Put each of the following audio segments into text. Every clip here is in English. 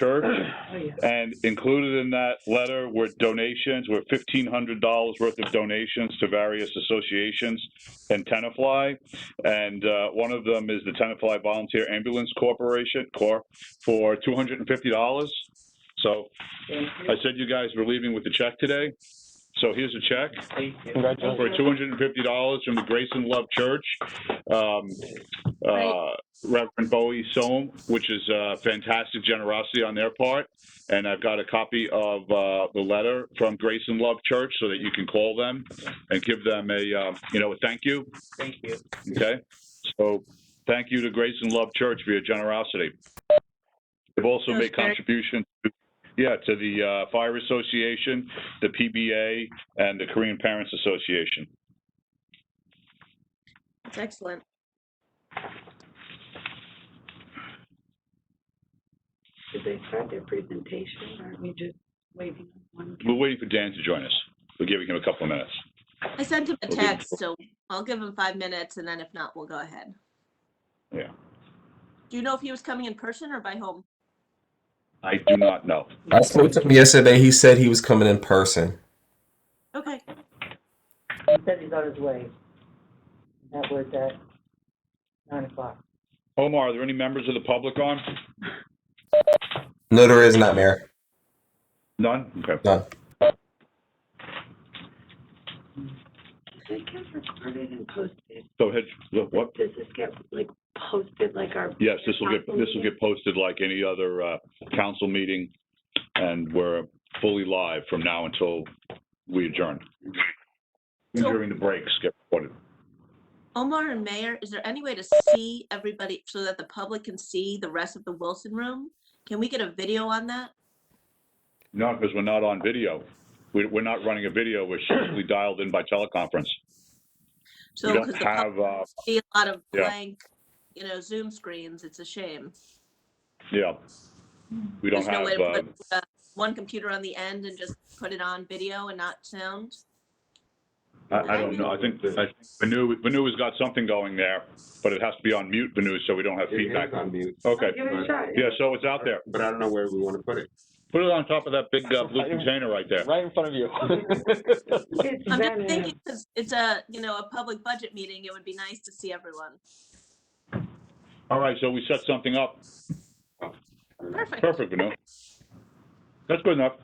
church, and included in that letter were donations, were $1,500 worth of donations to various associations and Tenafly, and one of them is the Tenafly Volunteer Ambulance Corporation Corp for $250. So I said you guys were leaving with the check today. So here's a check for $250 from the Grace and Love Church, Reverend Bowie Soam, which is fantastic generosity on their part. And I've got a copy of the letter from Grace and Love Church so that you can call them and give them a, a thank you. Thank you. Okay. So thank you to Grace and Love Church for your generosity. They've also made contributions to the Fire Association, the PBA, and the Korean Parents Association. That's excellent. Did they start their presentation, or are we just waiting on one? We're waiting for Dan to join us. We're giving him a couple of minutes. I sent him a text, so I'll give him 5 minutes, and then if not, we'll go ahead. Yeah. Do you know if he was coming in person or by home? I do not know. I spoke to him yesterday. He said he was coming in person. Okay. He said he's on his way. That was at 9 o'clock. Omar, are there any members of the public on? No, there is not, Mayor. None? Okay. None. Does it get recorded and posted? So what? Does this get posted like our? Yes, this will get posted like any other council meeting, and we're fully live from now until we adjourn. So, during the breaks, get recorded. Omar and Mayor, is there any way to see everybody so that the public can see the rest of the Wilson room? Can we get a video on that? No, because we're not on video. We're not running a video. We're strictly dialed in by teleconference. So because the public see a lot of blank, Zoom screens, it's a shame. Yeah. We don't There's have. no way to put one computer on the end and just put it on video and not sound? I don't know. I think Vanu has got something going there, but it has to be on mute, Vanu, so we don't have feedback. On mute. Okay. Give it a shot. Yeah, so it's out there. But I don't know where we want to put it. Put it on top of that big blue container right there. Right in front of you. I'm just thinking because it's a public budget meeting, it would be nice to see everyone. All right, so we set something up. Perfect. Perfect, Vanu. That's good enough.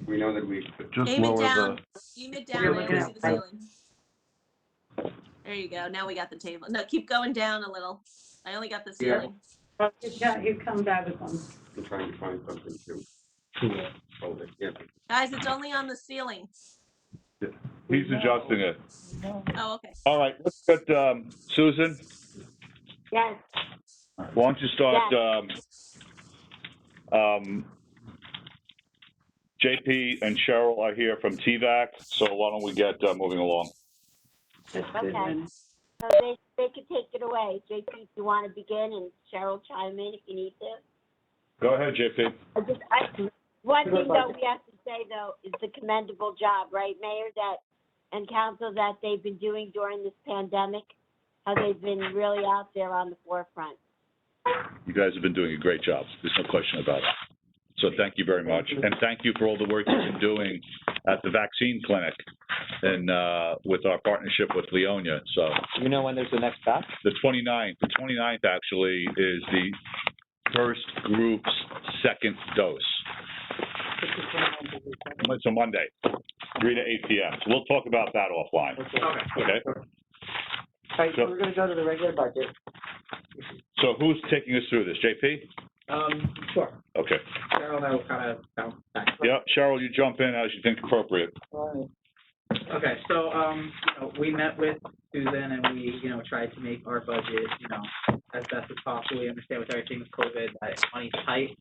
We know that we Just Aim it lower down. the. Aim it down. I can see the ceiling. There you go. Now we got the table. No, keep going down a little. I only got the ceiling. You come back with one. I'm trying to find something to hold it. Yeah. Guys, it's only on the ceiling. He's adjusting it. Oh, okay. All right, let's get Susan. Yes. Why don't you start? JP and Cheryl are here from TVAC, so why don't we get moving along? That's good. Okay. So they could take it away. JP, if you want to begin, and Cheryl chime in if you need to. Go ahead, JP. One thing that we have to say, though, is the commendable job, right, Mayor, and Council, that they've been doing during this pandemic, how they've been really out there on the forefront. You guys have been doing a great job. There's no question about it. So thank you very much. And thank you for all the work you've been doing at the vaccine clinic and with our partnership with Leonia. So You know when there's the next batch? the 29th. The 29th actually is the first group's second dose. It's a Monday, 3 to 8 p.m. So we'll talk about that offline. Okay? All right, so we're going to go to the regular budget. So who's taking us through this? JP? Sure. Okay. Cheryl and I will kind of bounce back. Yeah, Cheryl, you jump in as you think appropriate. Okay, so, we met with Susan and we, tried to make our budget, as best as possible. We understand with everything with COVID that money's tight,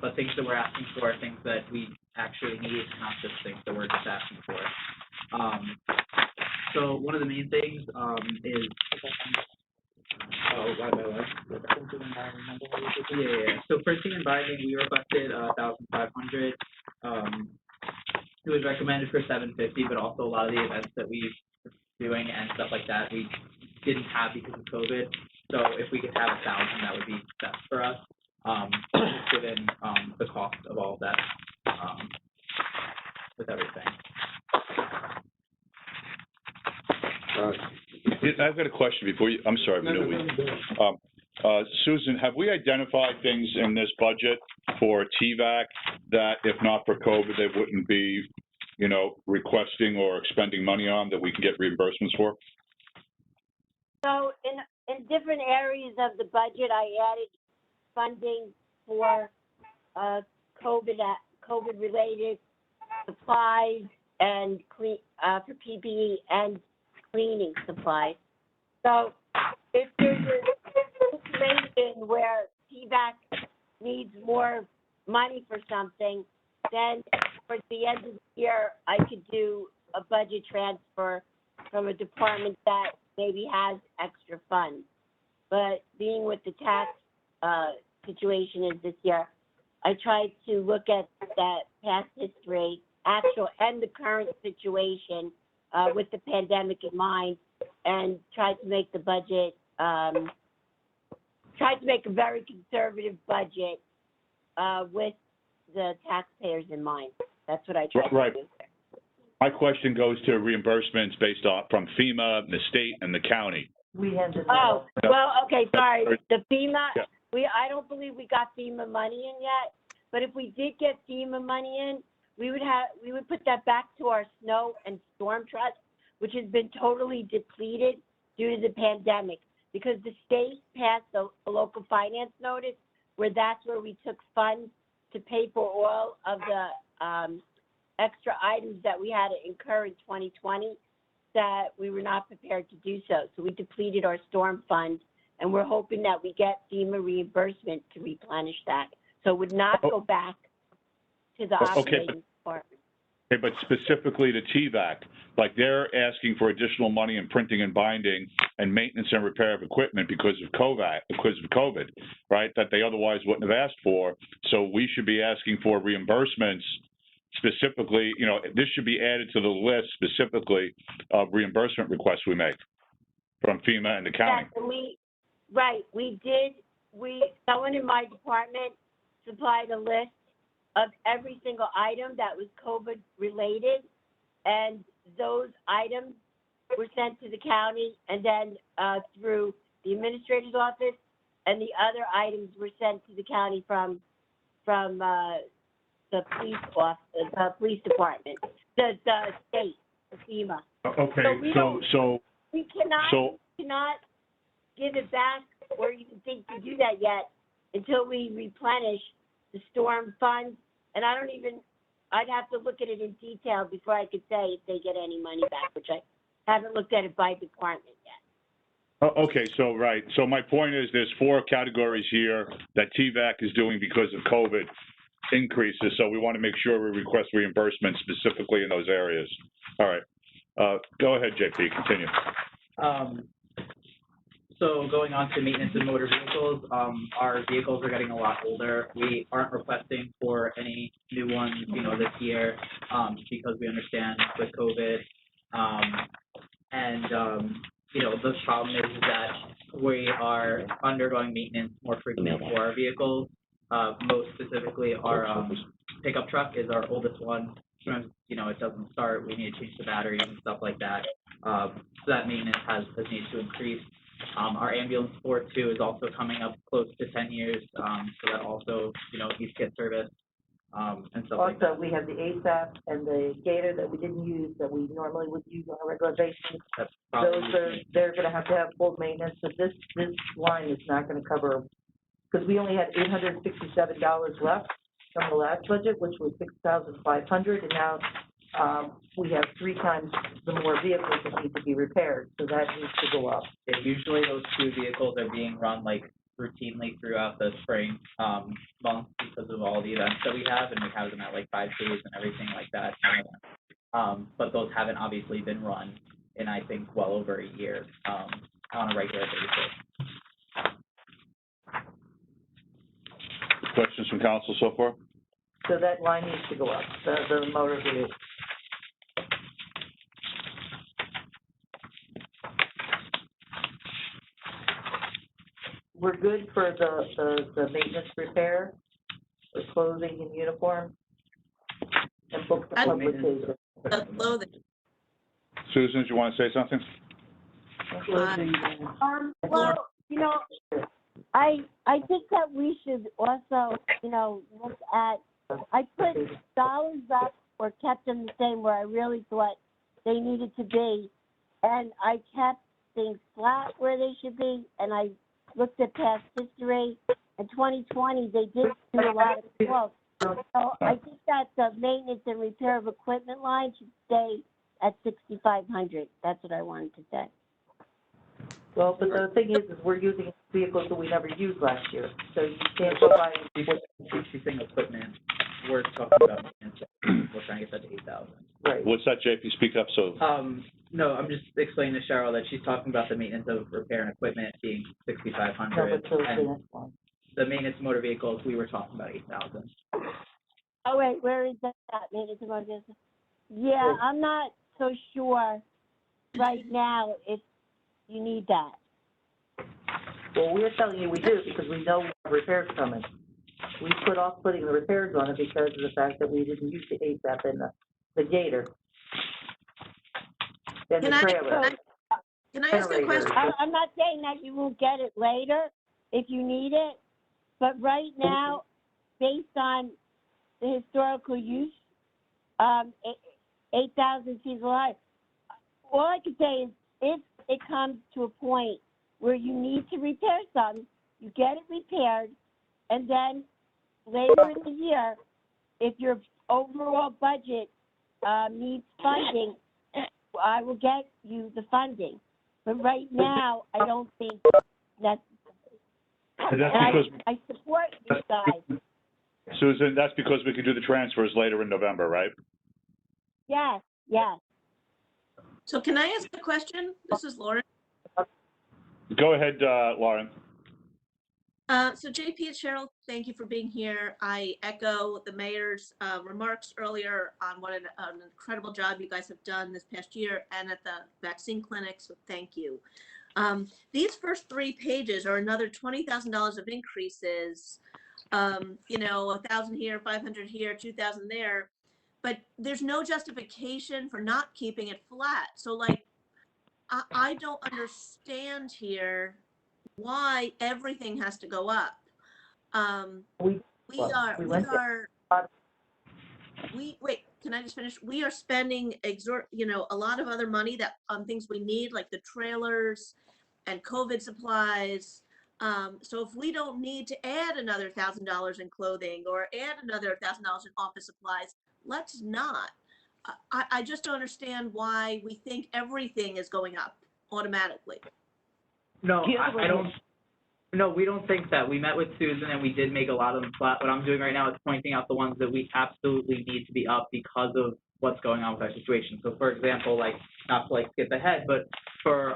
but things that we're asking for are things that we actually need, not just things that we're just asking for. So one of the main things is So printing and binding, we requested $1,500. It was recommended for $750, but also a lot of the events that we were doing and stuff like that we didn't have because of COVID. So if we could have $1,000, that would be best for us. within, the cost of all of that, with everything. I've got a question before you, I'm sorry, Susan, have we identified things in this budget for TVAC that if not for COVID, they wouldn't be, requesting or expending money on that we can get reimbursements for? So in different areas of the budget, I added funding for COVID-related supplies and for PPE and cleaning supplies. So if there's a situation where TVAC needs more money for something, then for the end of the year, I could do a budget transfer from a department that maybe has extra funds. But being with the tax situation is this year, I tried to look at that past history, actual and the current situation with the pandemic in mind, and tried to make the budget, tried to make a very conservative budget with the taxpayers in mind. That's what I tried to do. My question goes to reimbursements based on from FEMA, the state, and the county. We handed that Oh, off. well, okay, sorry. The FEMA, Yeah. I don't believe we got FEMA money in yet, but if we did get FEMA money in, we would put that back to our snow and storm trust, which has been totally depleted due to the pandemic, because the state passed a local finance notice that's where we took funds to pay for all of the extra items that we had to incur in 2020 that we were not prepared to do so. So we depleted our storm fund, and we're hoping that we get FEMA reimbursement to replenish that. So it would not go back to the operating department. Okay, but specifically to TVAC, like they're asking for additional money in printing and binding and maintenance and repair of equipment because of COVID, right? That they otherwise wouldn't have asked for. So we should be asking for reimbursements specifically, this should be added to the list specifically of reimbursement requests we make from FEMA and the county. Someone in my department supplied a list of every single item that was COVID related, and those items were sent to the county, and then through the administrator's office, and the other items were sent to the county from the police department, the state, the FEMA. Okay, so we cannot give it back or even think to do that yet until we replenish the storm funds. And I'd have to look at it in detail before I could say if they get any money back, which I haven't looked at it by department yet. Okay, so my point is there's 4 categories here that TVAC is doing because of COVID increases, so we want to make sure we request reimbursement specifically in those areas. All right, go ahead, JP, continue. So going on to maintenance and motor vehicles, our vehicles are getting a lot older. We aren't requesting for any new ones, this year, because we understand with COVID. The problem is that we are undergoing maintenance more frequently for our vehicles. Most specifically, our pickup truck is our oldest one. Sometimes, it doesn't start. We need to change the batteries and stuff like that. So that maintenance has needs to increase. Our ambulance Sport 2 is also coming up close to 10 years, so that also, needs to get serviced and stuff like that. Also, we have the ASAP and the Gator that we didn't use that we normally would use on a regular basis. They're going to have full maintenance. So this line is not going to cover, because we only had $867 left from the last budget, which was $6,500, and now we have 3 times the more vehicles that need to be repaired, so that needs to go up. Yeah, usually those 2 vehicles are being run routinely throughout the spring months because of all the events that we have, and we have them at 5 days and everything like that. But those haven't obviously been run in, I think, well over a year on a regular basis. Questions from council so far? So that line needs to go up, the motor vehicle. we're good for the maintenance repair, for clothing and uniform, and books and I- publications. Clothing. Susan, do you want to say something? Well, you know, I think that we should also, you know, look at, I put dollars up or kept them the same where I really thought they needed to be. And I kept things flat where they should be, and I looked at past history. In 2020, they did do a lot of growth. So I think that the maintenance and repair of equipment line should stay at 6,500. That's what I wanted to say. Well, but the thing is we're using vehicles that we never used last year, so you can't go buy. She's saying equipment, we're talking about maintenance, we're trying to get that to 8,000. Right. What's that, JP? Speak up, so. No, I'm just explaining to Cheryl that she's talking about the maintenance of repair and equipment being No, 6,500. but so And the next one. the maintenance of motor vehicles, we were talking about 8,000. Oh, wait, where is that? Maintenance of motor vehicles? Yeah, I'm not so sure right now if you need that. Well, we're telling you we do because we know repairs coming. We put off putting the repairs on it because of the fact that we didn't use the ASAP and the gator. And the Can I- trailer. Can I ask a question? I'm not saying that you won't get it later if you need it, but right now, based on the historical use, 8,000 seems a lot. All I can say is if it comes to a point where you need to repair something, you get it repaired, and then later in the year, if your overall budget needs funding, I will get you the funding. But right now, I don't think that's, And that's and because, I support you guys. Susan, that's because we could do the transfers later in November, right? Yes, yes. So can I ask a question? This is Lauren. Go ahead, Lauren. So JP and Cheryl, thank you for being here. I echo the mayor's remarks earlier on what an incredible job you guys have done this past year and at the vaccine clinic, so thank you. These first 3 pages are another $20,000 of increases, you know, 1,000 here, 500 here, 2,000 there, but there's no justification for not keeping it flat. So like, I don't understand here why everything has to go up. We Wait, can I just finish? We are spending a lot of other money that on things we need, like the trailers and COVID supplies. So if we don't need to add another $1,000 in clothing or add another $1,000 in office supplies, let's not. I just don't understand why we think everything is going up automatically. No, I don't. No, we don't think that. We met with Susan and we did make a lot of them flat. What I'm doing right now is pointing out the ones that we absolutely need to be up because of what's going on with our situation. So for example, like, not to like skip ahead, but for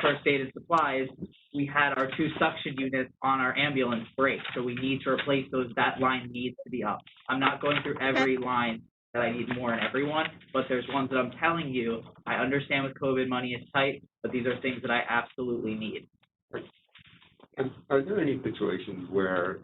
first aid and supplies, we had our 2 suction units on our ambulance break. So we need to replace those. That line needs to be up. I'm not going through every line that I need more in everyone, but there's ones that I'm telling you, I understand with COVID money is tight, but these are things that I absolutely need. Are there any situations where,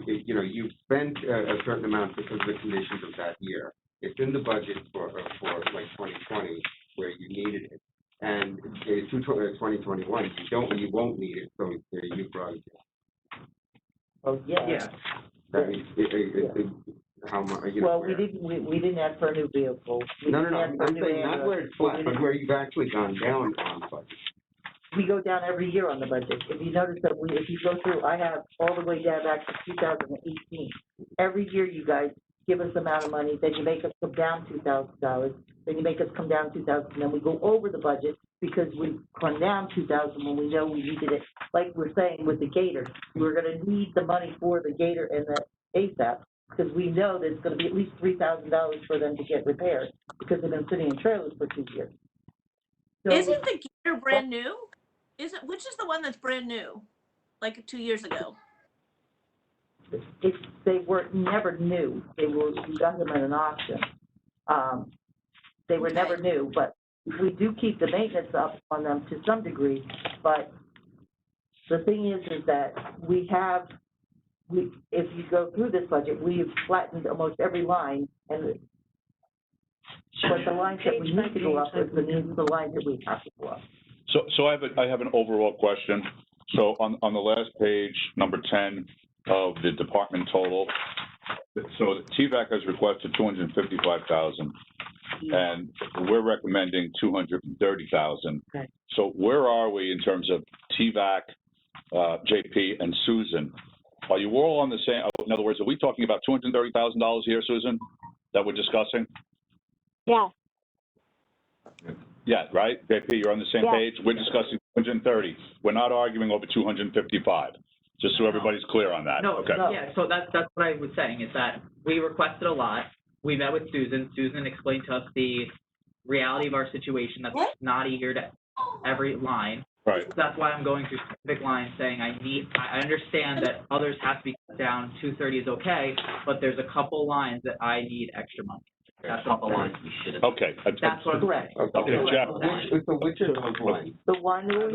you know, you've spent a certain amount because of the conditions of that year? It's in the budget for like 2020 where you needed it, and in 2021 you won't need it, so you brought it. Oh, yeah. Yeah. That means how much? You know, Well, where? we didn't ask for a new vehicle. No. I'm saying not where it's flat, but where you've actually gone down on the budget. We go down every year on the budget. If you notice that if you go through, I have all the way down back to 2018. Every year you guys give us amount of money, then you make us come down $2,000, then you make us come down 2,000, then we go over the budget because we've gone down 2,000 when we know we needed it. Like we're saying with the Gator, we're gonna need the money for the Gator and the ASAP because we know that it's gonna be at least $3,000 for them to get repaired because they've been sitting in trailers for 2 years. So, Isn't the Gator brand new? Which is the one that's brand new, like 2 years ago? they were never new. We got them at an auction. They were never new, but we do keep the maintenance up on them to some degree, but the thing is that if you go through this budget, we've flattened almost every line, and but the lines that we need to go up is the lines that we have to go up. So I have an overall question. So on the last page, number 10 of the department total, so TVAC has requested 255,000, and we're recommending 230,000. Okay. So where are we in terms of TVAC, JP, and Susan? Are you all on the same? In other words, are we talking about $230,000 here, Susan, that we're discussing? Yeah, Yeah, right? JP, you're on the same Yeah. page? We're discussing 230. We're not arguing over 255, just so everybody's clear on that. No, Okay. yeah, so that's what I was saying, is that we requested a lot. We met with Susan. Susan explained to us the reality of our situation, that's not adhere to every line. Right. That's why I'm going through specific lines saying I understand that others have to be cut down, 230 is okay, but there's a couple lines that I need extra money. That's all the lines we should have. Okay. That's correct. Okay, Jeff. Which are those lines? The one that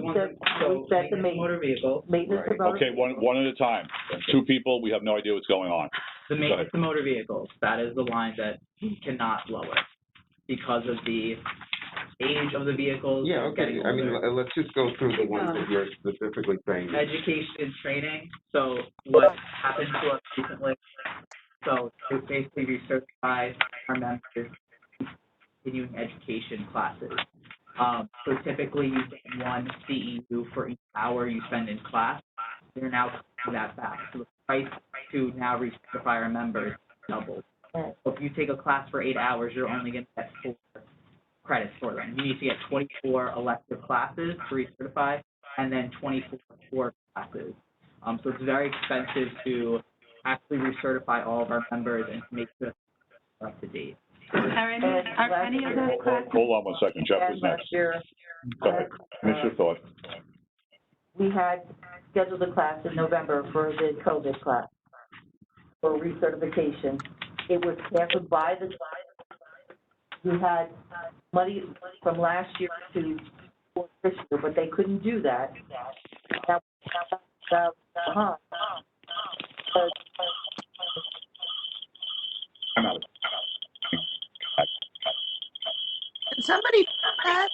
we said the Motor vehicle, maintenance of motor. Okay, one at a time. Two people, we have no idea what's going on. the maintenance of motor vehicles, that is the line that we cannot lower because of the age of the vehicles. Yeah, okay, getting I mean, older. let's just go through the ones that you're specifically saying. Education and training, so what happened to us recently, so to basically recertify our members continuing education classes. So typically you get one CEU for each hour you spend in class. They're now taking that back. So the price to now recertify our members doubles. So if you take a class for 8 hours, you're only going to get 4 credits for them. You need to get 24 elective classes to recertify, and then 24 core classes. So it's very expensive to actually recertify all of our members and to make sure they're up to date. Are any of those classes? Hold on one second, Jeff was And next. last year, Go ahead, finish your thought. we had scheduled a class in November for the COVID class for recertification. It was canceled by the, we had money from last year to this year, but they couldn't do that. That behind. I'm out. Can somebody fix that?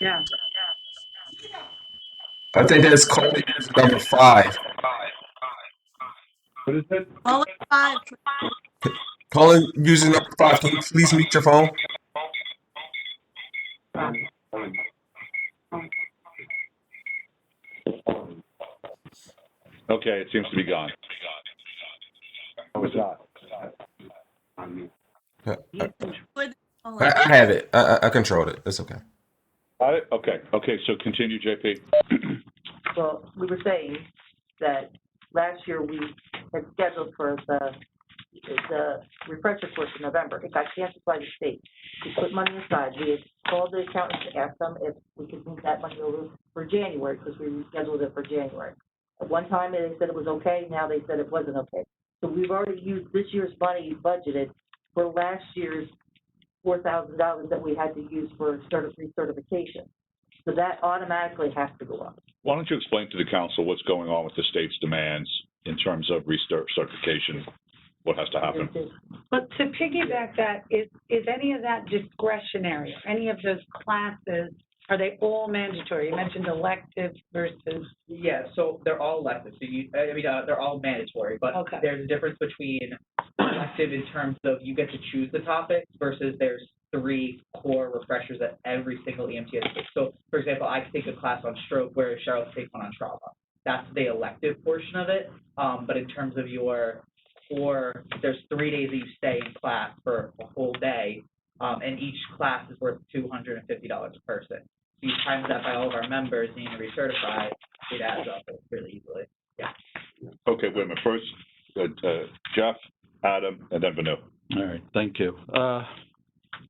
Yeah. I think that's called number 5. What is it? All at 5. Calling using number 5. Can you please mute your phone? Okay, it seems to be gone. Oh, it's not. I have it. I controlled it. It's okay. Got it? Okay, so continue, JP. Well, we were saying that last year we had scheduled for the refresher course in November. It got canceled by the state. We put money aside. We had called the accountants to ask them if we could move that money over for January, because we rescheduled it for January. At one time, they said it was okay. Now they said it wasn't okay. So we've already used this year's money budgeted for last year's $4,000 that we had to use for recertification. So that automatically has to go up. Why don't you explain to the council what's going on with the state's demands in terms of recertification? What has to happen? But to piggyback that, is any of that discretionary? Any of those classes, are they all mandatory? You mentioned electives versus. Yeah, so they're all elective. So they're all mandatory, but Okay. there's a difference between elective in terms of you get to choose the topics versus there's 3 core refreshers that every single EMT has to take. So, for example, I could take a class on stroke where Cheryl could take one on trauma. That's the elective portion of it. But in terms of your core, there's 3 days that you stay in class for a whole day, and each class is worth $250 a person. So you times that by all of our members needing to recertify, it adds up really easily. Yeah. Okay, wait a minute. First, Jeff, Adam, and then Vanu. All right, thank you.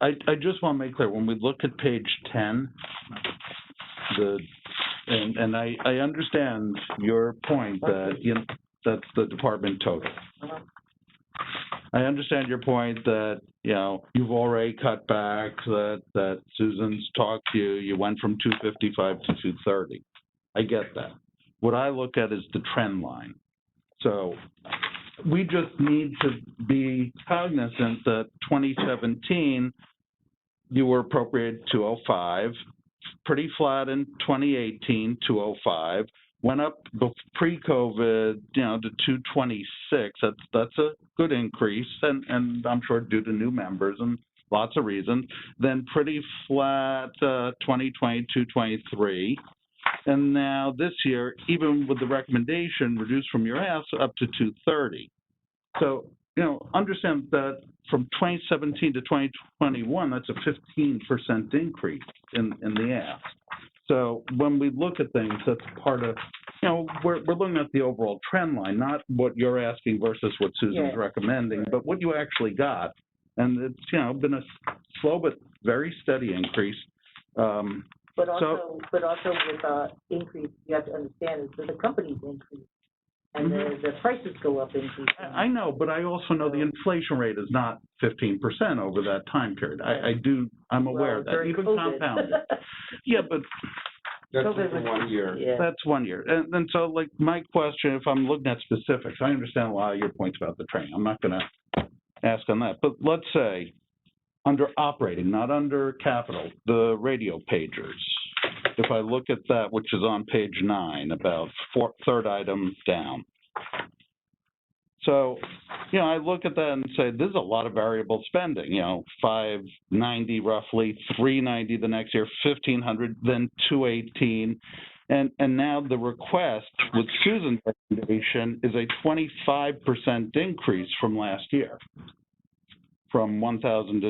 I just want to make clear, when we look at page 10, and I understand your point that, That's the department total. Uh-huh. I understand your point that, you know, you've already cut back, that Susan's talked to you, you went from 255 to 230. I get that. What I look at is the trend line. So we just need to be cognizant that 2017, you were appropriated 205, pretty flat in 2018, 205, went up pre-COVID, you know, to 226. That's a good increase, and I'm sure due to new members and lots of reasons. Then pretty flat 2020, 223. And now this year, even with the recommendation reduced from your ask up to 230. So, you know, understand that from 2017 to 2021, that's a 15% increase in the ask. So when we look at things, that's part of, you know, we're looking at the overall trend line, not what you're asking versus what Susan's recommending, but what you actually got. And it's, you know, been a slow but very steady increase. But also with increase, you have to understand is that the companies increase and the prices go up increase. I know, but I also know the inflation rate is not 15% over that time period. I'm aware of that, even compounded. Yeah, but That's for 1 year. Yeah. that's 1 year. And so, like, my question, if I'm looking at specifics, I understand a lot of your points about the training. I'm not going to ask on that. But let's say under operating, not under capital, the radio pagers. If I look at that, which is on page 9, about third item down. So, you know, I look at that and say, this is a lot of variable spending, you know, 590 roughly, 390 the next year, 1,500, then 218. And now the request with Susan's recommendation is a 25% increase from last year, from 1,000 to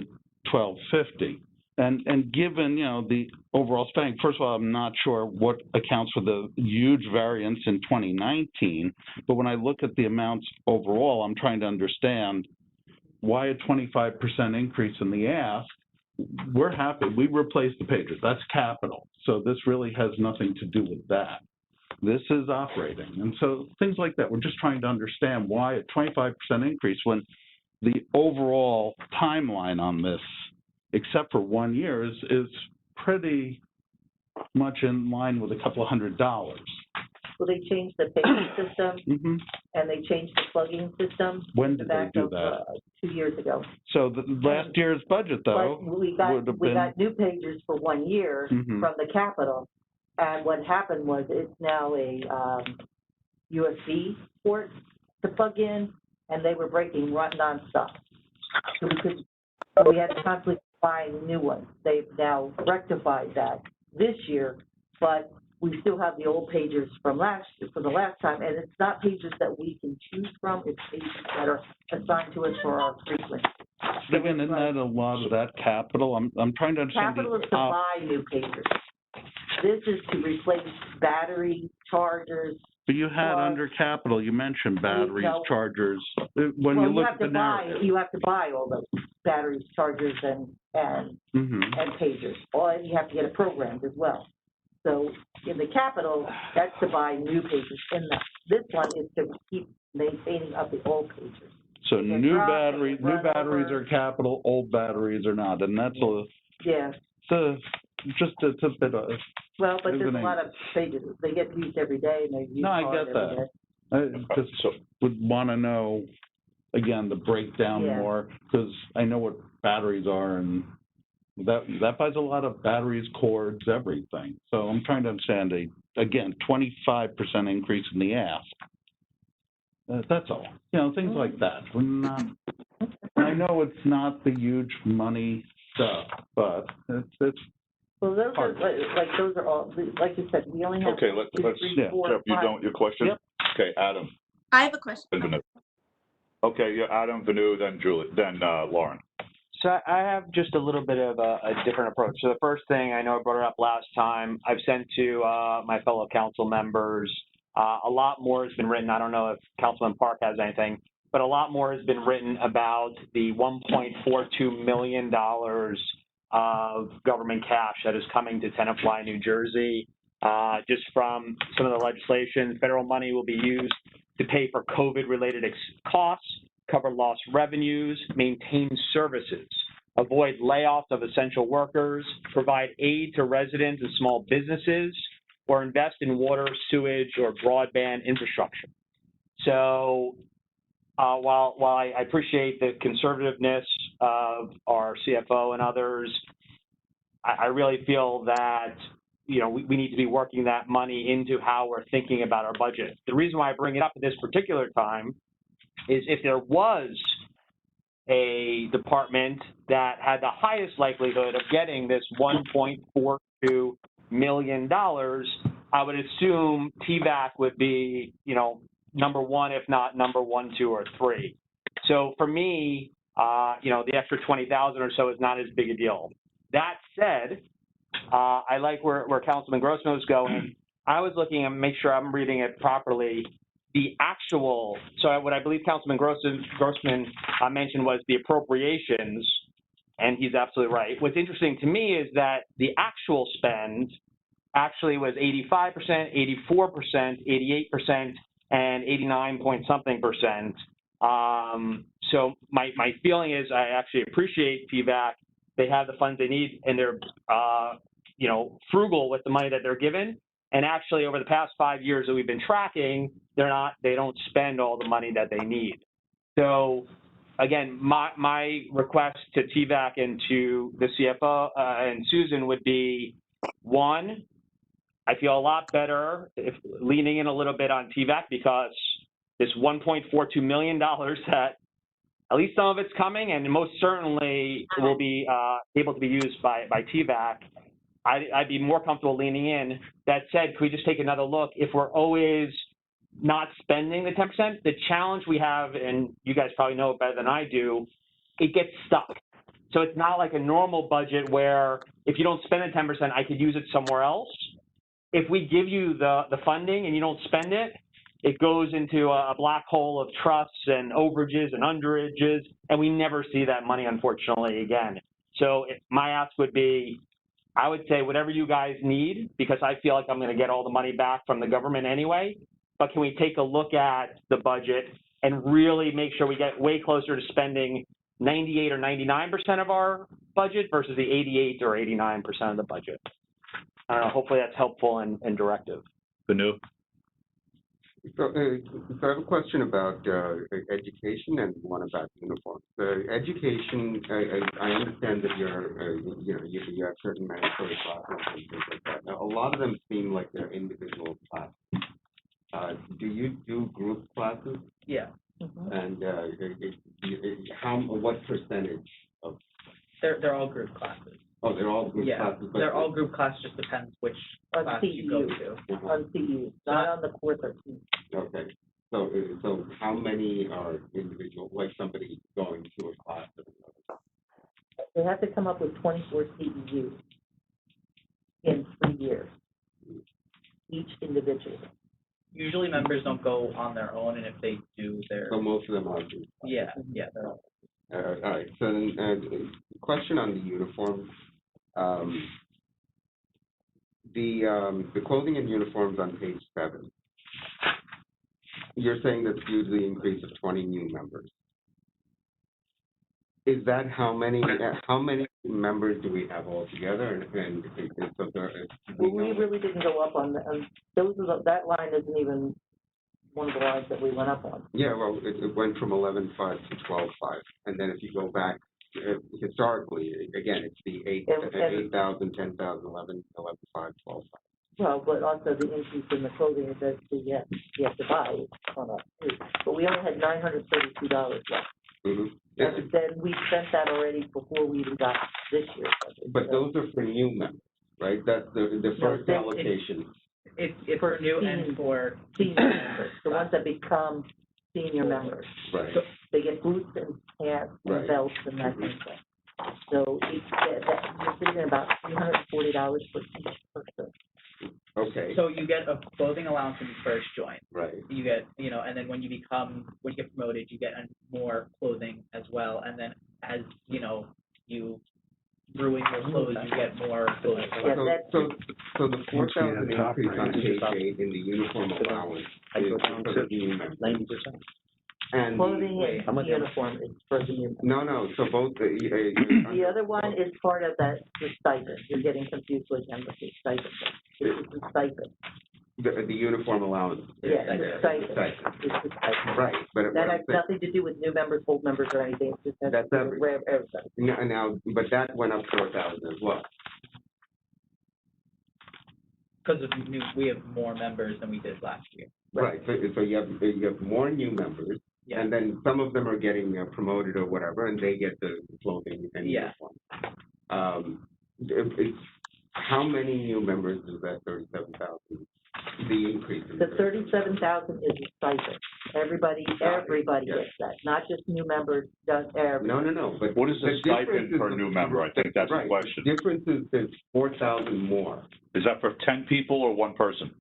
1,250. And given, you know, the overall spending, first of all, I'm not sure what accounts for the huge variance in 2019, but when I look at the amounts overall, I'm trying to understand why a 25% increase in the ask. We're happy. We replaced the pagers. That's capital. So this really has nothing to do with that. This is operating. And so things like that, we're just trying to understand why a 25% increase when the overall timeline on this, except for 1 year, is pretty much in line with a couple of $100. Well, they changed the payment system and they changed the plugging system. When did they do that? 2 years ago. So the last year's budget, though, but we got new pagers for 1 year from the capital. And what happened was it's now a USB port to plug in, and they were breaking nonstop. So we had to constantly buy new ones. They've now rectified that this year, but we still have the old pagers from the last time, and it's not pagers that we can choose from, it's pagers that are assigned to us for our frequency. So again, isn't that a lot of that capital? I'm trying to understand. Capital is to buy new pagers. This is to replace battery, chargers. But you had under capital, you mentioned batteries, chargers. When you look at the narrative. You have to buy all those batteries, chargers, and pagers. And you have to get it programmed as well. So in the capital, that's to buy new pagers. This one is to keep maintaining up the old pagers. So new batteries are capital, old batteries are not, and that's it's a bit of. Well, but there's a lot of pages. They get used every day, and they're used. No, I get that. I just would want to know again the breakdown more, because I know what batteries are, and that buys a lot of batteries, cords, everything. So I'm trying to understand again 25% increase in the ask. That's all. You know, things like that. We're not. I know it's not the huge money stuff, but it's. Well, those are those are all, like you said, we only have. Okay, let's Jeff, your question? Yep. Okay, Adam. I have a question. Okay, yeah, Adam, Vanu, then Julie, then Lauren. So I have just a little bit of a different approach. So the first thing, I know I brought it up last time, I've sent to my fellow council members. A lot more has been written. I don't know if Councilman Park has anything, but a lot more has been written about the $1.42 million of government cash that is coming to Tenafly, New Jersey. Just from some of the legislation, federal money will be used to pay for COVID-related costs, cover lost revenues, maintain services, avoid layoffs of essential workers, provide aid to residents and small businesses, or invest in water, sewage, or broadband infrastructure. So while I appreciate the conservativeness of our CFO and others, I really feel that, you know, we need to be working that money into how we're thinking about our budget. The reason why I bring it up at this particular time is if there was a department that had the highest likelihood of getting this $1.42 million, I would assume TVAC would be, you know, number one, if not number 1, 2, or 3. So for me, you know, the extra 20,000 or so is not as big a deal. That said, I like where Councilman Grossman was going. I was looking and make sure I'm reading it properly. The actual, so what I believe Councilman Grossman mentioned was the appropriations, and he's absolutely right. What's interesting to me is that the actual spend actually was 85%, 84%, 88%, and 89 point something percent. So my feeling is I actually appreciate TVAC. They have the funds they need, and they're you know, frugal with the money that they're given. And actually, over the past 5 years that we've been tracking, they don't spend all the money that they need. So again, my request to TVAC and to the CFO and Susan would be, one, I feel a lot better if leaning in a little bit on TVAC, because this $1.42 million that at least some of it's coming, and most certainly will be able to be used by TVAC. I'd be more comfortable leaning in. That said, could we just take another look? If we're always not spending the 10%, the challenge we have, and you guys probably know it better than I do, it gets stuck. So it's not like a normal budget where if you don't spend the 10%, I could use it somewhere else. If we give you the funding and you don't spend it, it goes into a black hole of trusts and overages and underages, and we never see that money, unfortunately, again. So my ask would be, I would say whatever you guys need, because I feel like I'm going to get all the money back from the government anyway, but can we take a look at the budget and really make sure we get way closer to spending 98 or 99% of our budget versus the 88 or 89% of the budget? I don't know, hopefully that's helpful and directive. Banu? So I have a question about education and one about uniforms. Education, I understand that you have certain mandatory classes and things like that. Now, a lot of them seem like they're individual classes. Do you do group classes? Yeah. And what percentage of? They're all group classes. Oh, they're all group classes? They're all group classes, just depends which class you go to. On CU, not on the core 13. Okay. So how many are individual, like somebody going to a class of another? They have to come up with 24 CEUs in 3 years, each individual. Usually members don't go on their own, and if they do, they're... So most of them are group classes? Yeah, they're all... All right, so then, question on the uniforms. The clothing and uniforms on page 7. You're saying that's due to the increase of 20 new members. Is that how many members do we have altogether? And so we really didn't go up on that line isn't even one of the lines that we went up on. Yeah, well, it went from 11.5 to 12.5, and then if you go back historically, again, it's the 8,000, 10,000, 11, 11.5, 12.5. Well, but also the increase in the clothing that you have to buy on us too. But we only had $932 left. Mm-hmm. And then we spent that already before we even got this year's budget. But those are for new members, right? That's the first allocation. It's for new and for senior members, the ones that become senior members. Right. So they get boots and pants and belts and that kind of thing. So you're sitting at about $340 for each person. Okay. So you get a clothing allowance when you first join. Right. You get, and then when you get promoted, you get more clothing as well. And then as, you ruin your clothes, you get more clothes. Yeah, So, that's- so the 4,000 increase on page 8 in the uniform allowance is because of the new members. 90%. And Clothing wait, and uniform is for the new. no, so both The other one is part of that, the stipend. You're getting confused with them with the stipend. This is the stipend. the uniform allowance. Yeah, the stipend. Stipend. It's the stipend. Right, but That what I'm has saying, nothing to do with new members, old members, or anything. It just has That's to do with everything. everything. now, but that went up 4,000 as well. Because we have more members than we did last year. Right, so you have more new members, Yeah. and then some of them are getting promoted or whatever, and they get the clothing and Yeah. uniform. How many new members is that 37,000? The increase. In The 37,000 is a stipend. Everybody Yeah. gets that, not just new members, just everybody. No, but. What is the difference stipend is per new member? I think that's the right, question. The difference is there's 4,000 more. Is that for 10 people or one person?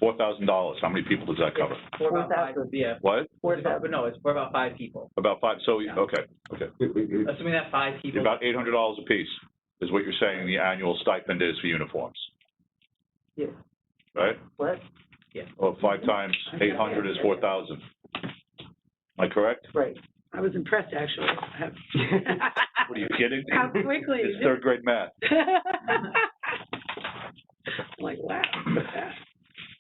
$4,000, how many people does that cover? For about 4,000. yeah. What? But no, it's for about 5 people. About 5, so, Yeah. okay. Assuming that 5 people. About $800 apiece is what you're saying the annual stipend is for uniforms, Yeah. right? What? Well, 5 times 800 is 4,000. Am I correct? Right. I was impressed, actually. What, are you kidding? How quickly. It's third grade math. Like, wow.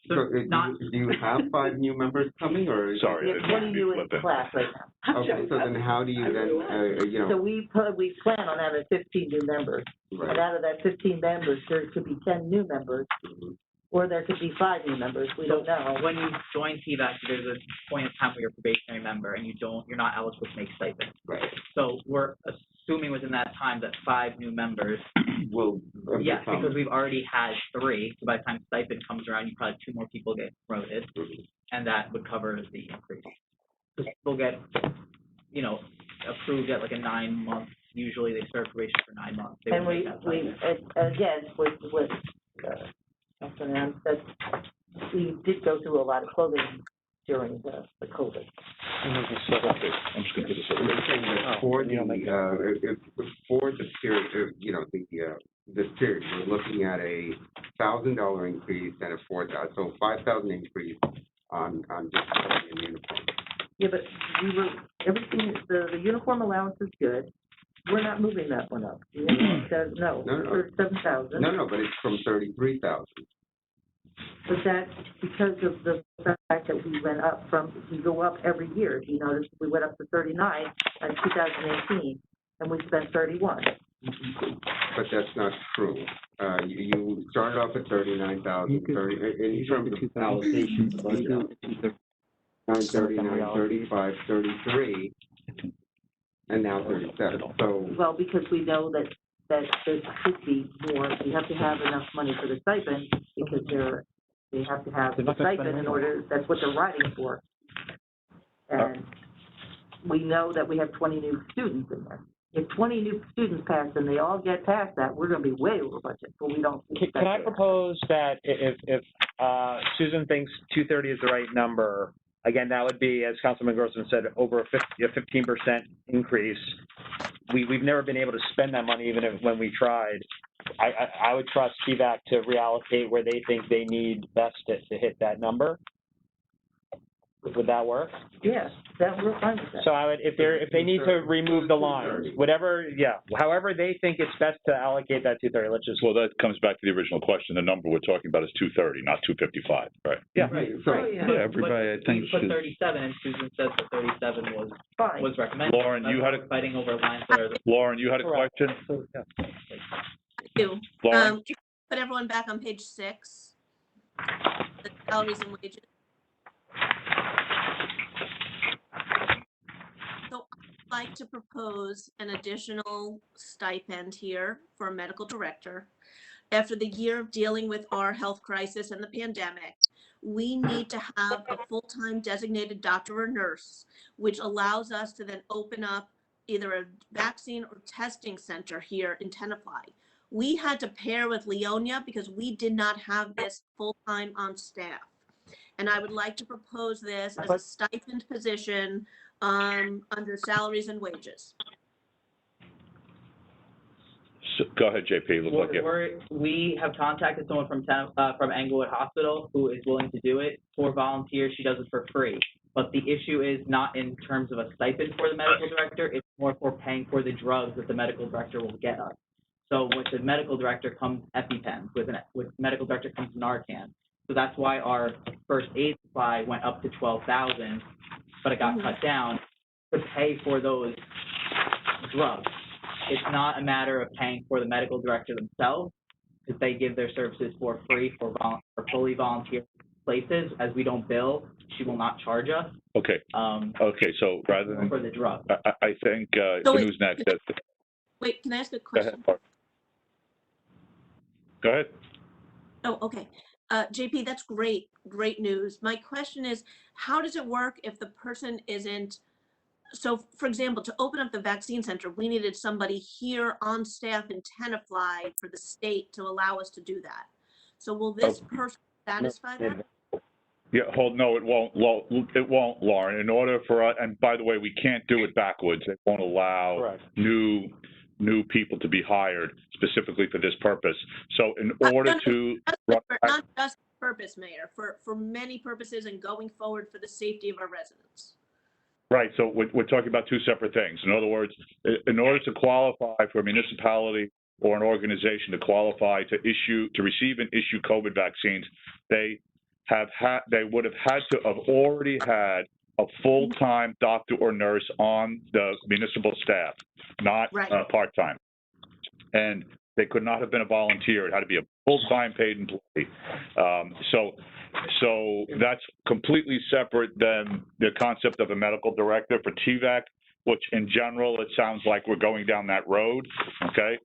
So, not- do you have 5 new members coming, or? Sorry, We I have didn't 20 mean to new be in flippant. class right now. Okay, so then how do you then, So we plan on having 15 new members. And right. out of that 15 members, there could be 10 new members, or there could be 5 new members. We don't know. When you join TVAC, there's a point in time where you're a probationary member and you're not eligible to make stipend. Right. So we're assuming within that time that 5 new members, Will. yes, become- because we've already had 3. So by the time stipend comes around, you probably have 2 more people get promoted, and that would cover the increase. Because people get, approved at like a 9-month. Usually they serve probation for 9 months. They And would we, make that stipend. again, with Councilman Adams said, we did go through a lot of clothing during the COVID. Okay, I'm just gonna put this over. You're saying that for for the period, this period, we're looking at a $1,000 increase and a 4,000, so 5,000 increase on just clothing and uniform. Yeah, but everything, the uniform allowance is good. We're not moving that one up. The uniform says, no, No. 37,000. No, but it's from 33,000. But that's because of the fact that we go up every year. If you notice, we went up to 39 in 2018, and we spent 31. But that's not true. You started off at 39,000, in terms of allocations, 39, 35, 33, and now 37. So, Well, because we know that there could be more, we have to have enough money for the stipend, because they have to have the stipend in order, that's what they're writing for. And we know that we have 20 new students in there. If 20 new students pass and they all get past that, we're gonna be way over budget, but we don't. Can I propose that if Susan thinks 230 is the right number, again, that would be, as Councilman Grossman said, over a 15% increase. We've never been able to spend that money even when we tried. I would trust TVAC to reallocate where they think they need best to hit that number. Would that work? Yeah, we're fine with that. So I would, if they need to remove the lines, however they think it's best to allocate that 230, let's just. Well, that comes back to the original question. The number we're talking about is 230, not 255, right? Yeah. right, so, Everybody, I think, You put should. 37, and Susan said that 37 Fine. was recommended. Lauren, you had a- Fighting over lines that are. Lauren, you had a Correct. question? Thank you. Lauren? Put everyone back on page 6. The salaries and wages. So I'd like to propose an additional stipend here for a medical director. After the year of dealing with our health crisis and the pandemic, we need to have a full-time designated doctor or nurse, which allows us to then open up either a vaccine or testing center here in Tenafly. We had to pair with Leonia because we did not have this full-time on staff. And I would like to propose this as a stipend position under salaries and wages. So, go ahead, JP. Looks like you. We have contacted someone from Englewood Hospital who is willing to do it for volunteers. She does it for free. But the issue is not in terms of a stipend for the medical director, it's more for paying for the drugs that the medical director will get us. So with the medical director comes EpiPen, with medical director comes Narcan. So that's why our first aid supply went up to 12,000, but it got cut down to pay for those drugs. It's not a matter of paying for the medical director themselves, because they give their services for free for fully volunteer places. As we don't bill, she will not charge us. Okay. Okay, so rather than for the drug, I think So who's next? Wait, can I ask a Go question? ahead, Mark. Go ahead. Oh, okay. JP, that's great news. My question is, how does it work if the person isn't, so for example, to open up the vaccine center, we needed somebody here on staff in Tenafly for the state to allow us to do that. So will this person satisfy that? Yeah, no, it won't, Lauren. In order for us, and by the way, we can't do it backwards. They won't allow new people to be hired specifically for this purpose. So in order to Not just purpose, Mayor, for many purposes and going forward for the safety of our residents. Right, so we're talking about two separate things. In other words, in order to qualify for a municipality or an organization to qualify to receive and issue COVID vaccines, they would have had to have already had a full-time doctor or nurse on the municipal staff, not part-time. And they could not have been a volunteer. It had to be a full-time paid employee. So that's completely separate than the concept of a medical director for TVAC, which in general, it sounds like we're going down that road, okay?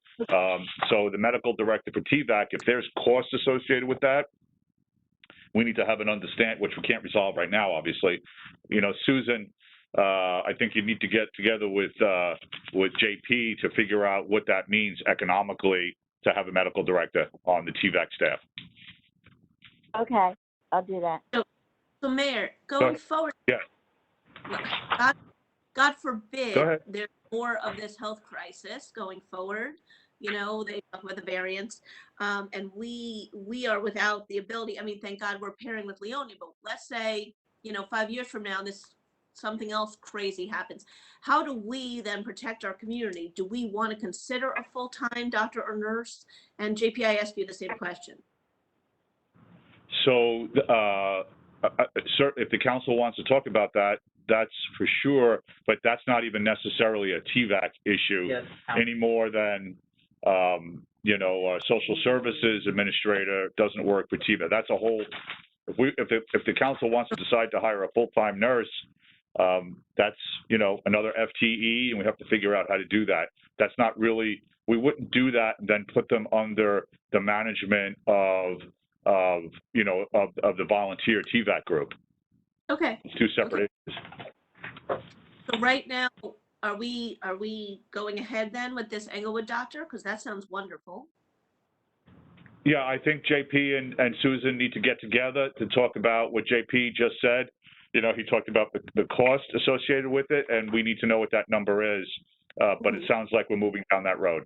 So the medical director for TVAC, if there's costs associated with that, we need to have an understanding, which we can't resolve right now, obviously. You know, Susan, I think you need to get together with JP to figure out what that means economically to have a medical director on the TVAC staff. Okay, I'll do that. So Mayor, going forward, God forbid there's more of this health crisis going forward. You know, they talk about the variants, and we are without the ability. I mean, thank God we're pairing with Leone, but let's say, 5 years from now, something else crazy happens. How do we then protect our community? Do we want to consider a full-time doctor or nurse? And JP, I ask you the same question. So, if the council wants to talk about that, that's for sure, but that's not even necessarily a TVAC issue any more than, a social services administrator doesn't work for TVAC. That's a whole, if the council wants to decide to hire a full-time nurse, that's, another FTE, and we have to figure out how to do that. That's not really, we wouldn't do that and then put them under the management of the volunteer TVAC group. Okay. It's two separate issues. So right now, are we going ahead then with this Englewood doctor? Because that sounds wonderful. Yeah, I think JP and Susan need to get together to talk about what JP just said. He talked about the cost associated with it, and we need to know what that number is. But it sounds like we're moving down that road.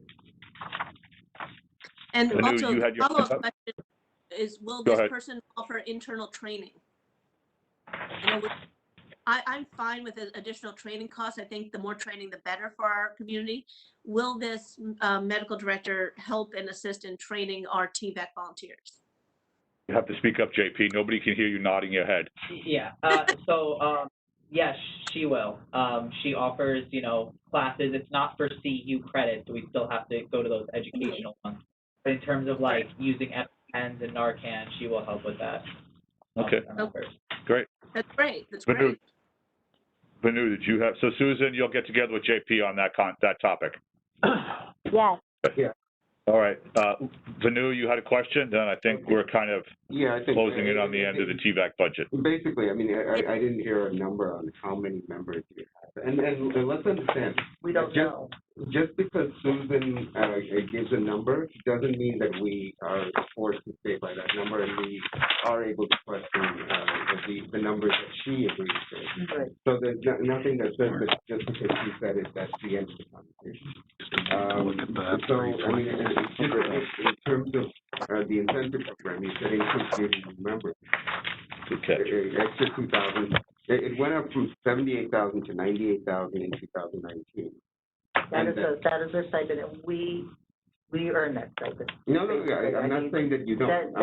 And Manu, also, you had the your follow-up question is, will this person offer internal training? I'm fine with additional training costs. I think the more training, the better for our community. Will this medical director help and assist in training our TVAC volunteers? You have to speak up, JP. Nobody can hear you nodding your head. Yeah. Yes, she will. She offers, classes. It's not for CU credit, so we still have to go to those educational ones. But in terms of using EpiPens and Narcan, she will help with that. Okay. Great. That's great. Vanu, did you have, so Susan, you'll get together with JP on that topic. Yes. Yeah. All right. Vanu, you had a question? Then I think we're kind of closing in on the end of the TVAC budget. Basically, I mean, I didn't hear a number on how many members you have. And let's understand. We don't know. Just because Susan gives a number doesn't mean that we are forced to stay by that number, and we are able to question the numbers that she agrees to. Right. So there's nothing that says that just because she said it, that's the end of the conversation. Look at that. So, I mean, it's just in terms of the incentive program, you said increase new members. Extra 2,000. It went up from 78,000 to 98,000 in 2019. That is a stipend, and we earn that stipend. No, I'm not saying that you don't.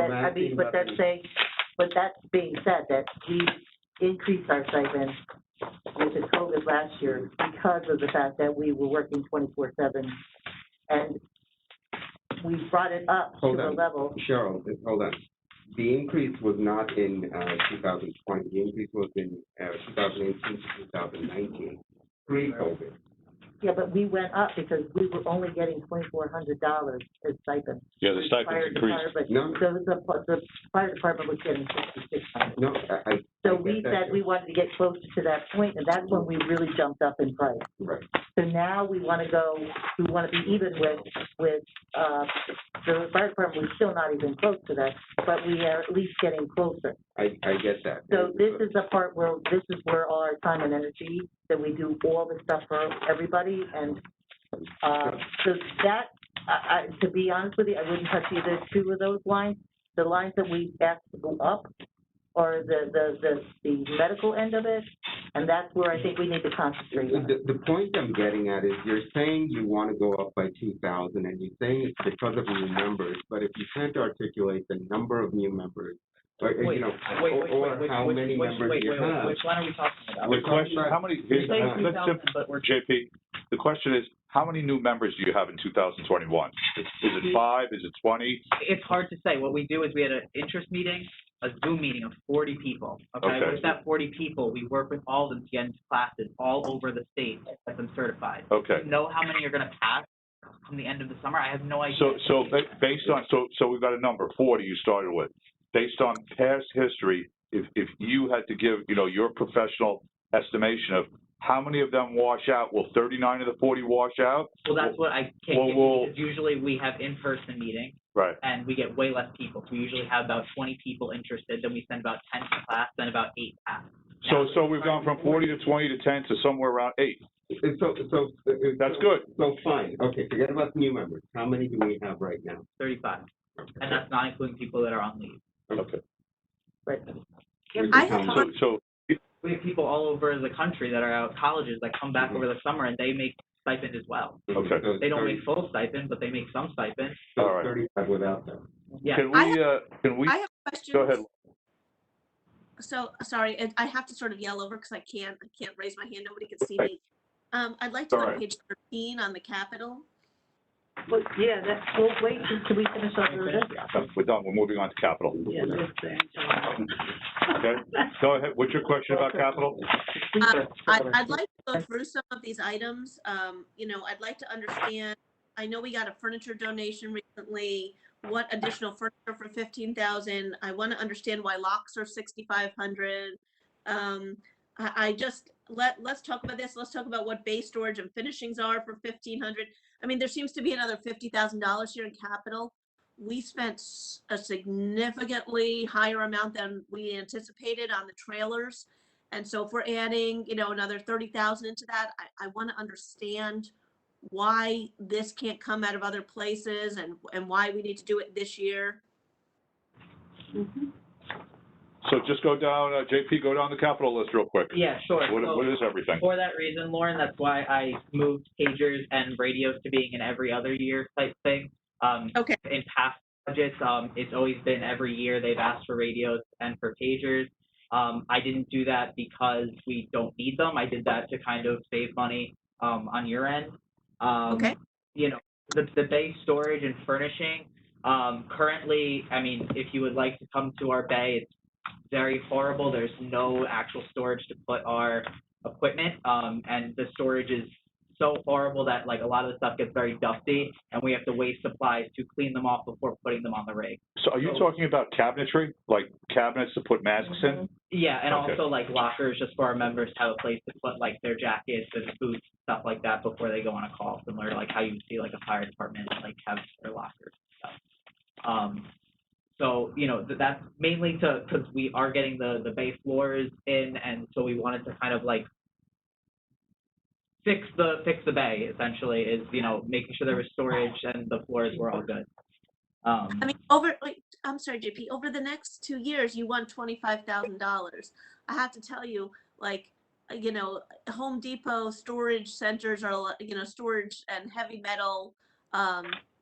But that's being said, that we increased our stipend with the COVID last year because of the fact that we were working 24/7, and we brought it up to the level. Cheryl, hold on. The increase was not in 2020. The increase was in 2018 to 2019, pre-COVID. Yeah, but we went up because we were only getting $2,400 as stipend. Yeah, the stipend increased. No. So the fire department was getting $6,600. No, So we said we wanted to get closer to that point, and that's when we really jumped up in price. Right. So now we want to be even with the fire department. We're still not even close to that, but we are at least getting closer. I get that. So this is the part where all our time and energy, that we do all the stuff for everybody, and so that, to be honest with you, I wouldn't touch either two of those lines. The lines that we asked to go up are the medical end of it, and that's where I think we need to concentrate on. The point I'm getting at is you're saying you want to go up by 2,000, and you're saying it's because of new members, but if you can't articulate the number of new members, or how many members you have. Which one are we talking about? The question, how many, JP, the question is, how many new members do you have in 2021? Is it 5? Is it 20? It's hard to say. What we do is we had an interest meeting, a Zoom meeting of 40 people. Okay. With that 40 people, we work with all of them to get into classes all over the state, get them certified. Okay. Do you know how many are going to pass from the end of the summer? I have no idea. So based on, so we've got a number, 40 you started with. Based on past history, if you had to give, your professional estimation of how many of them wash out, will 39 of the 40 wash out? Well, that's what I can't get to, because usually we have in-person meetings. Right. And we get way less people. So we usually have about 20 people interested. Then we send about 10 to class, then about 8 pass. So we've gone from 40 to 20 to 10 to somewhere around 8. So that's good. So fine. Okay, forget about the new members. How many do we have right now? 35. Okay. And that's not including people that are on leave. Okay. Right. So we have people all over the country that are out colleges that come back over the summer, and they make stipend as well. Okay. They don't make full stipend, but they make some stipend. So all right. 35 without them. Yeah. Can we? I have questions. Go ahead. So, sorry, I have to sort of yell over because I can't raise my hand. Nobody can see me. I'd like to go to page 13 on the Capitol. Well, yeah, we'll wait until we finish up with this. We're done. We're moving on to Capital. Yeah, Okay. Go ahead. What's your question about Capital? I'd like to go through some of these items. I'd like to understand. I know we got a furniture donation recently. What additional furniture for $15,000? I want to understand why locks are $6,500. Let's talk about this. Let's talk about what base storage and finishings are for $1,500. I mean, there seems to be another $50,000 here in Capital. We spent a significantly higher amount than we anticipated on the trailers. And so if we're adding, another $30,000 into that, I want to understand why this can't come out of other places and why we need to do it this year. Mm-hmm. So just go down, JP, go down the Capital list real quick. Yeah, sure. What is everything? For that reason, Lauren, that's why I moved pagers and radios to being an every other year type thing. Okay. In past budgets, it's always been every year they've asked for radios and for pagers. I didn't do that because we don't need them. I did that to kind of save money on your end. Okay. The base storage and furnishing, currently, I mean, if you would like to come to our bay, it's very horrible. There's no actual storage to put our equipment, and the storage is so horrible that like a lot of the stuff gets very dusty, and we have to waste supplies to clean them off before putting them on the rig. So are you talking about cabinetry, like cabinets to put masks in? Yeah, and also like lockers just for our members to have a place to put like their jackets and boots, stuff like that before they go on a call, similar to like how you see like a fire department like have their lockers and stuff. So, that's mainly because we are getting the bay floors in, and so we wanted to kind of like fix the bay, essentially, is, you know, making sure there was storage and the floors were all good. I mean, I'm sorry, JP, over the next 2 years, you won $25,000. I have to tell you, like, you know, Home Depot storage centers are, you know, storage and heavy metal,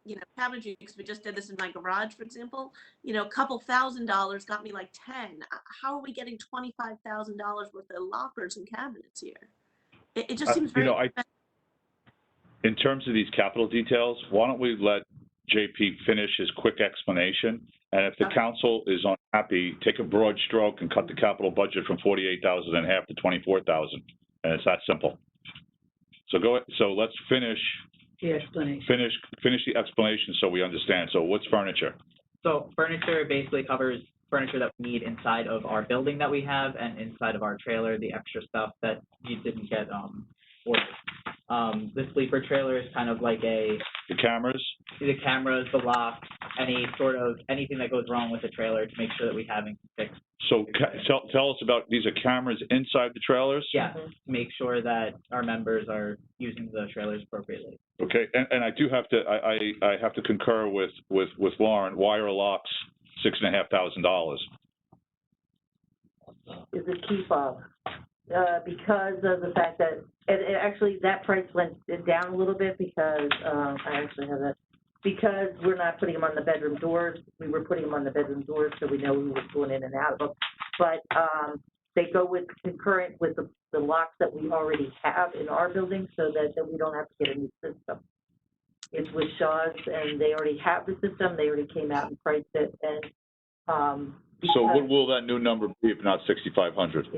you know, cabinetry, because we just did this in my garage, for example, you know, a couple $1,000s got me like 10. How are we getting $25,000 worth of lockers and cabinets here? It just seems very. You know, in terms of these capital details, why don't we let JP finish his quick explanation? And if the council is unhappy, take a broad stroke and cut the capital budget from 48,000 in half to 24,000. And it's that simple. So so let's finish The explanation. finish the explanation so we understand. So what's furniture? So furniture basically covers furniture that we need inside of our building that we have and inside of our trailer, the extra stuff that you didn't get ordered. The sleeper trailer is kind of like the cameras, the locks, anything that goes wrong with the trailer to make sure that we haven't fixed. So tell us about, these are cameras inside the trailers? Yeah, to make sure that our members are using the trailers appropriately. Okay, and I do have to, I have to concur with Lauren. Wire locks, $6,500. Is a key fob, because of the fact that, and actually that price went down a little bit because, I actually have that, because we're not putting them on the bedroom doors. We were putting them on the bedroom doors so we know who was going in and out of them. But they go with concurrent with the locks that we already have in our building so that we don't have to get a new system. It's with Shaw's, and they already have the system. They already came out and priced it, and so what will that new number be if not 6,500? I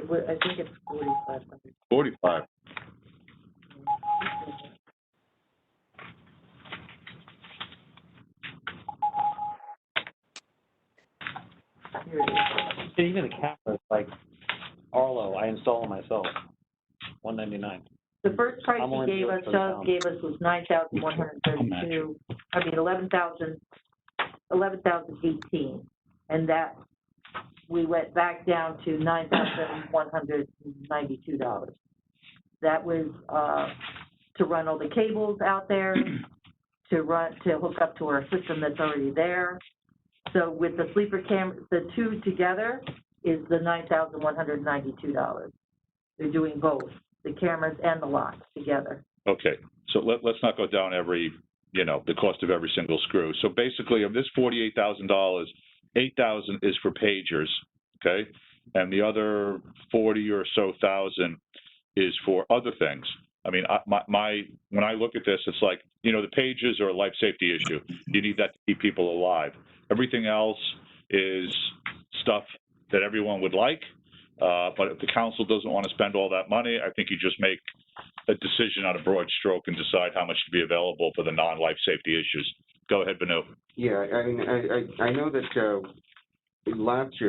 think it's 4,500. 45. Here it is. Even the cameras, like Arlo, I install them myself, $199. The first price I'm he only gave doing us, it for the Shaw's town. gave us was 9,132. I mean 11,018, and that we went back down to $9,192. That was to run all the cables out there, to hook up to our system that's already there. So with the sleeper camera, the two together is the $9,192. They're doing both, the cameras and the locks together. Okay, so let's not go down every, you know, the cost of every single screw. So basically, of this $48,000, $8,000 is for pagers, okay, and the other 40 or so thousand is for other things. I mean, when I look at this, it's like, you know, the pagers are a life safety issue. You need that to keep people alive. Everything else is stuff that everyone would like, but if the council doesn't want to spend all that money, I think you just make a decision on a broad stroke and decide how much to be available for the non-life safety issues. Go ahead, Banu. Yeah, I mean, I know that in last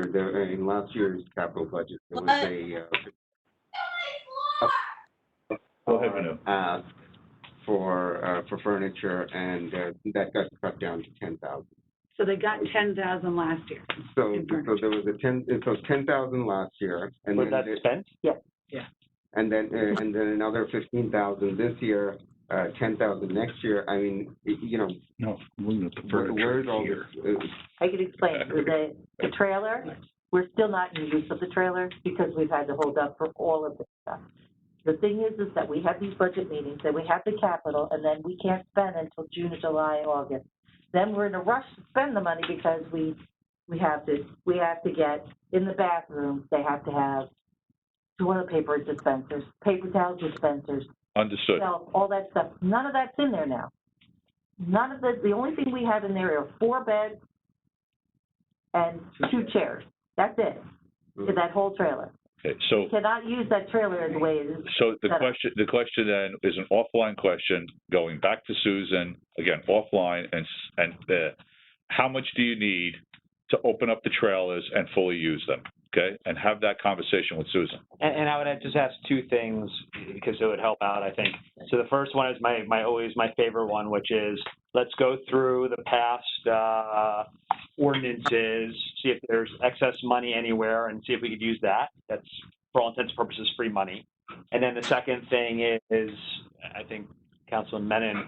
year's capital budget, there was Go ahead, Banu. ask for furniture, and that got cut down to 10,000. So they got 10,000 last year. So there was 10,000 last year, and Was then that spent? Yeah. and then another 15,000 this year, 10,000 next year. I mean, you know, No, looking at the where's all here. this? I can explain. The trailer, we're still not in use of the trailer because we've had to hold up for all of this stuff. The thing is that we have these budget meetings, then we have the capital, and then we can't spend until June, July, August. Then we're in a rush to spend the money because we have to get in the bathrooms, they have to have toilet paper dispensers, paper towel dispensers, Understood. all that stuff. None of that's in there now. None of the only thing we have in there are 4 beds and 2 chairs. That's it, in that whole trailer. Okay, so You cannot use that trailer as the way it is. so the set up. question then is an offline question, going back to Susan again, offline, and how much do you need to open up the trailers and fully use them? Okay, and have that conversation with Susan. And I would just ask 2 things because it would help out, I think. So the first one is always my favorite one, which is let's go through the past ordinances, see if there's excess money anywhere, and see if we could use that. That's, for all intents and purposes, free money. And then the second thing is I think Councilman Menon,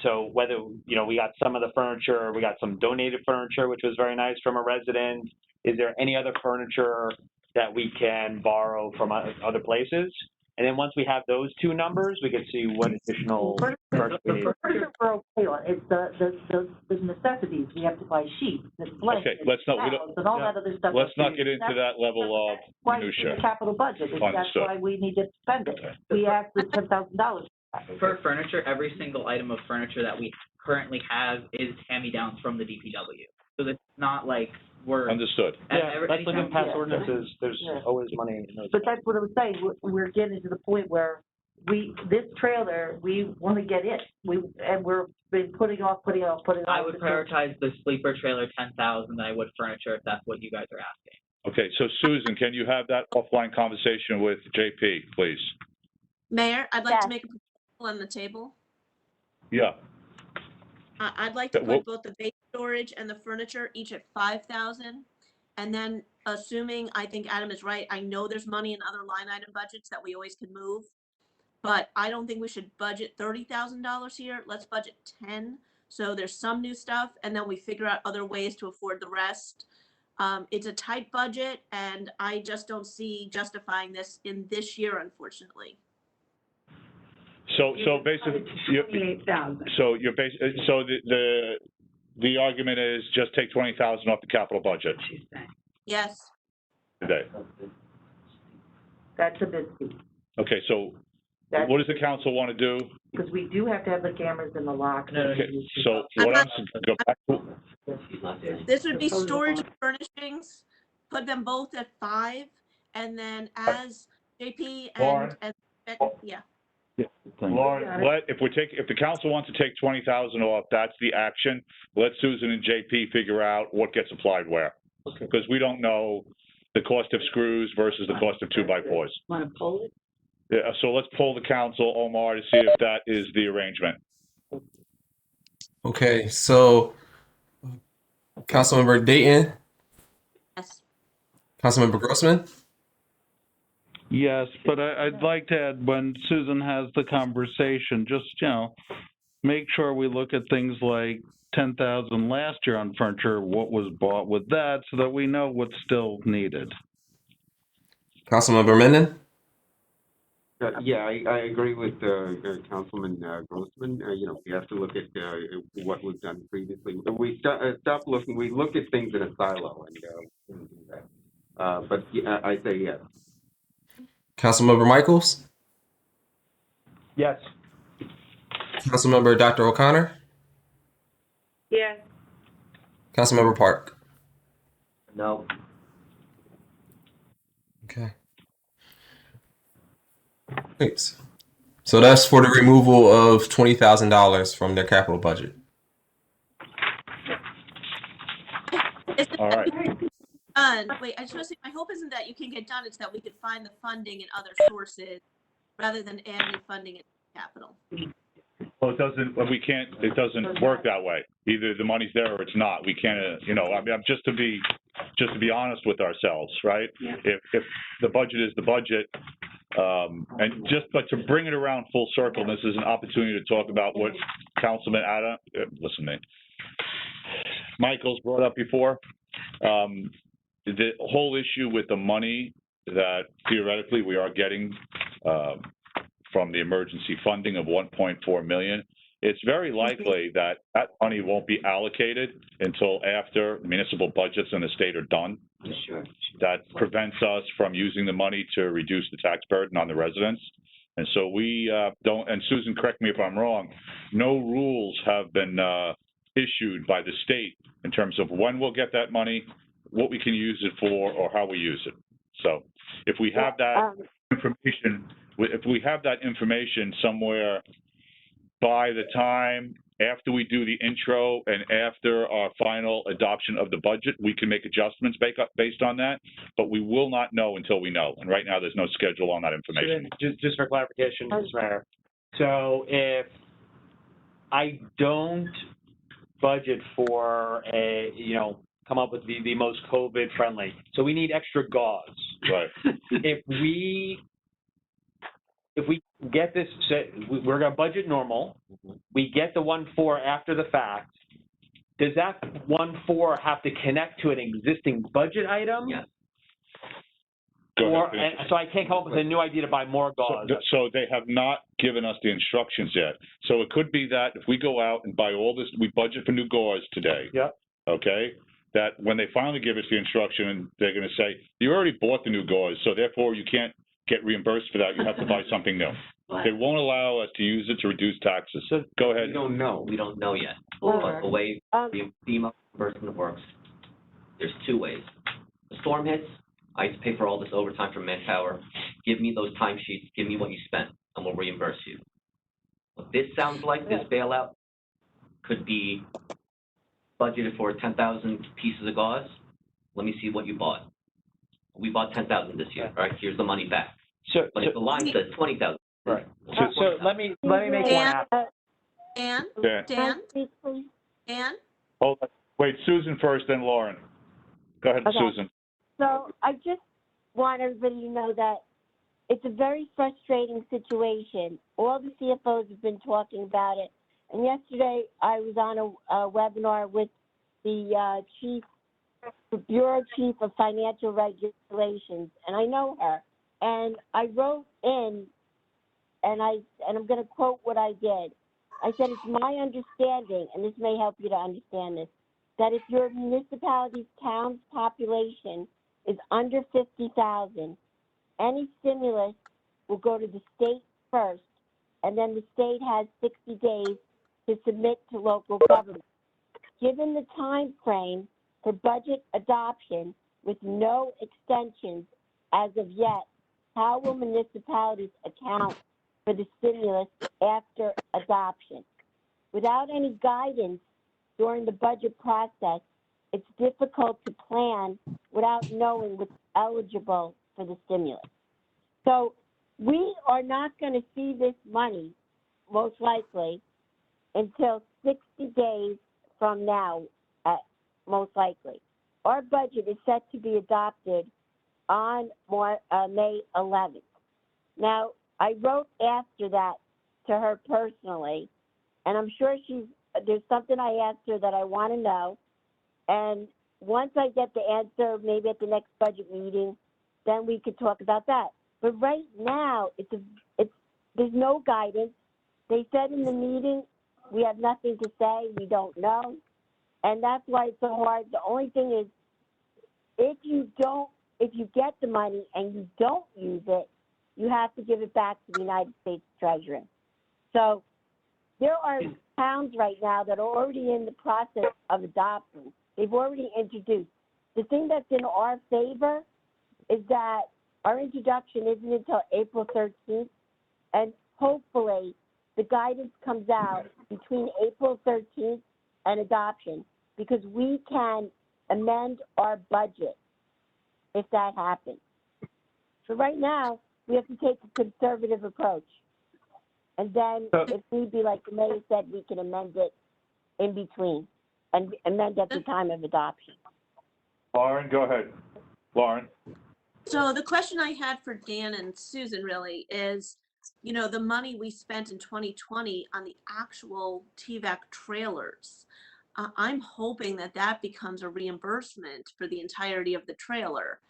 so whether, you know, we got some of the furniture, we got some donated furniture, which was very nice from a resident. Is there any other furniture that we can borrow from other places? And then once we have those two numbers, we can see what additional furniture we need. The furniture we're okay on, it's the necessities, we have to buy sheets, and blankets, Okay, let's not, towels, and all that other stuff. let's not get into that level of That's why it's in minutia. the capital budget, and that's Understood. why we need to spend it. We asked for $10,000. For furniture, every single item of furniture that we currently have is hand-me-downs from the DPW. So it's not like we're. Understood. Let's look at past Yeah. ordinances, there's Yeah. always money in those. But that's what I was saying, we're getting to the point where this trailer, we want to get it. And we're been putting off. I would prioritize the sleeper trailer 10,000 than I would furniture if that's what you guys are asking. Okay, so Susan, can you have that offline conversation with JP, please? Mayor, I'd like to Yes. make a proposal on the table. Yeah, I'd like to That will- put both the base storage and the furniture each at 5,000. And then assuming, I think Adam is right, I know there's money in other line item budgets that we always can move. But I don't think we should budget $30,000 here. Let's budget 10. So there's some new stuff and then we figure out other ways to afford the rest. It's a tight budget and I just don't see justifying this in this year, unfortunately. so basically, $28,000. so you're so the argument is just take 20,000 off the capital budget She's saying. Yes. today. That's a big piece. Okay, so That's, what does the council want to do? because we do have to have the cameras in the lock. No, Okay, so what I'm, go back to, She's not there. This would be storage and furnishings, put them both at 5, and then as JP Lauren? and yeah. Lauren, if the council wants to take 20,000 off, that's the action. Let Susan and JP figure out what gets applied where. Because we don't know the cost of screws versus the cost of 2x4s. Want to poll it? Yeah, so let's poll the council, Omar, to see if that is the arrangement. Okay, so Councilmember Dayton, Yes. Councilmember Grossman, Yes, but I'd like to add, when Susan has the conversation, just, you know, make sure we look at things like 10,000 last year on furniture, what was bought with that, so that we know what's still needed. Councilmember Menon, Yeah, I agree with Councilman Grossman. You know, we have to look at what was done previously. We stop looking. We look at things in a silo and do that. But yeah, I say yes. Councilmember Michaels, Yes. Councilmember Dr. O'Connor, Yes. Councilmember Park. No. Okay. Thanks. So that's for the removal of $20,000 from their capital budget. All right. Done. Wait, I just want to say, my hope isn't that you can get done, it's that we could find the funding in other sources rather than add new funding in capital. Well, it doesn't work that way. Either the money's there or it's not. We can't, I mean, just to be honest with ourselves, right? Yeah. If the budget is the budget, but to bring it around full circle, and this is an opportunity to talk about what Councilman Michaels brought up before. The whole issue with the money that theoretically we are getting from the emergency funding of 1.4 million, it's very likely that that money won't be allocated until after municipal budgets in the state are done. Sure. That prevents us from using the money to reduce the tax burden on the residents. And so we don't, and Susan, correct me if I'm wrong, no rules have been issued by the state in terms of when we'll get that money, what we can use it for, or how we use it. So if we have that information, somewhere by the time after we do the intro and after our final adoption of the budget, we can make adjustments based on that, but we will not know until we know. And right now, there's no schedule on that information. So just for clarification, Mr. Mayor. So if I don't budget for come up with the most COVID friendly, so we need extra gauze. Right. If we if we get this, we're gonna budget normal, we get the 1.4 after the fact, does that 1.4 have to connect to an existing budget item? Yes. Go Or, ahead, finish. and so I can't come up with a new idea to buy more gauze. So they have not given us the instructions yet. So it could be that if we go out and buy all this, we budget for new gauze today. Yep. Okay? That when they finally give us the instruction, they're gonna say, you already bought the new gauze, so therefore you can't get reimbursed for that, you have to buy something new. They won't allow us to use it to reduce taxes. So go ahead. We don't know. We don't know yet. But the way the FEMA reimbursement works, there's two ways. The storm hits, I have to pay for all this overtime for manpower. Give me those timesheets, give me what you spent, and we'll reimburse you. What this sounds like, this bailout, could be budgeted for 10,000 pieces of gauze. Let me see what you bought. We bought 10,000 this year, all right? Here's the money back. But if the line says 20,000. Right. So let me make one happen. Dan? Dan. Dan? Please, please. Dan? Hold on. Wait, Susan first, then Lauren. Go ahead, Okay. Susan. So I just want everybody to know that it's a very frustrating situation. All the CFOs have been talking about it. And yesterday I was on a webinar with the Bureau Chief of Financial Regulations, and I know her. And I wrote in, and I'm going to quote what I did. I said, it's my understanding, and this may help you to understand this, that if your municipality's town's population is under 50,000, any stimulus will go to the state first, and then the state has 60 days to submit to local government. Given the time frame for budget adoption with no extensions as of yet, how will municipalities account for the stimulus after adoption? Without any guidance during the budget process, it's difficult to plan without knowing what's eligible for the stimulus. So we are not going to see this money, most likely, until 60 days from now, most likely. Our budget is set to be adopted on May 11th. Now, I wrote after that to her personally, and I'm sure there's something I asked her that I want to know. And once I get the answer, maybe at the next budget meeting, then we could talk about that. But right now, there's no guidance. They said in the meeting, we have nothing to say, we don't know. And that's why it's so hard. The only thing is, if you get the money and you don't use it, you have to give it back to the United States Treasury. So there are towns right now that are already in the process of adopting. They've already introduced. The thing that's in our favor is that our introduction isn't until April 13th, and hopefully the guidance comes out between April 13th and adoption, because we can amend our budget if that happens. So right now, we have to take a conservative approach. And then if need be, like the mayor said, we can amend it in between and amend at the time of adoption. Lauren, go ahead. Lauren. So the question I had for Dan and Susan really is, you know, the money we spent in 2020 on the actual TVAC trailers. I'm hoping that becomes a reimbursement for the entirety of the trailer.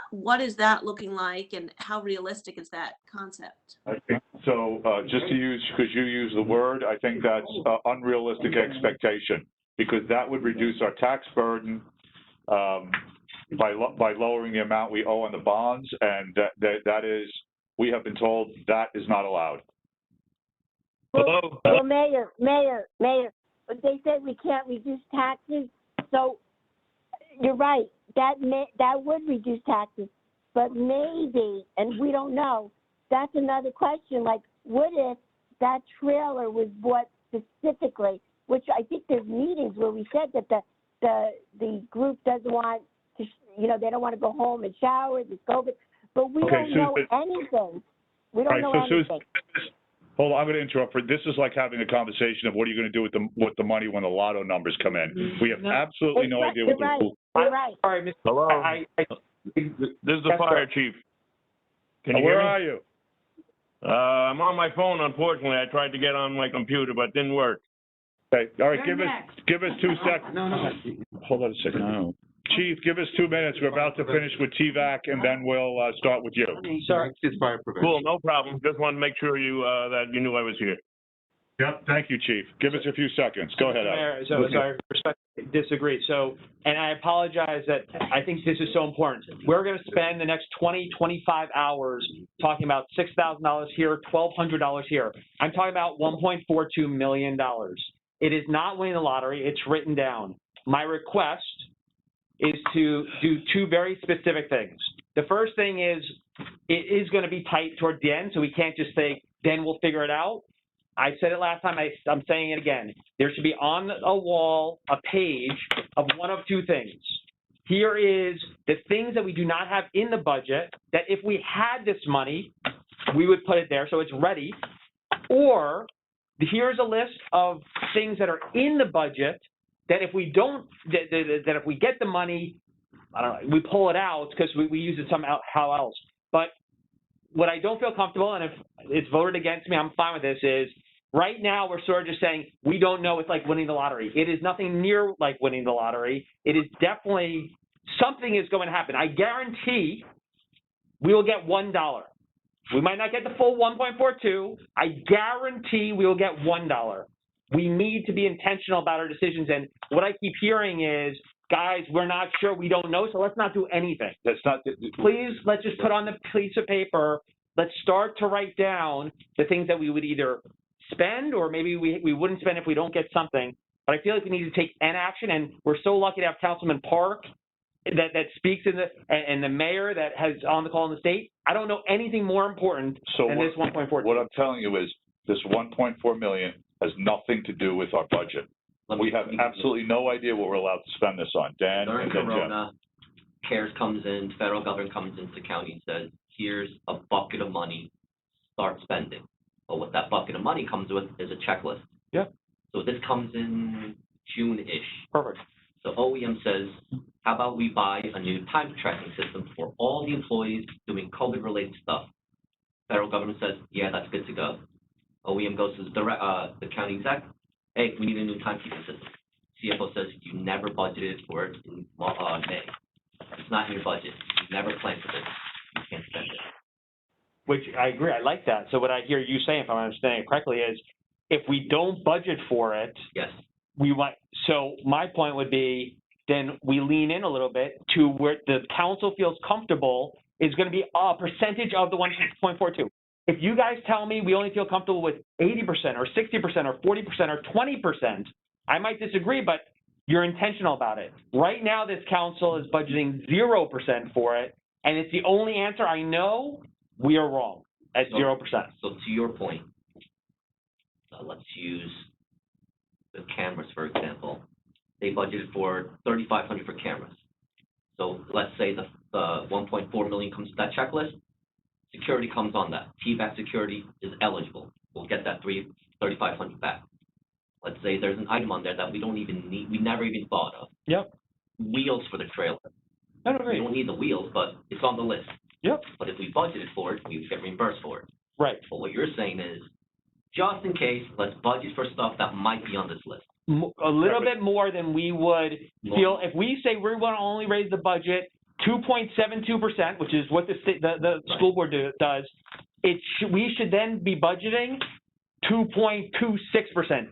What is that looking like, and how realistic is that concept? I think so. Just to use, because you use the word, I think that's unrealistic expectation, because that would reduce our tax burden by lowering the amount we owe on the bonds, and that is, we have been told that is not allowed. Well, Mayor, they said we can't reduce taxes, so you're right. That would reduce taxes, but maybe, and we don't know, that's another question, like, what if that trailer was bought specifically, which I think there's meetings where we said that the group doesn't want to, they don't want to go home and shower, this COVID, but we don't know anything. We don't know anything. Susan, hold on, I'm going to interrupt. This is like having a conversation of what are you going to do with the money when the lotto numbers come in. We have absolutely no idea what the You're right. Sorry, Mr. Hello. This is the fire chief. Can you hear Where me? are you? I'm on my phone, unfortunately. I tried to get on my computer, but it didn't work. Okay, all right, You're give us 2 seconds. No. Hold on a second. No. Chief, give us 2 minutes. We're about to finish with TVAC, and then we'll start with you. Sorry. It's fire prevention. Cool, no problem. Just wanted to make sure you, that you knew I was here. Yep, thank you, Chief. Give us a few seconds. Go ahead, Al. Mayor, so I respectfully disagree. So, and I apologize that I think this is so important. We're going to spend the next 20, 25 hours talking about $6,000 here, $1,200 here. I'm talking about $1.42 million. It is not winning the lottery. It's written down. My request is to do 2 very specific things. The first thing is, it is going to be tight towards the end, so we can't just say, then we'll figure it out. I said it last time, I'm saying it again. There should be on a wall, a page of one of 2 things. Here is the things that we do not have in the budget, that if we had this money, we would put it there so it's ready. Or here's a list of things that are in the budget that if we don't, that if we get the money, I don't know, we pull it out because we use it somehow else. But what I don't feel comfortable, and if it's voted against me, I'm fine with this, is right now we're sort of just saying we don't know it's like winning the lottery. It is nothing near like winning the lottery. It is definitely, something is going to happen. I guarantee we will get $1. We might not get the full 1.42. I guarantee we will get $1. We need to be intentional about our decisions. And what I keep hearing is, guys, we're not sure, we don't know, so let's not do anything. That's not. Please, let's just put on the piece of paper, let's start to write down the things that we would either spend or maybe we wouldn't spend if we don't get something. But I feel like we need to take an action, and we're so lucky to have Councilman Park that speaks in and the mayor that has on the call in the state. I don't know anything more important than this 1.4. What I'm telling you is this 1.4 million has nothing to do with our budget. We have absolutely no idea what we're allowed to spend this on. Dan During and then Jim. Corona, CARES comes in, federal government comes into the county and says, here's a bucket of money, start spending. But what that bucket of money comes with is a checklist. Yeah. So this comes in June-ish. Perfect. So OEM says, how about we buy a new time tracking system for all the employees doing COVID-related stuff? Federal government says, yeah, that's good to go. OEM goes to the county exec, hey, we need a new timekeeping system. CFO says, you never budgeted for it in May. It's not in your budget. You never planned for this. You can't spend it. Which I agree, I like that. So what I hear you saying, if I'm understanding it correctly, is if we don't budget for it, yes, we want, so my point would be, then we lean in a little bit to where the council feels comfortable is going to be a percentage of the 1.42. If you guys tell me we only feel comfortable with 80% or 60% or 40% or 20%, I might disagree, but you're intentional about it. Right now, this council is budgeting 0% for it, and it's the only answer. I know we are wrong at 0%. So to your point, let's use the cameras, for example. They budgeted for $3,500 for cameras. So let's say the 1.4 million comes to that checklist. Security comes on that. TVAC security is eligible. We'll get that $3,500 back. Let's say there's an item on there that we don't even need, we never even thought of. Yep. Wheels for the trailer. I don't agree. We don't need the wheels, but it's on the list. Yep. But if we budgeted for it, we would get reimbursed for it. Right. But what you're saying is, just in case, let's budget for stuff that might be on this list. A little bit more than we would feel if we say we want to only raise the budget 2.72%, which is what the school board does. We should then be budgeting 2.26%,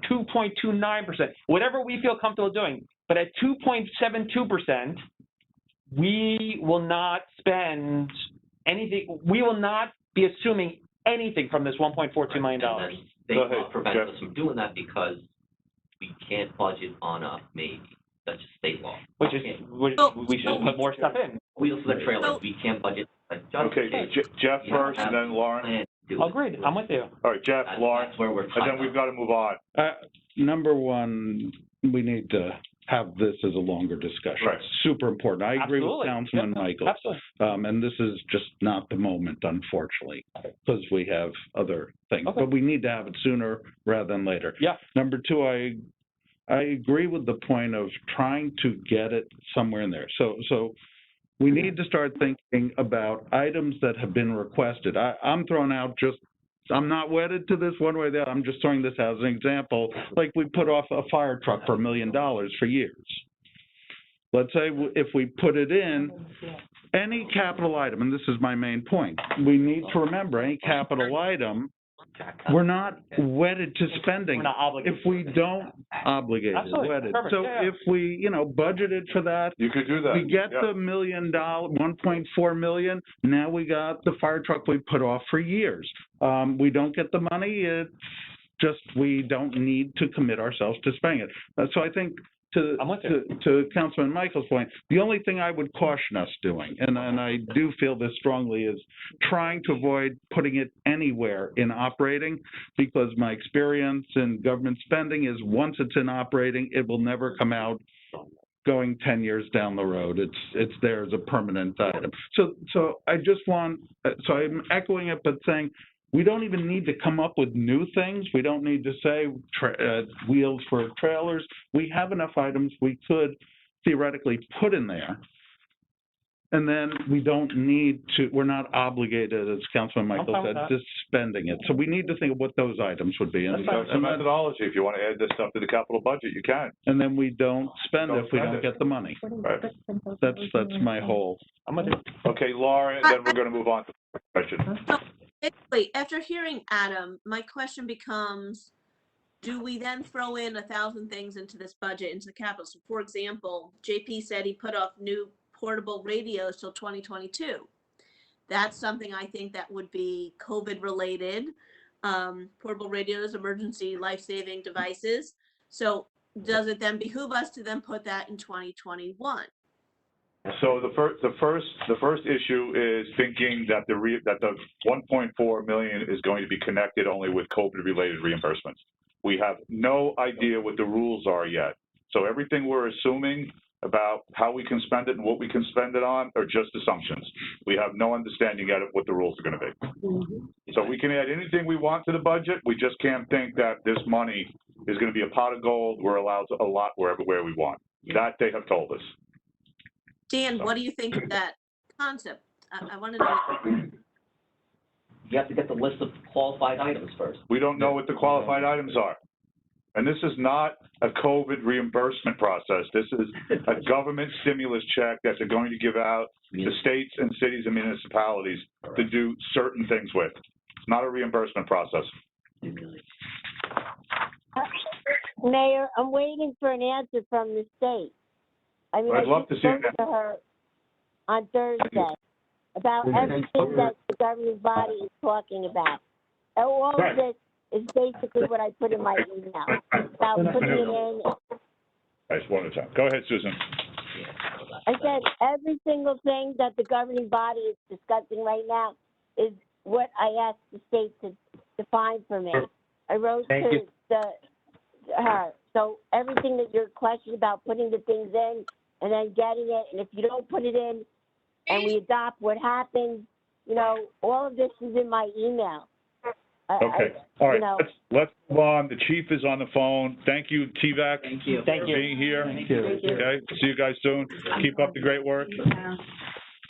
2.29%, whatever we feel comfortable doing. But at 2.72%, we will not spend anything. We will not be assuming anything from this $1.42 million. And then they prevent us from doing that because we can't budget on a maybe. That's just state law. Which is, we should put more stuff in. Wheels for the trailer, we can't budget. Okay, Jeff first, and then Lauren. Agreed, I'm with you. All right, Jeff, Lauren, where we're and then we've got to move on. Number one, we need to have this as a longer discussion. Right. Super important. I agree with Councilman Michael. Absolutely. And this is just not the moment, unfortunately, because we have other things. Okay. But we need to have it sooner rather than later. Yeah. Number two, I agree with the point of trying to get it somewhere in there. So we need to start thinking about items that have been requested. I'm throwing out just I'm not wedded to this one way or the other. I'm just throwing this as an example. Like we put off a fire truck for $1 million for years. Let's say if we put it in, any capital item, and this is my main point, we need to remember any capital item, we're not wedded to spending. We're not obligated. If we don't obligate, Absolutely. wedded. Perfect. So Yeah, yeah. if we, budgeted for that, You could do that. we get Yeah. the $1 million, 1.4 million. Now we got the fire truck we put off for years. We don't get the money. It's just we don't need to commit ourselves to spending it. So I think to Councilman Michael's point, the only thing I would caution us doing, and I do feel this strongly, is trying to avoid putting it anywhere in operating, because my experience in government spending is once it's in operating, it will never come out going 10 years down the road. It's there as a permanent item. So I just want, so I'm echoing it, but saying, we don't even need to come up with new things. We don't need to say wheels for trailers. We have enough items we could theoretically put in there. And then we don't need to, we're not obligated, as Councilman Michael said, to spending it. So we need to think of what those items would be. And That's the methodology. If you want to add this stuff to the capital budget, you can. And then we don't spend it if we don't get the money. Right. That's my whole. Okay, Laura, and then we're going to move on to the question. Basically, after hearing Adam, my question becomes, do we then throw in 1,000 things into this budget, into the capital? So for example, JP said he put off new portable radios till 2022. That's something I think that would be COVID related. Portable radios, emergency life-saving devices. So does it then behoove us to then put that in 2021? So the first issue is thinking that the 1.4 million is going to be connected only with COVID-related reimbursements. We have no idea what the rules are yet. So everything we're assuming about how we can spend it and what we can spend it on are just assumptions. We have no understanding yet of what the rules are going to be. So we can add anything we want to the budget. We just can't think that this money is going to be a pot of gold. We're allowed to allot where we want. That they have told us. Dan, what do you think of that concept? I want to know. You have to get the list of qualified items first. We don't know what the qualified items are. And this is not a COVID reimbursement process. This is a government stimulus check that they're going to give out to states and cities and municipalities to do certain things with. It's not a reimbursement process. Mayor, I'm waiting for an answer from the state. I mean, I'd love to see spoke that. to her on Thursday about everything that the governing body is talking about. And all of this is basically what I put in my email about putting it in. Nice, one at a time. Go ahead, Susan. I said every single thing that the governing body is discussing right now is what I asked the state to define for me. I wrote to her. So everything that you're questioning about putting the things in and then getting it, and if you don't put it in and we adopt what happens, all of this is in my email. Okay. All right. Let's move on. The chief is on the phone. Thank you, TVAC. Thank you. For being here. Thank you. Okay. See you guys soon. Keep up the great work.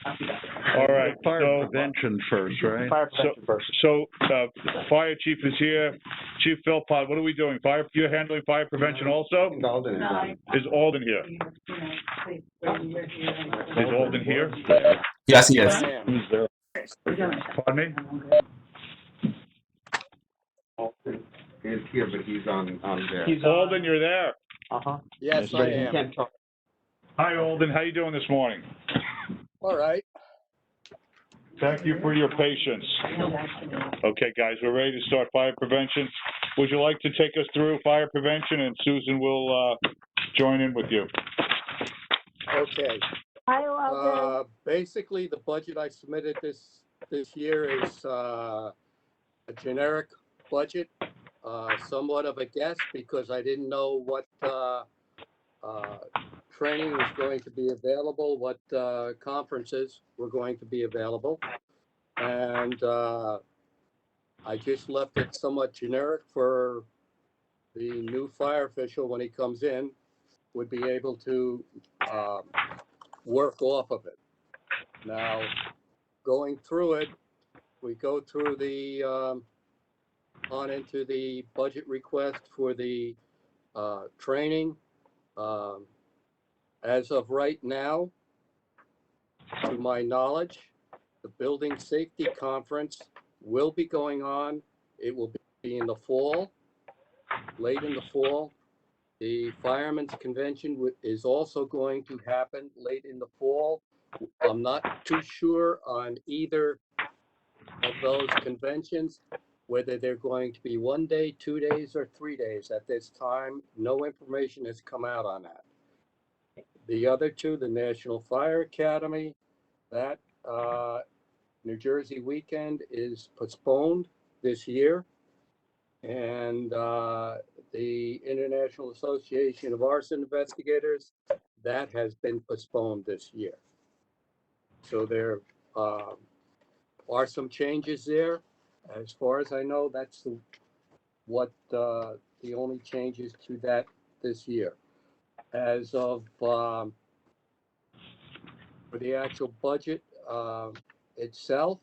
All right. Fire prevention first, right? Fire prevention first. So, fire chief is here. Chief Philpott, what are we doing? You're handling fire prevention also? Alden is on. Is Alden here? Is Alden here? Yes. Who's there? Pardon me? Alden is here, but he's on there. Alden, you're there. Yes, I am. Hi, Alden. How you doing this morning? All right. Thank you for your patience. Okay, guys, we're ready to start fire prevention. Would you like to take us through fire prevention, and Susan will join in with you? Okay. Basically, the budget I submitted this year is a generic budget, somewhat of a guess because I didn't know what training was going to be available, what conferences were going to be available. And I just left it somewhat generic for the new fire official when he comes in would be able to work off of it. Now, going through it, we go through the on into the budget request for the training. As of right now, to my knowledge, the Building Safety Conference will be going on. It will be in the fall, late in the fall. The Firemen's Convention is also going to happen late in the fall. I'm not too sure on either of those conventions, whether they're going to be 1 day, 2 days, or 3 days. At this time, no information has come out on that. The other two, the National Fire Academy, that New Jersey weekend is postponed this year. And the International Association of Arson Investigators, that has been postponed this year. So there are some changes there. As far as I know, that's the only changes to that this year. As of for the actual budget itself,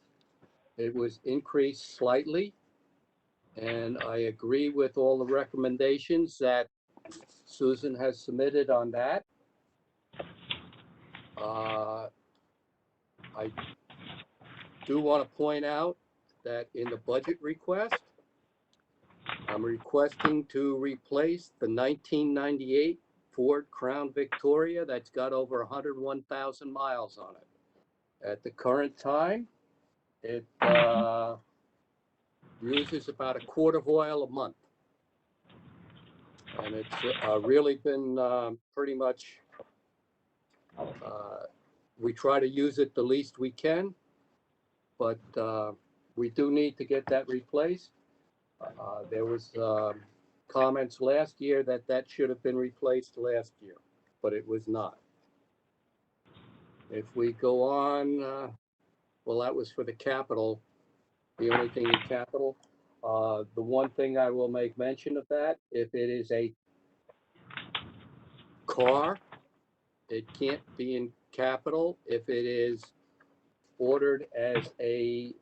it was increased slightly, and I agree with all the recommendations that Susan has submitted on that. I do want to point out that in the budget request, I'm requesting to replace the 1998 Ford Crown Victoria that's got over 101,000 miles on it. At the current time, it uses about a quart of oil a month. And it's really been pretty much, we try to use it the least we can, but we do need to get that replaced. There was comments last year that that should have been replaced last year, but it was not. If we go on, well, that was for the capital, the only thing in capital. The one thing I will make mention of that, if it is a car, it can't be in capital. If it is ordered as a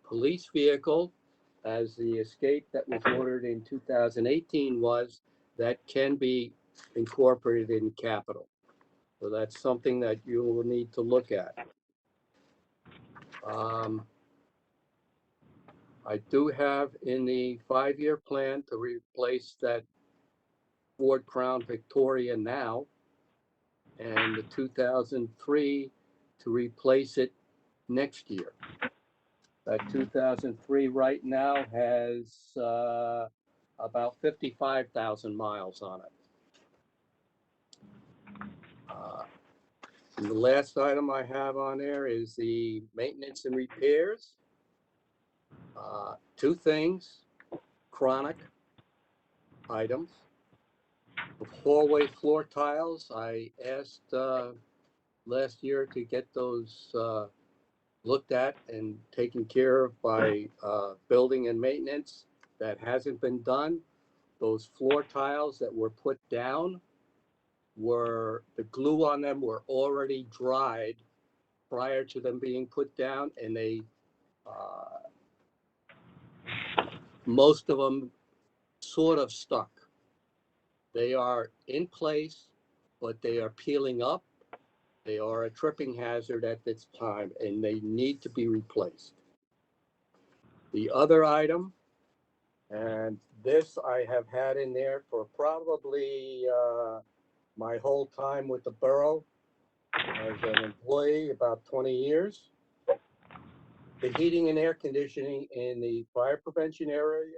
police vehicle, as the Escape that was ordered in 2018 was, that can be incorporated in capital. So that's something that you will need to look at. I do have in the 5-year plan to replace that Ford Crown Victoria now, and the 2003 to replace it next year. That 2003 right now has about 55,000 miles on it. And the last item I have on there is the maintenance and repairs. Two things, chronic items. The hallway floor tiles, I asked last year to get those looked at and taken care of by building and maintenance. That hasn't been done. Those floor tiles that were put down the glue on them were already dried prior to them being put down, and they most of them sort of stuck. They are in place, but they are peeling up. They are a tripping hazard at this time, and they need to be replaced. The other item, and this I have had in there for probably my whole time with the borough as an employee, about 20 years. The heating and air conditioning in the fire prevention area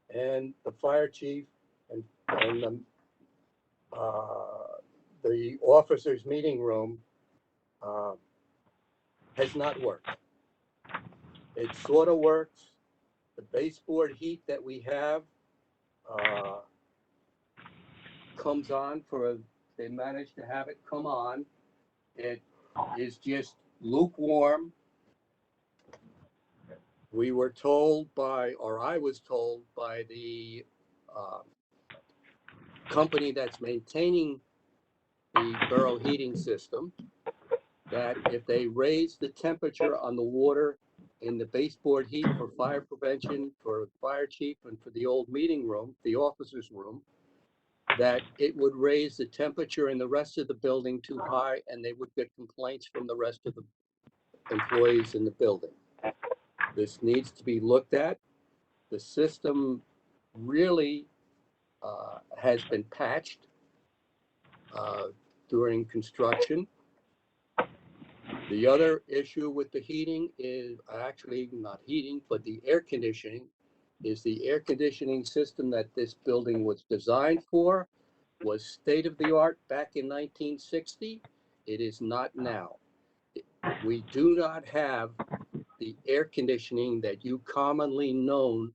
and the fire chief and the officers' meeting room has not worked. It sort of works. The baseboard heat that we have comes on they managed to have it come on. It is just lukewarm. We were told I was told by the company that's maintaining the borough heating system that if they raise the temperature on the water in the baseboard heat for fire prevention, for fire chief, and for the old meeting room, the officers' room, that it would raise the temperature in the rest of the building too high, and they would get complaints from the rest of the employees in the building. This needs to be looked at. The system really has been patched during construction. The other issue with the heating is actually not heating, but the air conditioning is the air conditioning system that this building was designed for was state-of-the-art back in 1960. It is not now. We do not have the air conditioning that you commonly know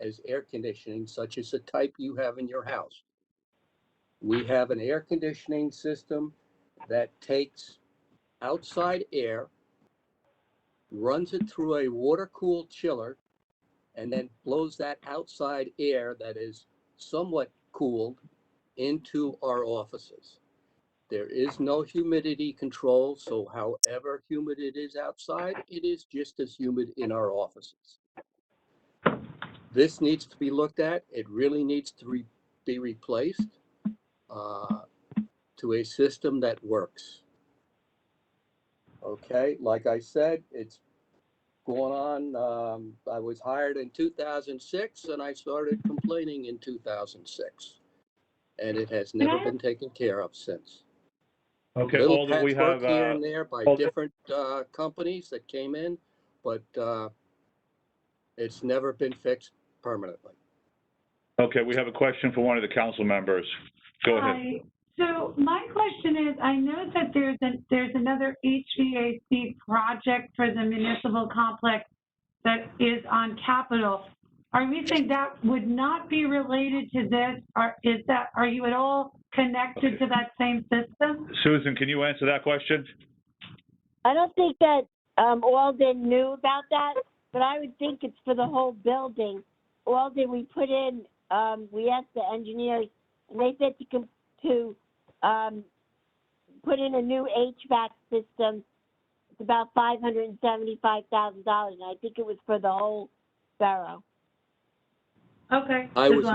as air conditioning, such as the type you have in your house. We have an air conditioning system that takes outside air, runs it through a water-cooled chiller, and then blows that outside air that is somewhat cooled into our offices. There is no humidity control, so however humid it is outside, it is just as humid in our offices. This needs to be looked at. It really needs to be replaced to a system that works. Okay, like I said, it's going on. I was hired in 2006 and I started complaining in 2006. And it has never been taken care of since. Okay, Little Alden, we patchwork have, here and there by Alden. different companies that came in, but it's never been fixed permanently. Okay, we have a question for one of the council members. Go ahead. Hi. So my question is, I know that there's another HVAC project for the municipal complex that is on Capitol. Are we saying that would not be related to this? Are you at all connected to that same system? Susan, can you answer that question? I don't think that Alden knew about that, but I would think it's for the whole building. Alden, we put in, we asked the engineers, and they said to put in a new HVAC system. It's about $575,000, and I think it was for the whole borough. Okay. I was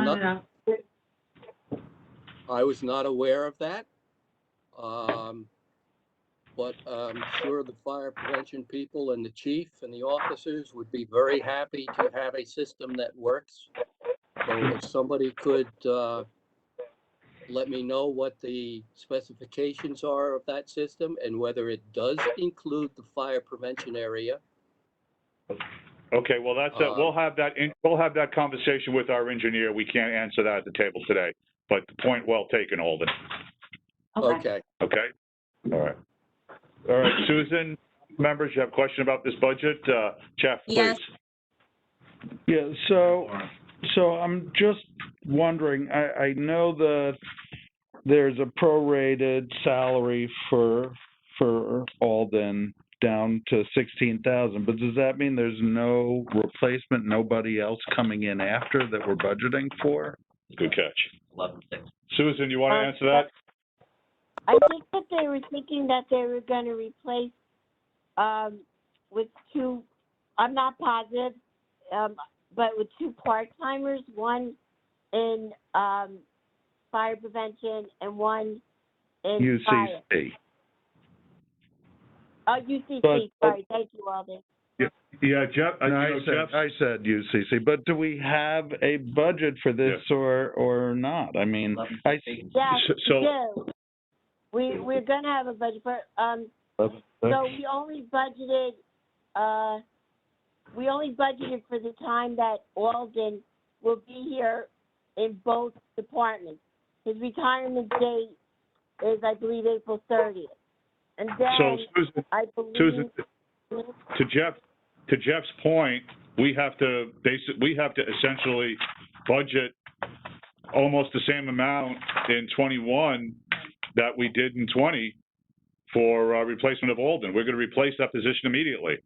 not aware of that. But I'm sure the fire prevention people and the chief and the officers would be very happy to have a system that works. So if somebody could let me know what the specifications are of that system and whether it does include the fire prevention area. Okay, well, that's we'll have that conversation with our engineer. We can't answer that at the table today, but the point well taken, Alden. Okay. Okay. All right. All right, Susan, members, you have a question about this budget? Jeff, please. Yes. Yeah, so I'm just wondering, I know that there's a prorated salary for Alden down to 16,000, but does that mean there's no replacement, nobody else coming in after that we're budgeting for? Good catch. 11.6. Susan, you want to answer that? I think that they were thinking that they were going to replace with two, I'm not positive, but with two part-timers, one in fire prevention and one in fire. UCC. Oh, UCC, sorry, thank you, Alden. Yeah, Jeff. I said UCC, but do we have a budget for this or not? I mean, Yes, we do. We're going to have a budget for, so we only budgeted for the time that Alden will be here in both departments. His retirement date is, I believe, April 30th. And then, so Susan, to Jeff's point, we have to essentially budget almost the same amount in 21 that we did in 20 for replacement of Alden. We're going to replace that position immediately.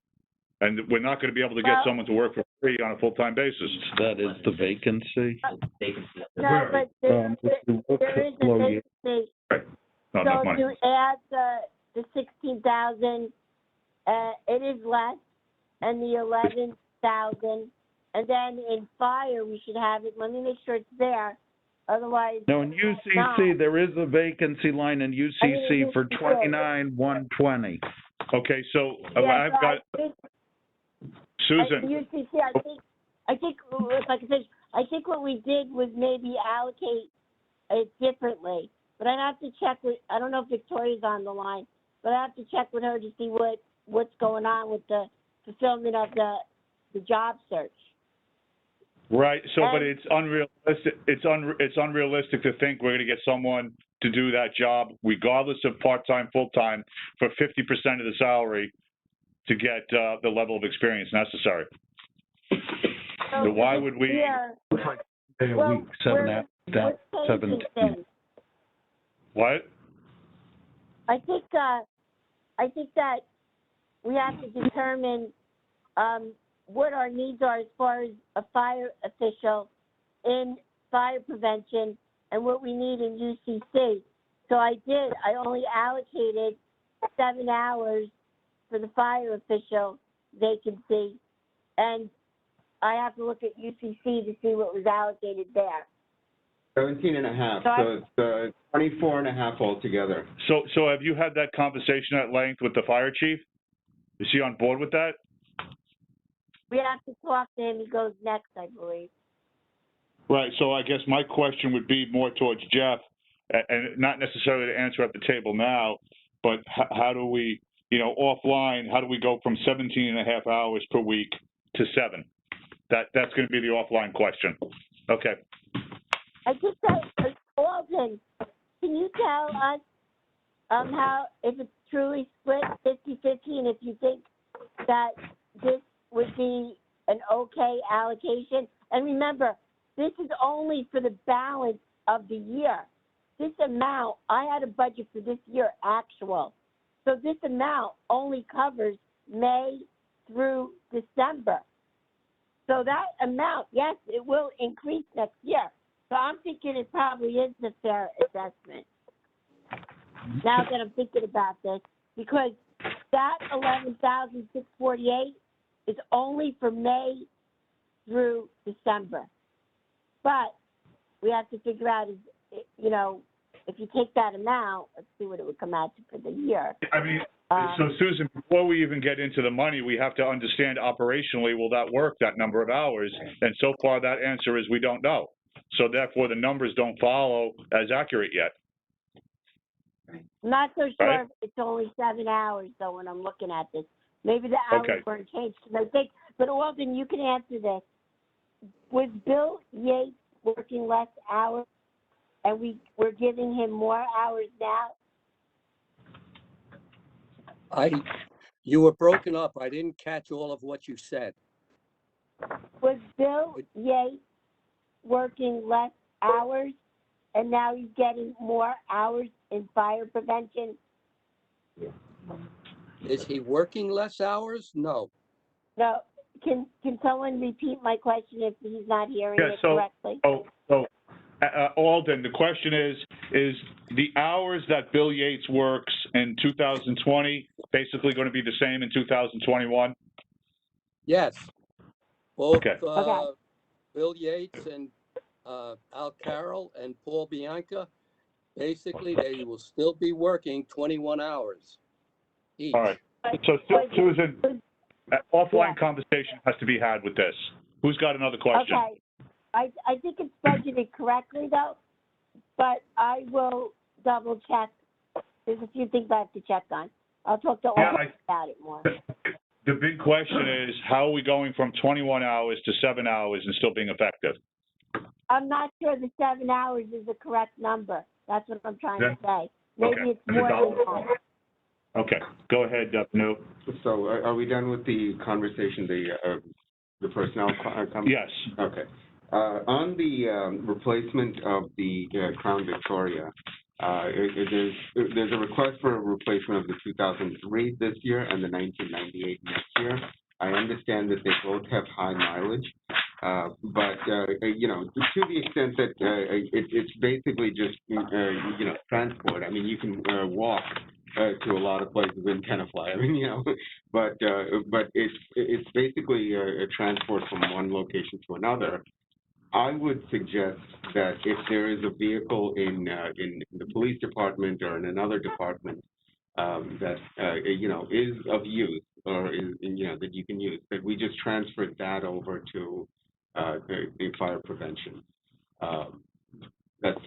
And we're not going to be able to get someone to work for free on a full-time basis. That is the vacancy? No, but there is a vacancy. Right. Not So enough money. to add the 16,000, it is less, and the 11,000. And then in fire, we should have it. Let me make sure it's there. Otherwise, No, in UCC, there is a vacancy line in UCC for 29,120. Okay, so yeah, I've got, Susan. UCC, I think, like I said, I think what we did was maybe allocate it differently. But I'd have to check with, I don't know if Victoria's on the line, but I have to check with her to see what's going on with the fulfillment of the job search. Right, so, but it's unrealistic, it's unrealistic to think we're gonna get someone to do that job, regardless of part-time, full-time, for 50% of the salary to get, the level of experience necessary. So why would we? Yeah. Day a week, 7 hours, down 17. What? I think that we have to determine, what our needs are as far as a fire official in fire prevention and what we need in UCC. So I only allocated 7 hours for the fire official vacancy, and I have to look at UCC to see what was allocated there. 17 and a half, so it's 24 and a half altogether. So have you had that conversation at length with the fire chief? Is he on board with that? We have to talk to him. He goes next, I believe. Right, so I guess my question would be more towards Jeff, and not necessarily to answer at the table now, but how do we, offline, how do we go from 17 and a half hours per week to 7? That's gonna be the offline question. Okay. I just said, Alden, can you tell us how, if it's truly split 50-50, and if you think that this would be an okay allocation? And remember, this is only for the balance of the year. This amount, I had a budget for this year actual. So this amount only covers May through December. So that amount, yes, it will increase next year. So I'm thinking it probably is a fair assessment. Now that I'm thinking about this, because that 11,648 is only for May through December. But we have to figure out, if you take that amount, let's see what it would come out to for the year. I mean, so Susan, before we even get into the money, we have to understand operationally, will that work, that number of hours? And so far, that answer is we don't know. So therefore, the numbers don't follow as accurate yet. I'm not so sure Right. if it's only 7 hours, though, when I'm looking at this. Maybe the hours weren't changed. Cause I think, but Alden, you can answer this. Was Bill Yates working less hours, and we're giving him more hours now? You were broken up. I didn't catch all of what you said. Was Bill Yates working less hours, and now he's getting more hours in fire prevention? Is he working less hours? No. No. Can someone repeat my question if he's not hearing it correctly? Alden, the question is the hours that Bill Yates works in 2020 basically going to be the same in 2021? Yes. Both Okay. Bill Yates and Al Carroll and Paul Bianca, basically they will still be working 21 hours each. All right. So Susan, offline conversation has to be had with this. Who's got another question? Okay. I think it's budgeted correctly, though, but I will double check. There's a few things I have to check on. I'll talk to Alden about it more. The big question is, how are we going from 21 hours to 7 hours and still being effective? I'm not sure the 7 hours is the correct number. That's what I'm trying to say. Maybe it's more than that. Okay, go ahead, Panu. So are we done with the conversation, the personnel conversation? Yes. Okay. On the replacement of the Crown Victoria, there's a request for a replacement of the 2003 this year and the 1998 next year. I understand that they both have high mileage, but to the extent that it's basically just transport. I mean, you can walk to a lot of places in Tenafly. I mean, you know, but it's basically a transport from one location to another. I would suggest that if there is a vehicle in the police department or in another department that you know, is of use or is, you know, that you can use, that we just transfer that over to the fire prevention. That's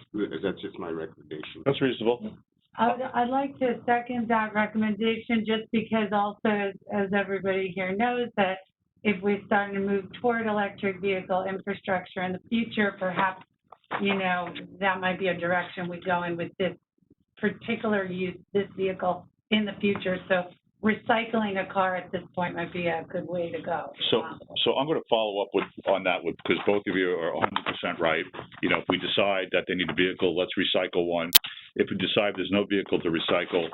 just my recommendation. That's reasonable. I'd like to second that recommendation, just because also, as everybody here knows, that if we're starting to move toward electric vehicle infrastructure in the future, perhaps, you know, that might be a direction we go in with this particular use, this vehicle in the future. So recycling a car at this point might be a good way to go. So I'm going to follow up on that because both of you are 100% right. You know, if we decide that they need a vehicle, let's recycle one. If we decide there's no vehicle to recycle,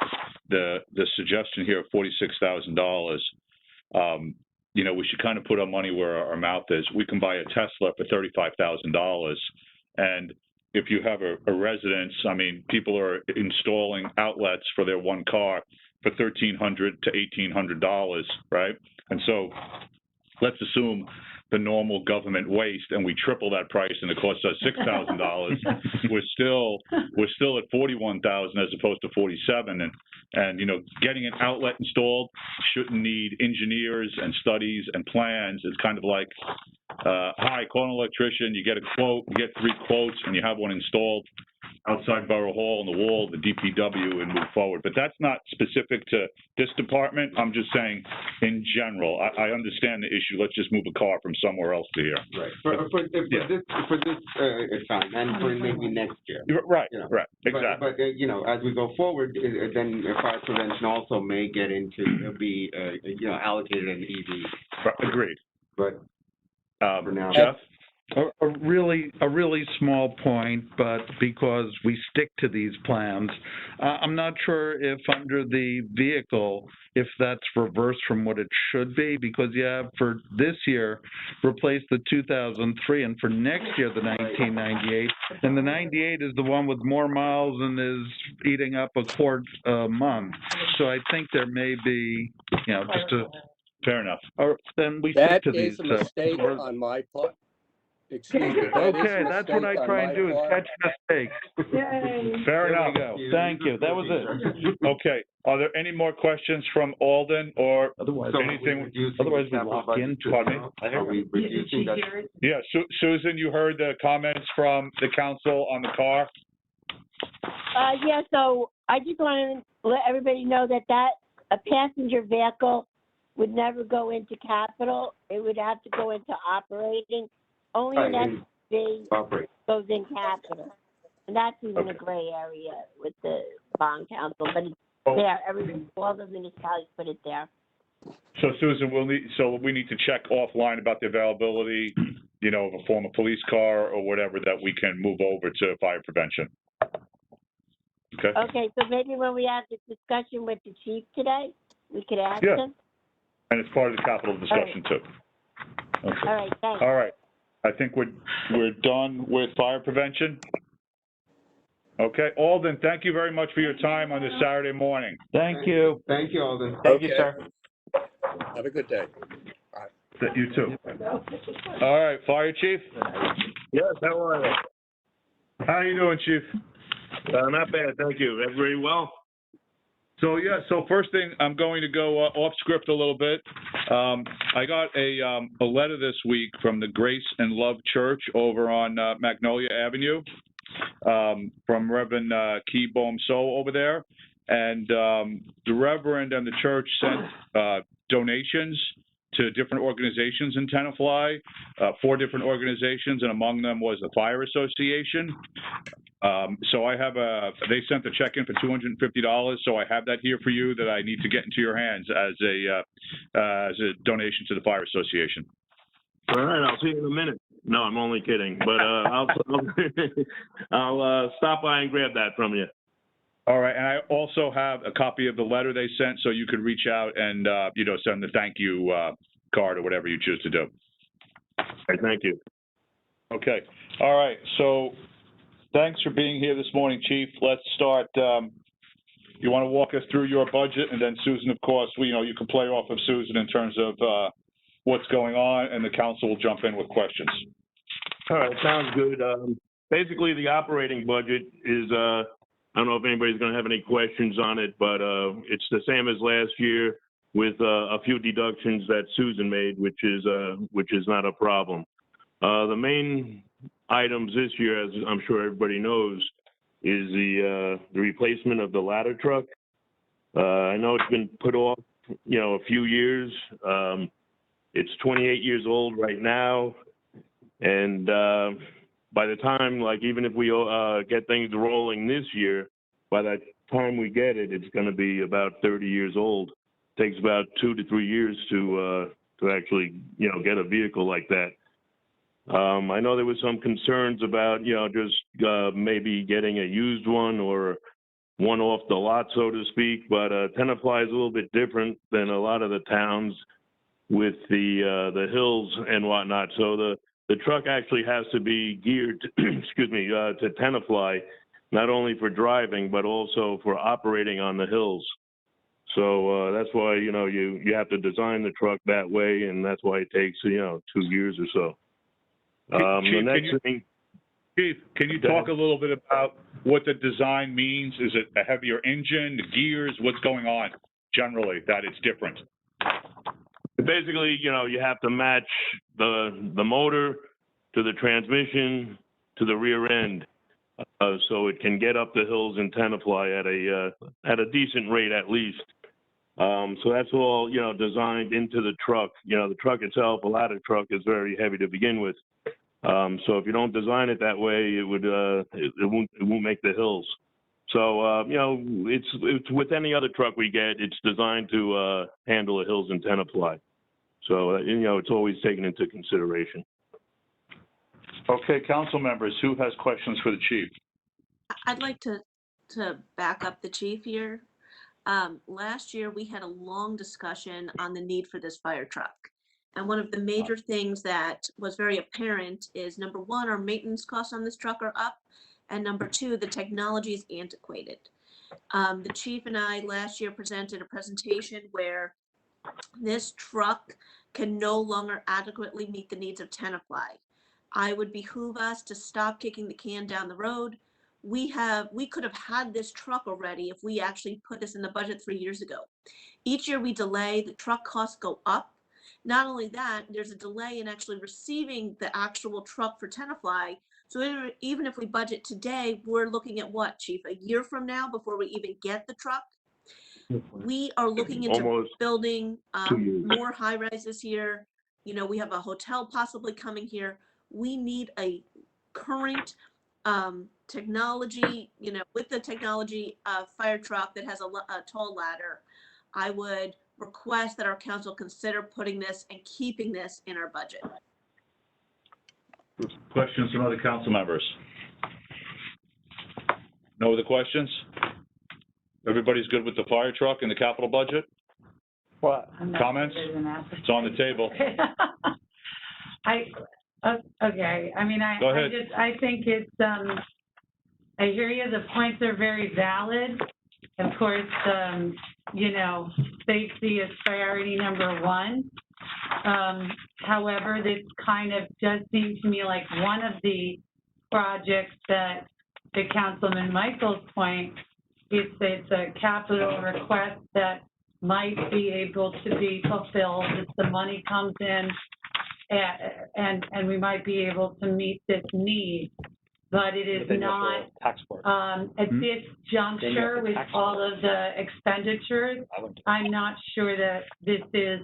the suggestion here of $46,000, you know, we should kind of put our money where our mouth is. We can buy a Tesla for $35,000, and if you have a residence, I mean, people are installing outlets for their one car for $1,300 to $1,800, right? And so let's assume the normal government waste, and we triple that price, and it costs us $6,000. we're still at $41,000 as opposed to $47,000, and you know, getting an outlet installed shouldn't need engineers and studies and plans. It's kind of like, hi, call an electrician. You get a quote, you get 3 quotes, and you have one installed outside Borough Hall on the wall, the DPW, and move forward. But that's not specific to this department. I'm just saying, in general, I understand the issue. Let's just move a car from somewhere else to here. Right. For this time, and for maybe next year. Right. You know. Right. Exactly. But you know, as we go forward, then fire prevention also may get into be you know, allocated an EV. Right. Agreed. But for now, Jeff. A really small point, but because we stick to these plans, I'm not sure if under the vehicle, if that's reversed from what it should be, because you have for this year replaced the 2003, and for next year the 1998, and the 98 is the one with more miles and is eating up a quart a month. So I think there may be, you know, just a fair enough. Or then we That stick to is these. a mistake on my part. Excuse me. Okay, that's what I try and do, is catch mistakes. Yay. Fair enough. Thank you, that was it. Okay. Are there any more questions from Alden or Otherwise, anything? Otherwise we lock into it. Are we reducing that? Yeah, Susan, you heard the comments from the council on the car? Yeah, so I just want to let everybody know that a passenger vehicle would never go into capital. It would have to go into operating. Only an SB goes in capital. And that's even a gray area with the bond council, but it's there. All the municipalities put it there. So Susan, we need to check offline about the availability, you know, of a former police car or whatever that we can move over to fire prevention. Okay. Okay, so maybe when we have this discussion with the chief today, we could ask him. And it's part of the capital discussion too. Okay. All right, thanks. All right. I think we're done with fire prevention. Okay, Alden, thank you very much for your time on this Saturday morning. Thank you. Thank you, Alden. Thank you, sir. Have a good day. You too. All right, Fire Chief. Yes, how are you? How you doing, Chief? Not bad, thank you. Very well. So first thing, I'm going to go off script a little bit. I got a letter this week from the Grace and Love Church over on Magnolia Avenue from Reverend Key Bohm So over there. And the Reverend and the church sent donations to different organizations in Tenafly, 4 different organizations, and among them was the Fire Association. So I have they sent the check in for $250, so I have that here for you that I need to get into your hands as a donation to the Fire Association. All right, I'll see you in a minute. No, I'm only kidding, but I'll stop by and grab that from you. All right, and I also have a copy of the letter they sent, so you could reach out and you know, send the thank you card or whatever you choose to do. All right, thank you. Okay. All right. So thanks for being here this morning, Chief. Let's start you want to walk us through your budget, and then Susan, of course, you can play off of Susan in terms of what's going on, and the council will jump in with questions. All right, sounds good. Basically, the operating budget is, I don't know if anybody's going to have any questions on it, but it's the same as last year with a few deductions that Susan made, which is not a problem. The main items this year, as I'm sure everybody knows, is the replacement of the ladder truck. I know it's been put off, a few years. It's 28 years old right now, and by the time, even if we get things rolling this year, by the time we get it, it's going to be about 30 years old. It takes about 2 to 3 years to actually, get a vehicle like that. I know there was some concerns about, just maybe getting a used one or one off the lot, so to speak, but Tenafly is a little bit different than a lot of the towns with the hills and whatnot. So the truck actually has to be geared, excuse me, to Tenafly, not only for driving, but also for operating on the hills. So that's why, you have to design the truck that way, and that's why it takes, 2 years or so. Chief, can you talk a little bit about what the design means? Is it a heavier engine, the gears? What's going on generally that it's different? Basically, you have to match the motor to the transmission to the rear end, so it can get up the hills in Tenafly at a decent rate at least. So that's all designed into the truck. The truck itself, a ladder truck, is very heavy to begin with. So if you don't design it that way, it won't make the hills. So it's with any other truck we get, it's designed to handle the hills in Tenafly. So it's always taken into consideration. Okay, council members, who has questions for the chief? I'd like to back up the chief here. Last year, we had a long discussion on the need for this fire truck. And one of the major things that was very apparent is, number one, our maintenance costs on this truck are up. And number two, the technology is antiquated. The chief and I last year presented a presentation where this truck can no longer adequately meet the needs of Tenafly. I would behoove us to stop kicking the can down the road. We could have had this truck already if we actually put this in the budget 3 years ago. Each year we delay, the truck costs go up. Not only that, there's a delay in actually receiving the actual truck for Tenafly. So even if we budget today, we're looking at what, Chief, a year from now before we even get the truck? We are looking into Almost building more high rise this year. We have a hotel possibly coming here. We need a current technology, with the technology fire truck that has a tall ladder. I would request that our council consider putting this and keeping this in our budget. Questions from other council members? No other questions? Everybody's good with the fire truck and the capital budget? What? Comments? It's on the table. Okay, I mean, Go ahead. I think it's, I hear you, the points are very valid. Of course, safety is priority number one. However, this kind of does seem to me like one of the projects that, to Councilman Michael's point, it's a capital request that might be able to be fulfilled if the money comes in, and we might be able to meet this need. But it is not, at this juncture with all of the expenditures, I'm not sure that this is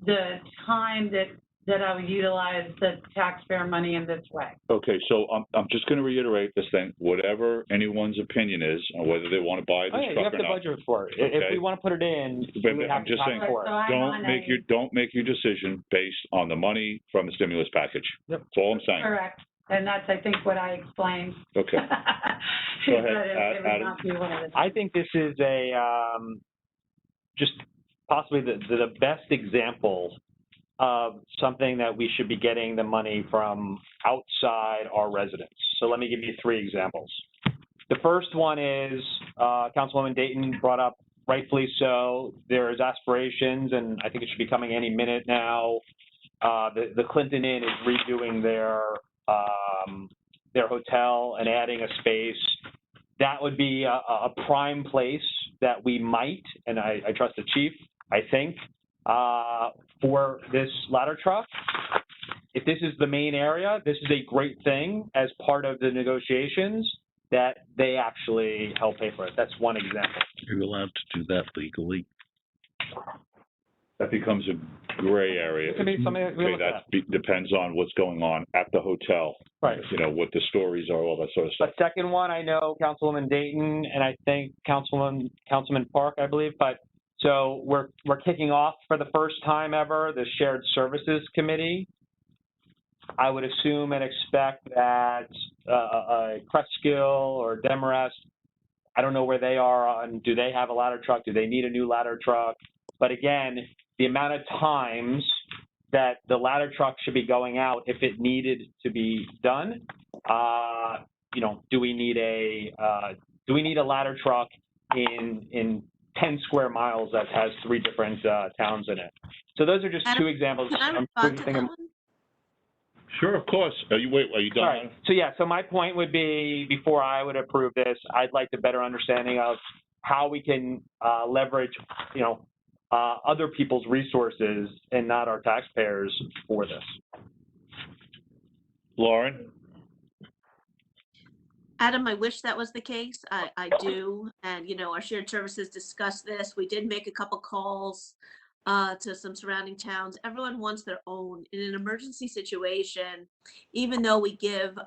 the time that I would utilize the taxpayer money in this way. Okay, so I'm just going to reiterate this thing. Whatever anyone's opinion is on whether they want to buy this truck or not. You have to budget for it. Okay. If we want to put it in, we have I'm just saying, for it. don't make your decision based on the money from the stimulus package. Yep. That's all I'm saying. Correct. And that's, I think, what I explained. Okay. Go ahead, It would Adam. not be one of the. I think this is just possibly the best example of something that we should be getting the money from outside our residents. So let me give you 3 examples. The first one is Councilwoman Dayton brought up, rightfully so, there's aspirations, and I think it should be coming any minute now. The Clinton Inn is redoing their hotel and adding a space. That would be a prime place that we might, and I trust the chief, I think, for this ladder truck. If this is the main area, this is a great thing as part of the negotiations that they actually help pay for it. That's one example. You're allowed to do that legally. That becomes a gray area. It can be something that we look at. Depends on what's going on at the hotel. Right. You know, what the stories are, all that sort of stuff. The second one, I know Councilwoman Dayton and I think Councilman Park, I believe, but so we're kicking off for the first time ever the Shared Services Committee. I would assume and expect that Cresskill or Demarest, I don't know where they are on, do they have a ladder truck? Do they need a new ladder truck? But again, the amount of times that the ladder truck should be going out if it needed to be done, you know, do we need a ladder truck in 10 square miles that has 3 different towns in it? So those are just Adam, 2 examples. Can I respond to that one? Sure, of course. Are you done? All right. So yeah, so my point would be, before I would approve this, I'd like a better understanding of how we can leverage, you know, other people's resources and not our taxpayers for this. Lauren? Adam, I wish that was the case. I do. And, you know, our shared services discussed this. We did make a couple calls to some surrounding towns. Everyone wants their own. In an emergency situation, even though we give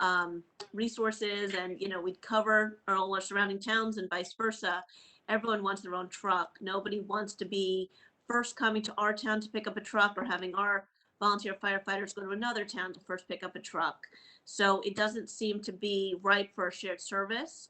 resources and, you know, we'd cover all our surrounding towns and vice versa, everyone wants their own truck. Nobody wants to be first coming to our town to pick up a truck or having our volunteer firefighters go to another town to first pick up a truck. So it doesn't seem to be right for a shared service.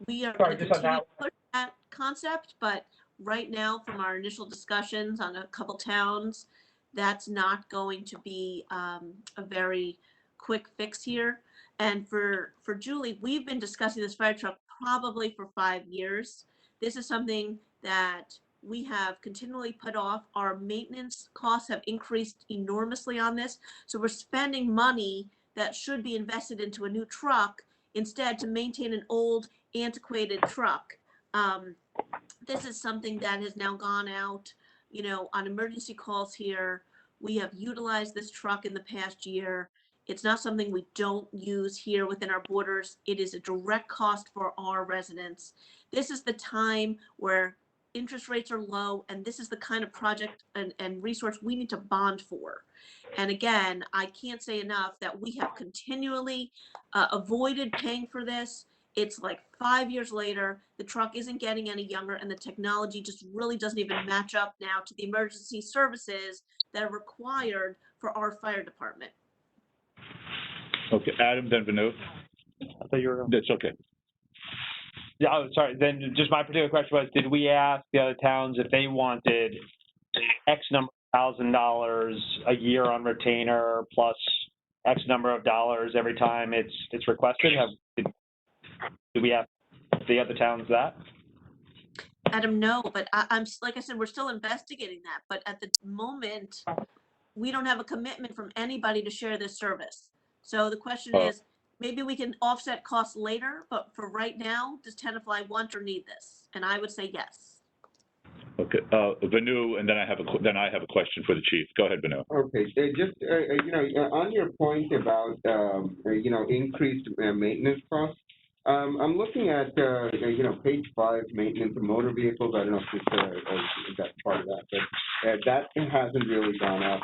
We are going to continue to push that concept, but right now, from our initial discussions on a couple towns, that's not going to be a very quick fix here. And for Julie, we've been discussing this fire truck probably for 5 years. This is something that we have continually put off. Our maintenance costs have increased enormously on this. So we're spending money that should be invested into a new truck instead to maintain an old antiquated truck. This is something that has now gone out, you know, on emergency calls here. We have utilized this truck in the past year. It's not something we don't use here within our borders. It is a direct cost for our residents. This is the time where interest rates are low, and this is the kind of project and resource we need to bond for. And again, I can't say enough that we have continually avoided paying for this. It's like 5 years later, the truck isn't getting any younger, and the technology just really doesn't even match up now to the emergency services that are required for our fire department. Okay, Adam, then Vanu. I thought you were. That's okay. Yeah, oh, sorry. Then just my particular question was, did we ask the other towns if they wanted X number of $1,000 a year on retainer plus X number of dollars every time it's requested? Do we ask the other towns that? Adam, no, but I'm like I said, we're still investigating that. But at the moment, we don't have a commitment from anybody to share this service. So the question is, maybe we can offset costs later, but for right now, does Tenafly want or need this? And I would say yes. Okay, Vanu, and then I have a question for the chief. Go ahead, Vanu. Okay, just you know, on your point about you know, increased maintenance costs. I'm looking at you know, page 5, maintenance of motor vehicles. I don't know if that's part of that, but that hasn't really gone up.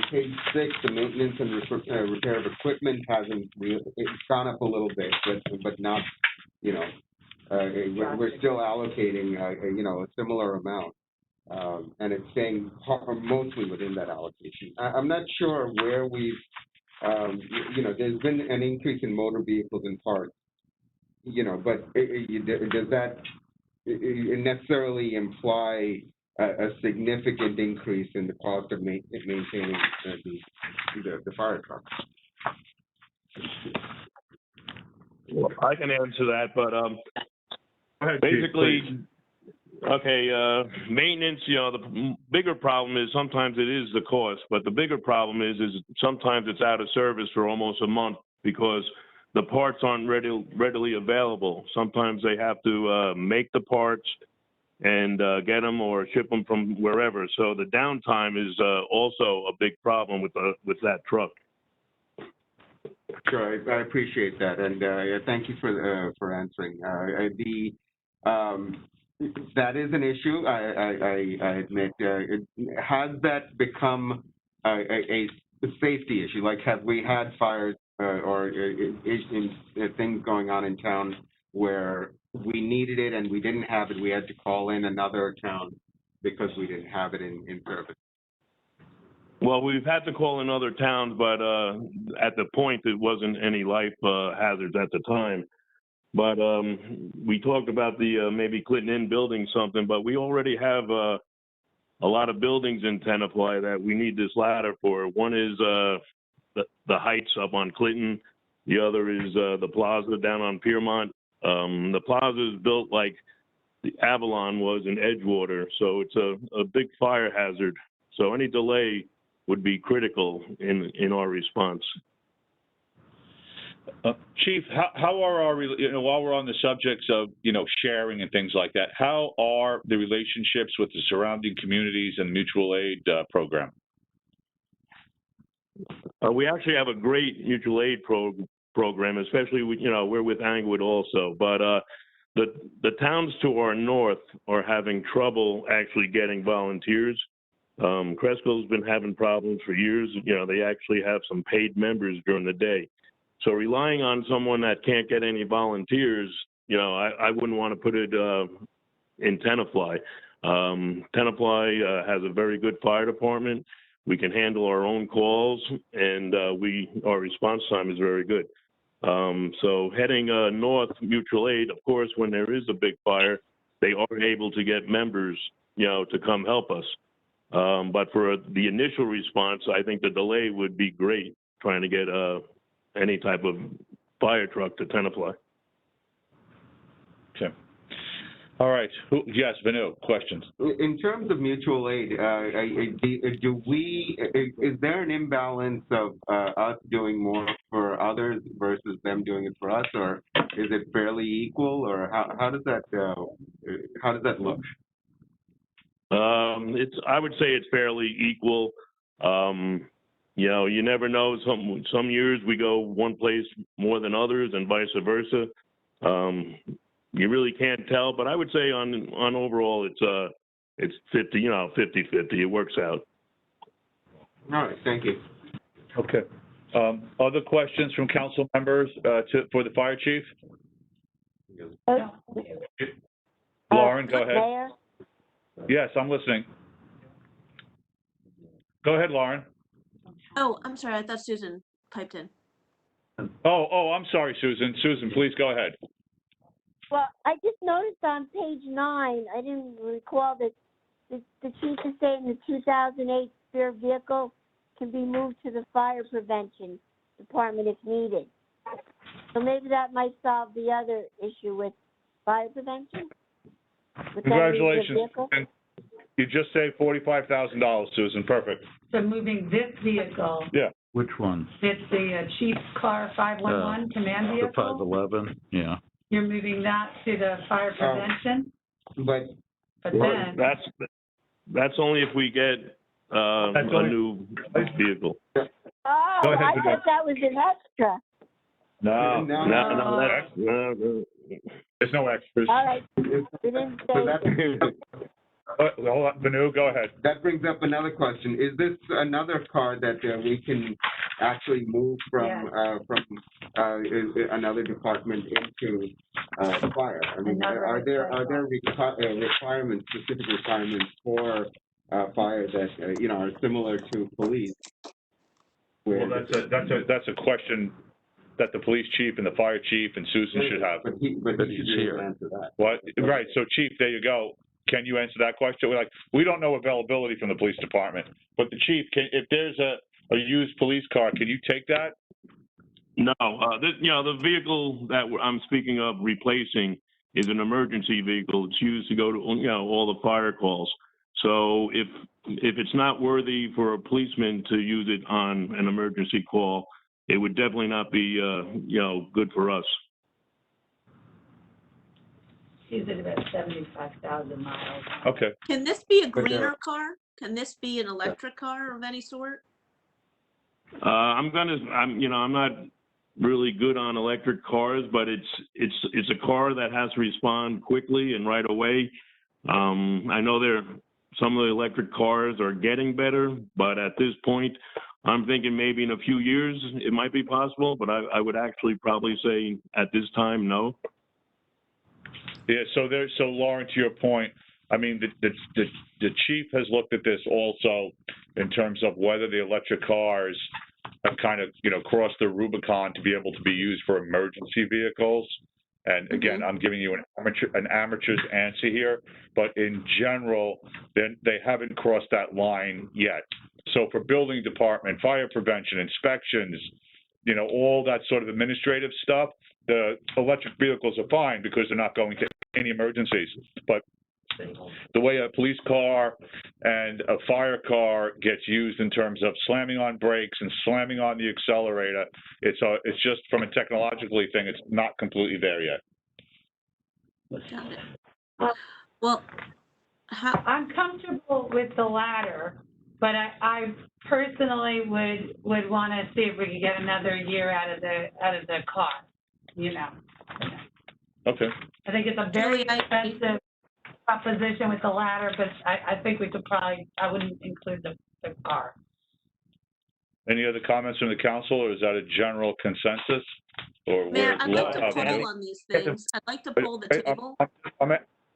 Page 6, the maintenance and repair of equipment hasn't really, it's gone up a little bit, but not, you know, we're still allocating, you know, a similar amount. And it's staying mostly within that allocation. I'm not sure where we've, you know, there's been an increase in motor vehicles and parts, you know, but does that necessarily imply a significant increase in the cost of maintaining the fire truck? Well, I can answer that, but Basically, okay, maintenance, the bigger problem is sometimes it is the cost, but the bigger problem is sometimes it's out of service for almost a month because the parts aren't readily available. Sometimes they have to make the parts and get them or ship them from wherever. So the downtime is also a big problem with that truck. Sure, I appreciate that, and thank you for answering. That is an issue. I admit. Has that become a safety issue? Like, have we had fires or things going on in town where we needed it and we didn't have it? We had to call in another town because we didn't have it in service. Well, we've had to call in other towns, but at the point, it wasn't any life hazards at the time. But we talked about the maybe Clinton Inn building something, but we already have a lot of buildings in Tenafly that we need this ladder for. One is the Heights up on Clinton. The other is the Plaza down on Piermont. The Plaza is built like the Avalon was in Edgewater, so it's a big fire hazard. So any delay would be critical in our response. Chief, how are our, while we're on the subjects of, sharing and things like that, how are the relationships with the surrounding communities and mutual aid program? We actually have a great mutual aid program, especially we're with Angwood also, but the towns to our north are having trouble actually getting volunteers. Cresco's been having problems for years. They actually have some paid members during the day. So relying on someone that can't get any volunteers, I wouldn't want to put it in Tenafly. Tenafly has a very good fire department. We can handle our own calls, and our response time is very good. So heading north, mutual aid, of course, when there is a big fire, they are able to get members, to come help us. But for the initial response, I think the delay would be great, trying to get any type of fire truck to Tenafly. Okay. All right. Yes, Vanu, questions? In terms of mutual aid, is there an imbalance of us doing more for others versus them doing it for us, or is it fairly equal, or how does that look? I would say it's fairly equal. You never know. Some years we go one place more than others, and vice versa. You really can't tell, but I would say on overall it's 50-50. It works out. All right, thank you. Okay. Other questions from council members for the fire chief? Lauren, go ahead. Mayor? Yes, I'm listening. Go ahead, Lauren. Oh, I'm sorry. I thought Susan piped in. Oh, I'm sorry, Susan. Susan, please go ahead. Well, I just noticed on page 9, I didn't recall that the chief is saying the 2008 spare vehicle can be moved to the fire prevention department if needed. So maybe that might solve the other issue with fire prevention. Congratulations. You just saved $45,000, Susan. Perfect. So moving this vehicle. Yeah. Which one? It's the chief's car 511 command vehicle. The 511, yeah. You're moving that to the fire prevention? But then. That's only if we get a new vehicle. Oh, I thought that was an extra. No. There's no extras. All right. We didn't say Hold on, Vanu, go ahead. That brings up another question. Is this another car that we can actually move from another department into fire? I mean, are there requirements, specific requirements for fire that are similar to police? Well, that's a question that the police chief and the fire chief and Susan should have. But he should be able to answer that. What? Right. So, Chief, there you go. Can you answer that question? We don't know availability from the police department, but the chief, if there's a used police car, can you take that? No, the vehicle that I'm speaking of replacing is an emergency vehicle. It's used to go to, you know, all the fire calls. So if it's not worthy for a policeman to use it on an emergency call, it would definitely not be, you know, good for us. She's at about 75,000 miles. Okay. Can this be a But, greener car? Can this be an electric car of any sort? I'm not really good on electric cars, but it's a car that has to respond quickly and right away. I know some of the electric cars are getting better, but at this point, I'm thinking maybe in a few years it might be possible, but I would actually probably say at this time, no. Yeah, so Lauren, to your point, I mean, the chief has looked at this also in terms of whether the electric cars have kind of, you know, crossed the Rubicon to be able to be used for emergency vehicles. And again, I'm giving you an amateur's answer here, but in general, they haven't crossed that line yet. So for building department, fire prevention, inspections, you know, all that sort of administrative stuff, the electric vehicles are fine because they're not going to any emergencies. But the way a police car and a fire car gets used in terms of slamming on brakes and slamming on the accelerator, it's just from a technologically thing, it's not completely there yet. Got it. Well, I'm comfortable with the latter, but I personally would want to see if we could get another year out of the cost, you know. Okay. I think it's a very expensive proposition with the latter, but I think we could I wouldn't include the car. Any other comments from the council, or is that a general consensus? Or Mayor, I'd like to have poll no- on these things. I'd like to poll the table.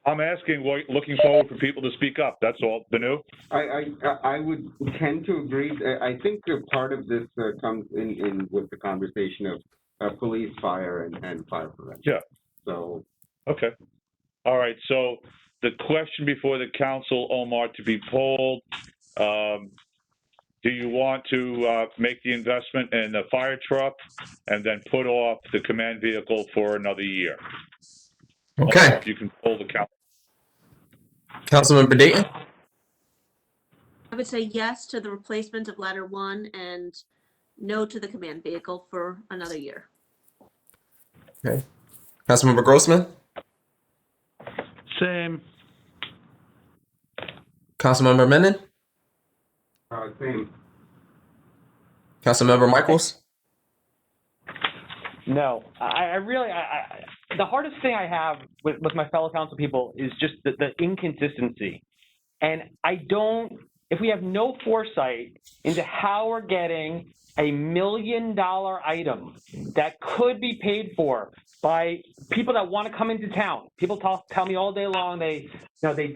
I'm asking, looking forward for people to speak up. That's all. Benu? I would tend to agree. I think that part of this comes in with the conversation of police, fire, and fire prevention. Yeah. So. Okay. All right. So the question before the council, Omar, to be polled, do you want to make the investment in the fire truck and then put off the command vehicle for another year? Okay. If you can poll the council. Councilmember Dayton? I would say yes to the replacement of ladder 1 and no to the command vehicle for another year. Okay. Councilmember Grossman? Same. Councilmember Menon? Same. Councilmember Michaels? No, I really, the hardest thing I have with my fellow council people is just the inconsistency. And if we have no foresight into how we're getting a $1 million item that could be paid for by people that want to come into town. People tell me all day long they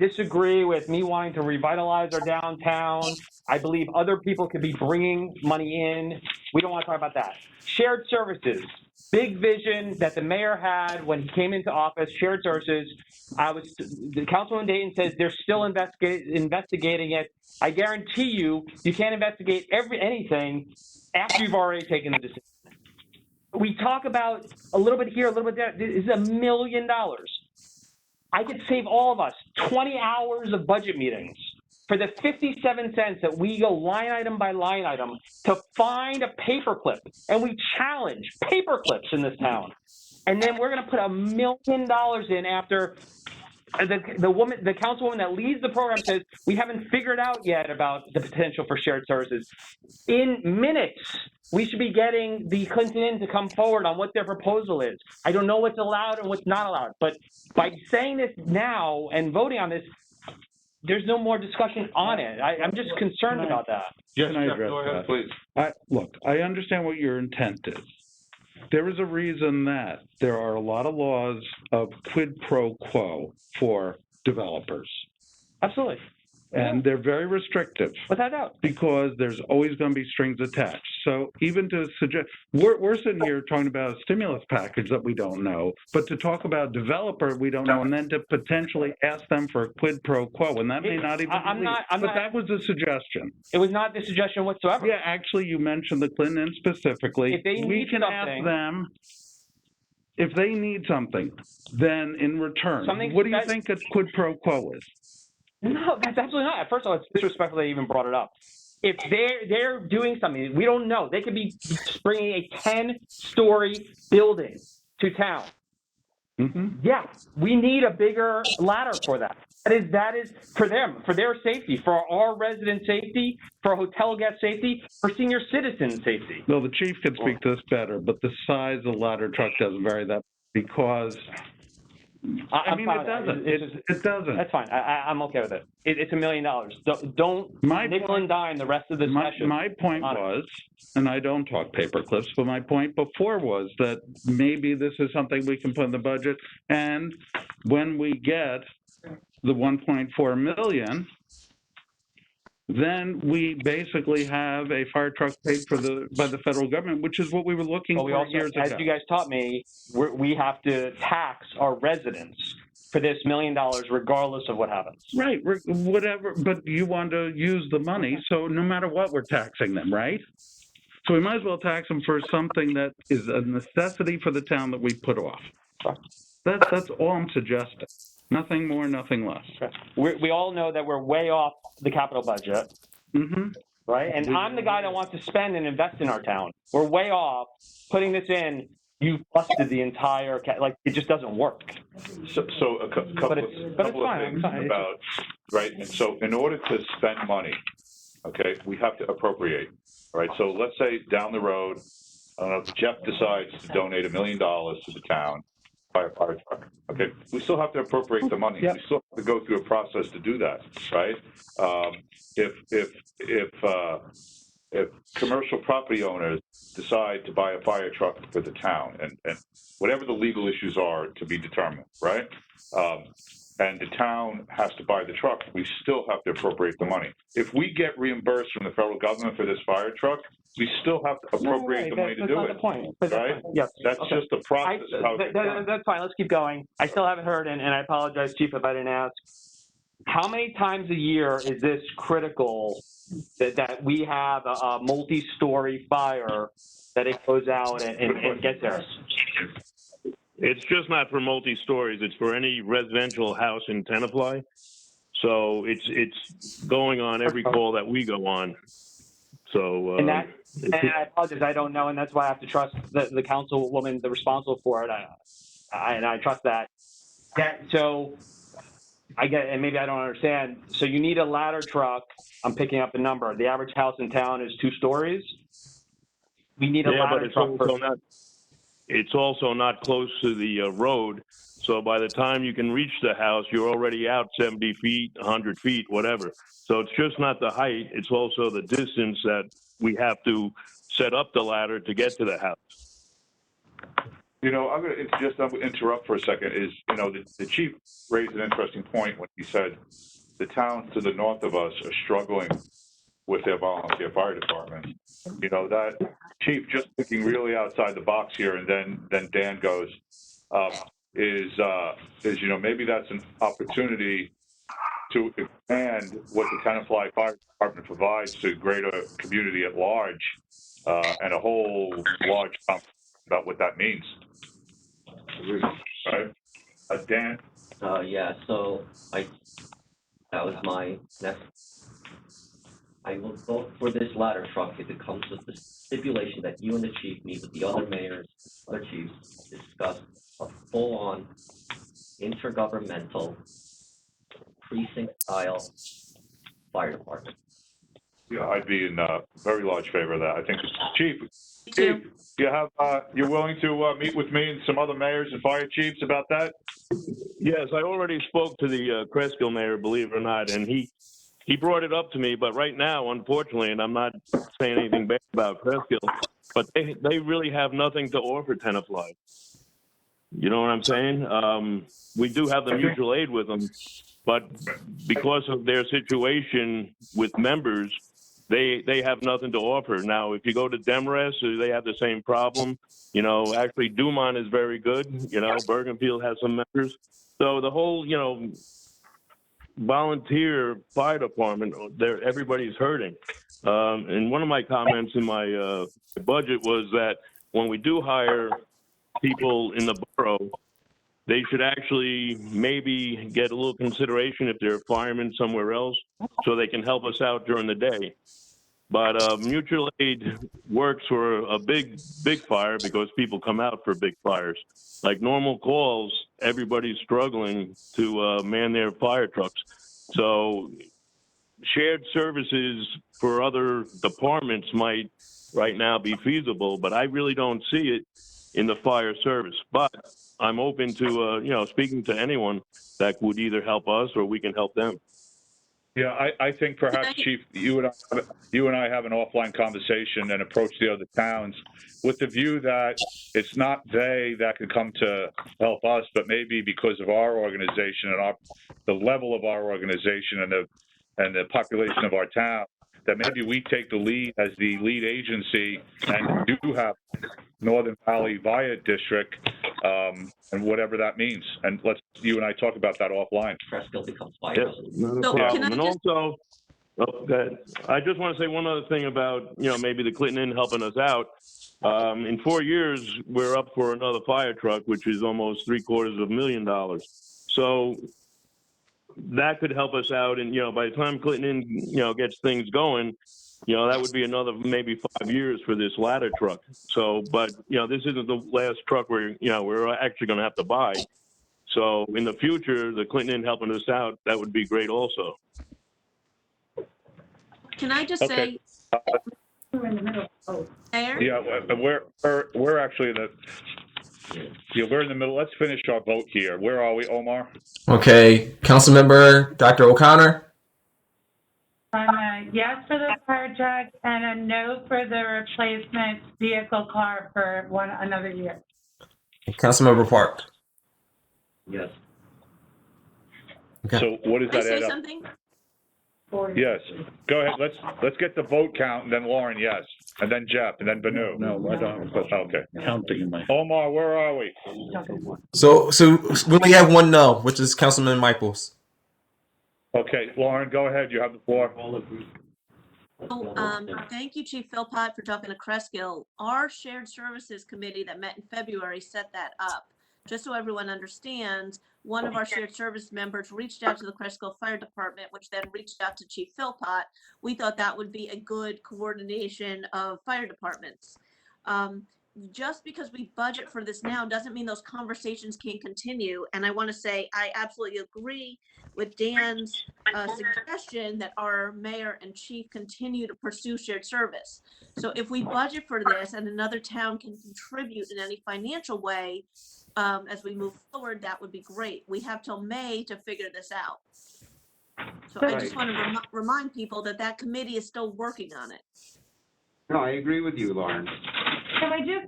disagree with me wanting to revitalize our downtown. I believe other people could be bringing money in. We don't want to talk about that. Shared services, big vision that the mayor had when he came into office. Shared services. The Councilman Dayton says they're still investigating it. I guarantee you can't investigate anything after you've already taken the decision. We talk about a little bit here, a little bit there. This is $1 million. I could save all of us 20 hours of budget meetings for the 57 cents that we go line item by line item to find a paperclip. And we challenge paperclips in this town. And then we're going to put $1 million in after the councilwoman that leads the program says we haven't figured out yet about the potential for shared services. In minutes, we should be getting the Clinton Inn to come forward on what their proposal is. I don't know what's allowed and what's not allowed, but by saying this now and voting on this, there's no more discussion on it. I'm just concerned about that. Can I address that? Please. Look, I understand what your intent is. There is a reason that there are a lot of laws of quid pro quo for developers. Absolutely. And they're very restrictive. Without doubt. Because there's always going to be strings attached. So even to suggest, we're sitting here talking about a stimulus package that we don't know, but to talk about developer we don't know, and then to potentially ask them for a quid pro quo, and that may not even be but that was a suggestion. It was not the suggestion whatsoever. Yeah, actually, you mentioned the Clinton Inn specifically. If they we need can something, ask them if they need something, then in return, Something what do you that- think a quid pro quo is? No, that's absolutely not. First of all, it's disrespectful they even brought it up. If they're doing something, we don't know. They could be bringing a 10-story building to town. Mm-hmm. Yeah, we need a bigger ladder for that. That is for them, for their safety, for our resident safety, for hotel guest safety, for senior citizen safety. Well, the chief could speak to this better, but the size of the ladder truck doesn't vary that because, I mean, it doesn't. It doesn't. That's fine. I'm okay with it. It's $1 million. Don't nickel and dime the rest of the session. My point was, and I don't talk paper clips, but my point before was that maybe this is something we can put in the budget, and when we get the 1.4 million, then we basically have a fire truck paid for by the federal government, which is what we were looking But we for also, years as ago. you guys taught me, we have to tax our residents for this $1 million regardless of what happens. Right, whatever, but you want to use the money, so no matter what, we're taxing them, right? So we might as well tax them for something that is a necessity for the town that we put off. That's all I'm suggesting. Nothing more, nothing less. We all know that we're way off the capital budget, Mm-hmm. right? And I'm the guy that wants to spend and invest in our town. We're way off. Putting this in, you busted the entire, it just doesn't work. So a couple of things about, right, and so in order to spend money, okay, we have to appropriate, all right? So let's say down the road, I don't know, if Jeff decides to donate $1 million to the town, buy a fire truck, okay? We still have to appropriate the money. Yep. We still have to go through a process to do that, right? If commercial property owners decide to buy a fire truck for the town, and whatever the legal issues are to be determined, right? And the town has to buy the truck, we still have to appropriate the money. If we get reimbursed from the federal government for this fire truck, we still have to appropriate the money to do it. That's not the point. Right? Yes. That's Okay. just the process of how it's done. That's fine. Let's keep going. I still haven't heard, and I apologize, Chief, if I didn't ask. How many times a year is this critical that we have a multi-story fire that it goes out and gets there? It's just not for multi-stories, it's for any residential house in Tenafly. So it's going on every call that we go on. So, And I apologize, I don't know, and that's why I have to trust the councilwoman, the responsible for it. I trust that. So I get, and maybe I don't understand. So you need a ladder truck. I'm picking up a number. The average house in town is 2 stories. We need a ladder truck. It's also not close to the road. So by the time you can reach the house, you're already out 70 feet, 100 feet, whatever. So it's just not the height. It's also the distance that we have to set up the ladder to get to the house. You know, I'm going to interrupt for a second. The chief raised an interesting point when he said the towns to the north of us are struggling with their volunteer fire department. You know, that chief just thinking really outside the box here, and then Dan goes, maybe that's an opportunity to expand what the Tenafly Fire Department provides to greater community at large, and a whole large conversation about what that means. Right? Dan? Yeah, so that was my next. I will vote for this ladder truck if it comes with the stipulation that you and the chief meet with the other mayors, other chiefs, discuss a full-on intergovernmental precinct-style fire department. Yeah, I'd be in very large favor of that. I think, Chief, you're willing to meet with me and some other mayors and fire chiefs about that? Yes, I already spoke to the Cresskill mayor, believe it or not, and he brought it up to me. But right now, unfortunately, and I'm not saying anything bad about Cresskill, but they really have nothing to offer Tenafly. You know what I'm saying? We do have the mutual aid with them, but because of their situation with members, they have nothing to offer. Now, if you go to Demrest, they have the same problem. You know, actually, Dumont is very good. You know, Bergenfield has some members. So the whole, volunteer fire department, everybody's hurting. And one of my comments in my budget was that when we do hire people in the tomorrow, they should actually maybe get a little consideration if they're firemen somewhere else, so they can help us out during the day. But mutual aid works for a big fire because people come out for big fires. Like normal calls, everybody's struggling to man their fire trucks. So shared services for other departments might right now be feasible, but I really don't see it in the fire service. But I'm open to, speaking to anyone that would either help us or we can help them. Yeah, I think perhaps, Chief, you and I have an offline conversation and approach the other towns with the view that it's not they that can come to help us, but maybe because of our organization and the level of our organization and the population of our town, that maybe we take the lead as the lead agency and do have Northern Valley Via District, and whatever that means. And you and I talk about that offline. Cresskill becomes Yes, vital. not a So problem. can I And just- also, go ahead. I just want to say one other thing about, maybe the Clinton Inn helping us out. In 4 years, we're up for another fire truck, which is almost $750,000. So that could help us out. And, by the time Clinton Inn, gets things going, that would be another maybe 5 years for this ladder truck. So, but, this isn't the last truck we're actually going to have to buy. So in the future, the Clinton Inn helping us out, that would be great also. Can I just Okay. say, Mayor? Yeah, we're actually we're in the middle. Let's finish our vote here. Where are we, Omar? Okay, Councilmember Dr. O'Connor, I'm a yes for the fire truck and a no for the replacement vehicle car for another year. Councilmember Park. Yes. Okay. So what does Can I that say add up? something? Yes. Go ahead. Let's get the vote count, and then Lauren, yes, and then Jeff, and then Banu. No, I don't have a question. Okay. Counting in my. Omar, where are we? So we only have one no, which is Councilman Michaels. Okay, Lauren, go ahead. You have the floor. Thank you, Chief Philpott, for talking to Cresskill. Our shared services committee that met in February set that up. Just so everyone understands, one of our shared service members reached out to the Cresskill Fire Department, which then reached out to Chief Philpott. We thought that would be a good coordination of fire departments. Just because we budget for this now doesn't mean those conversations can't continue. And I want to say, I absolutely agree with Dan's suggestion that our mayor and chief continue to pursue shared service. So if we budget for this and another town can contribute in any financial way, as we move forward, that would be great. We have till May to figure this out. So I just want to remind people that that committee is still working on it. No, I agree with you, Lauren. So I do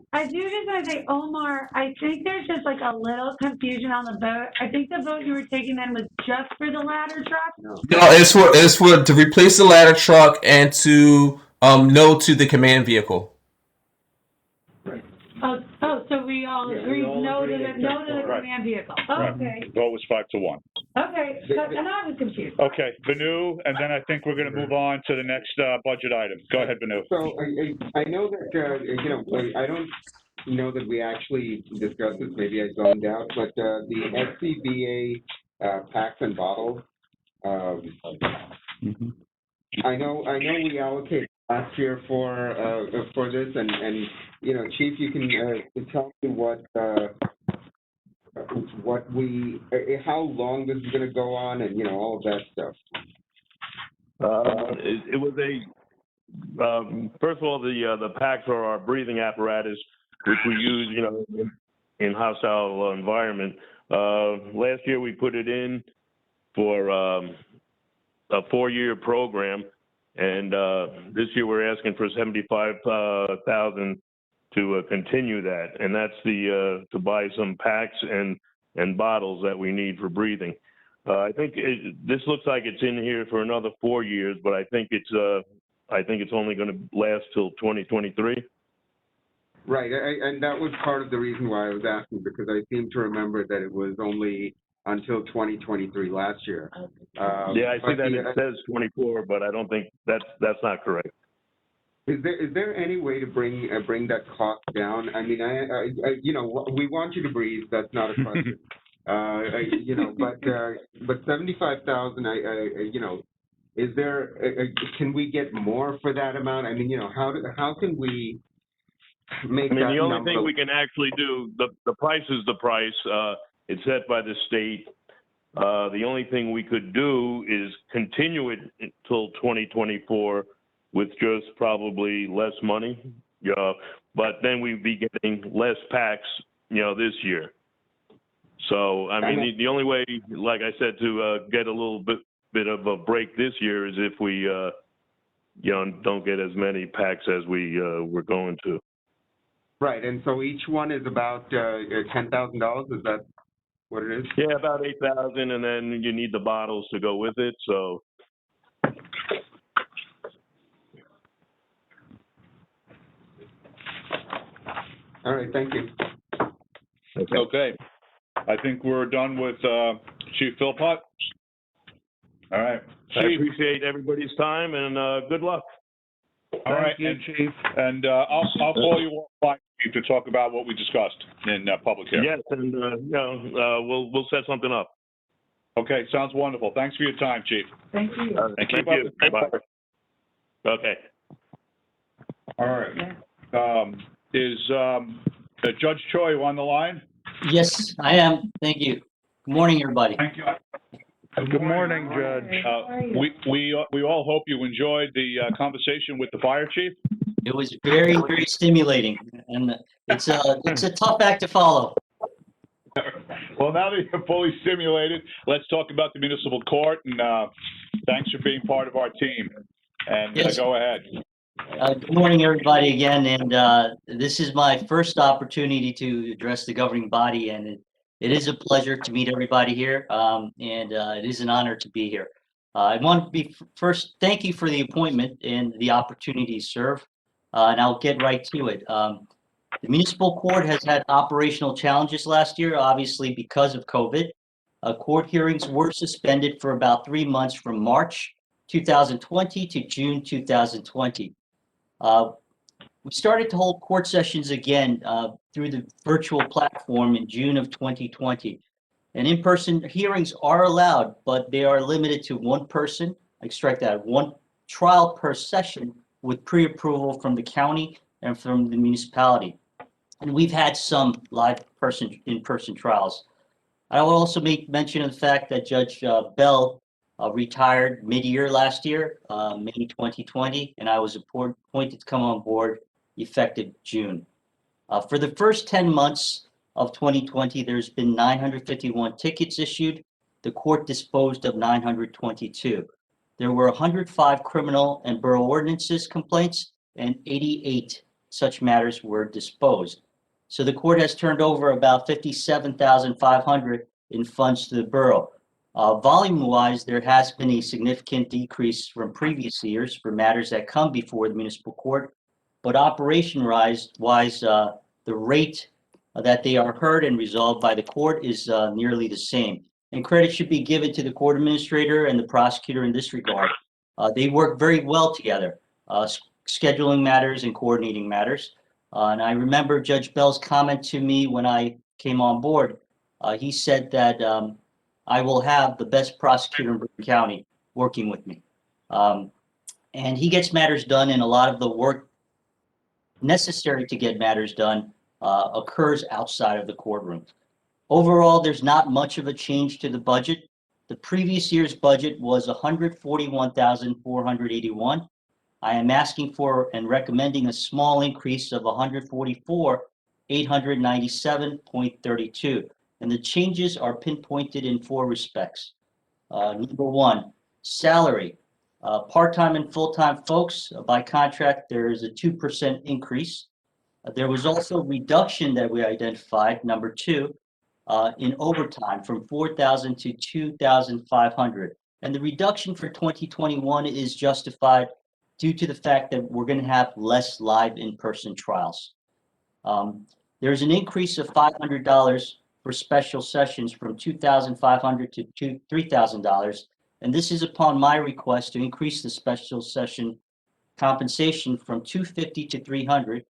just want to say, Omar, I think there's just like a little confusion on the vote. I think the vote you were taking then was just for the ladder truck. No, it's for to replace the ladder truck and to no to the command vehicle. So we all agree no to the command vehicle. Okay. The vote was 5-1. Okay, and I was confused. Okay, Banu, and then I think we're going to move on to the next budget item. Go ahead, Banu. So I know that, I don't know that we actually discussed this, maybe I zoned out, but the SCBA packs and bottles, I know we allocated last year for this, and Chief, you can tell me how long this is going to go on, and all of that stuff. It was first of all, the packs are our breathing apparatus, which we use, in hostile environment. Last year we put it in for a 4-year program, and this year we're asking for $75,000 to continue that, and that's to buy some packs and bottles that we need for breathing. I think this looks like it's in here for another 4 years, but I think it's only going to last till 2023. Right, and that was part of the reason why I was asking, because I seem to remember that it was only until 2023 last year. Yeah, I see that it says 24, but I don't think that's not correct. Is there any way to bring that cost down? I mean, we want you to breathe. That's not a question. But 75,000. Is there? Can we get more for that amount? I mean, how can we make I mean, that the only number? thing we can actually do, the price is the price. It's set by the state. The only thing we could do is continue it until 2024 with just probably less money. But then we'd be getting less packs, this year. So, I mean, the only way, like I said, to get a little bit of a break this year is if we, don't get as many packs as we were going to. Right, and so each one is about $10,000. Is that what it is? Yeah, about 8,000, and then you need the bottles to go with it. So. All right, thank you. Okay. I think we're done with Chief Philpott. All right. I Chief. appreciate everybody's time, and good luck. All right, Thank you, Chief. And I'll call you offline, Chief, to talk about what we discussed in public here. Yes, and we'll set something up. Okay, sounds wonderful. Thanks for your time, Chief. Thank you. And Thank you. Bye. Okay. All right. Is Judge Choi on the line? Yes, I am. Thank you. Good morning, everybody. Thank you. Good morning, Judge. We all hope you enjoyed the conversation with the fire chief. It was very, very stimulating, and it's a tough act to follow. Well, now that you're fully stimulated, let's talk about the municipal court, and thanks for being part of our team. And Yes. Go ahead. Good morning, everybody, again, and this is my first opportunity to address the governing body, and it is a pleasure to meet everybody here, and it is an honor to be here. I want to be first, thank you for the appointment and the opportunity to serve, and I'll get right to it. The municipal court has had operational challenges last year, obviously because of COVID. Court hearings were suspended for about 3 months from March 2020 to June 2020. We started to hold court sessions again through the virtual platform in June of 2020. And in-person hearings are allowed, but they are limited to one person, I strike that, one trial per session with pre-approval from the county and from the municipality. And we've had some live in-person trials. I will also make mention of the fact that Judge Bell retired mid-year last year, May 2020, and I was appointed to come on board effective June. For the first 10 months of 2020, there's been 951 tickets issued. The court disposed of 922. There were 105 criminal and borough ordinances complaints, and 88 such matters were disposed. So the court has turned over about 57,500 in funds to the borough. Volume-wise, there has been a significant decrease from previous years for matters that come before the municipal court, but operation-wise, the rate that they are heard and resolved by the court is nearly the same. And credit should be given to the court administrator and the prosecutor in this regard. They work very well together, scheduling matters and coordinating matters. And I remember Judge Bell's comment to me when I came on board. He said that I will have the best prosecutor in Bergen County working with me. And he gets matters done, and a lot of the work necessary to get matters done occurs outside of the courtroom. Overall, there's not much of a change to the budget. The previous year's budget was $141,481. I am asking for and recommending a small increase of $144,897.32. And the changes are pinpointed in 4 respects. Number 1, salary. Part-time and full-time folks, by contract, there is a 2% increase. There was also a reduction that we identified, number 2, in overtime from 4,000 to 2,500. And the reduction for 2021 is justified due to the fact that we're going to have less live in-person trials. There's an increase of $500 for special sessions from $2,500 to $3,000. And this is upon my request to increase the special session compensation from 250 to 300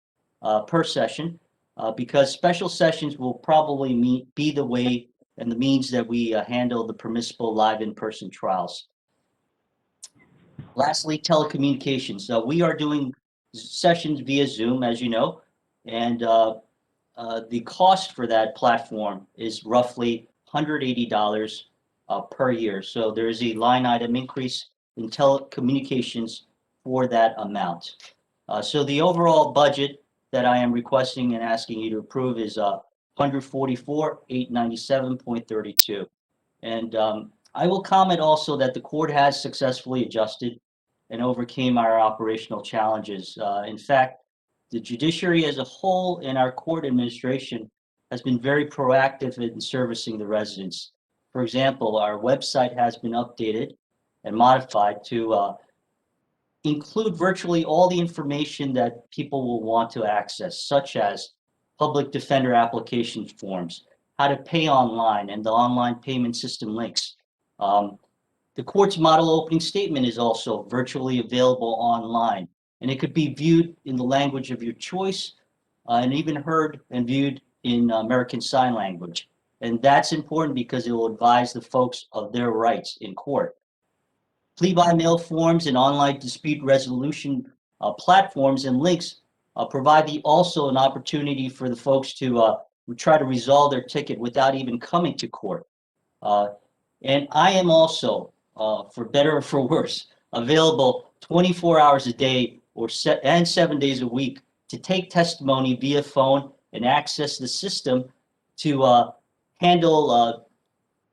per session, because special sessions will probably be the way and the means that we handle the permissible live in-person trials. Lastly, telecommunications. We are doing sessions via Zoom, as you know, and the cost for that platform is roughly $180 per year. So there is a line item increase in telecommunications for that amount. So the overall budget that I am requesting and asking you to approve is $144,897.32. And I will comment also that the court has successfully adjusted and overcame our operational challenges. In fact, the judiciary as a whole and our court administration has been very proactive in servicing the residents. For example, our website has been updated and modified to include virtually all the information that people will want to access, such as public defender application forms, how to pay online, and the online payment system links. The court's model opening statement is also virtually available online, and it could be viewed in the language of your choice and even heard and viewed in American Sign Language. And that's important because it will advise the folks of their rights in court. Plea by mail forms and online dispute resolution platforms and links provide also an opportunity for the folks to try to resolve their ticket without even coming to court. And I am also, for better or for worse, available 24 hours a day and 7 days a week to take testimony via phone and access the system to handle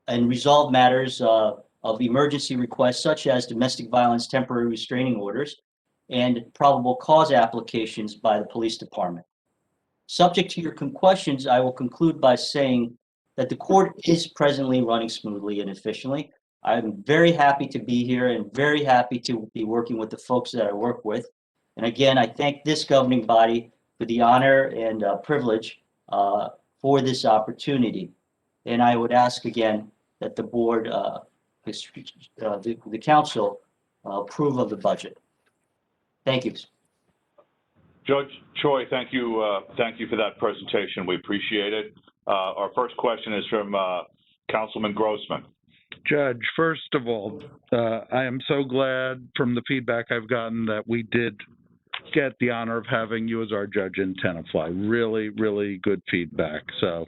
and resolve matters of emergency requests such as domestic violence temporary restraining orders and probable cause applications by the police department. Subject to your questions, I will conclude by saying that the court is presently running smoothly and efficiently. I'm very happy to be here and very happy to be working with the folks that I work with. And again, I thank this governing body for the honor and privilege for this opportunity. And I would ask again that the board, the council, approve of the budget. Thank you. Judge Choi, thank you for that presentation. We appreciate it. Our first question is from Councilman Grossman. Judge, first of all, I am so glad from the feedback I've gotten that we did get the honor of having you as our judge in Tenafly. Really, really good feedback. So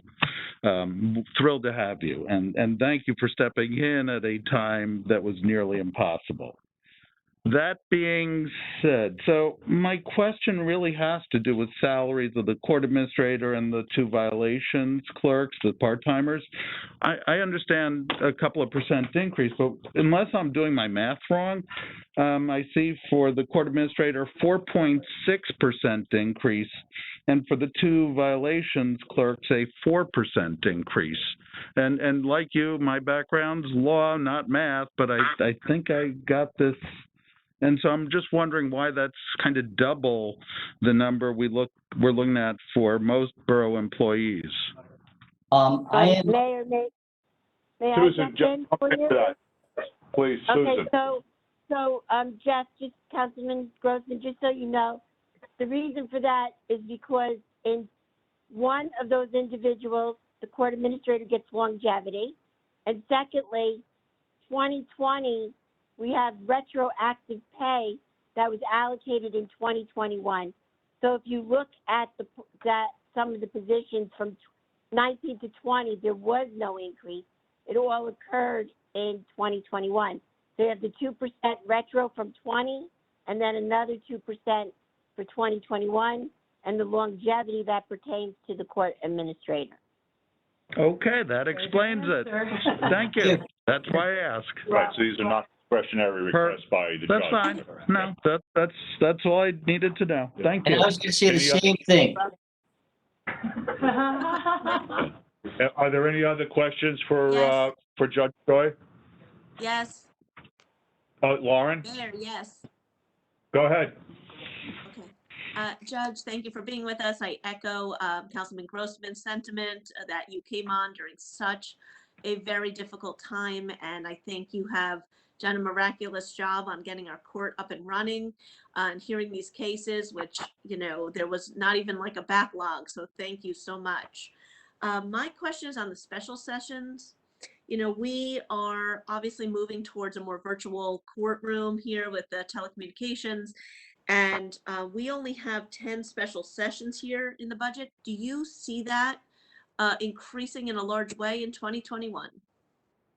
thrilled to have you. And thank you for stepping in at a time that was nearly impossible. That being said, so my question really has to do with salaries of the court administrator and the two violations clerks, the part-timers. I understand a couple of percent increase, but unless I'm doing my math wrong, I see for the court administrator 4.6% increase, and for the two violations clerks a 4% increase. And like you, my background's law, not math, but I think I got this. And so I'm just wondering why that's kind of double the number we're looking at for most borough employees. Mayor, may I Susan, jump in for you? Please, Susan. Okay, so Jeff, just Councilman Grossman, just so you know, the reason for that is because in one of those individuals, the court administrator gets longevity, and secondly, 2020. We have retroactive pay that was allocated in 2021. So if you look at some of the positions from 19 to 20, there was no increase. It all occurred in 2021. So you have the 2% retro from 20, and then another 2% for 2021, and the longevity that pertains to the court administrator. Okay, that explains it. Thank you. That's why I ask. Right, so these are not discretionary requests by the judge. That's fine. No, that's all I needed to know. Thank you. And I was going to say the same thing. Are there any other questions for Judge Choi? Yes. Lauren? Mayor, yes. Go ahead. Okay. Judge, thank you for being with us. I echo Councilman Grossman's sentiment that you came on during such a very difficult time, and I think you have done a miraculous job on getting our court up and running, and hearing these cases, which, you know, there was not even like a backlog, so thank you so much. My question is on the special sessions. You know, we are obviously moving towards a more virtual courtroom here with the telecommunications, and we only have 10 special sessions here in the budget. Do you see that increasing in a large way in 2021?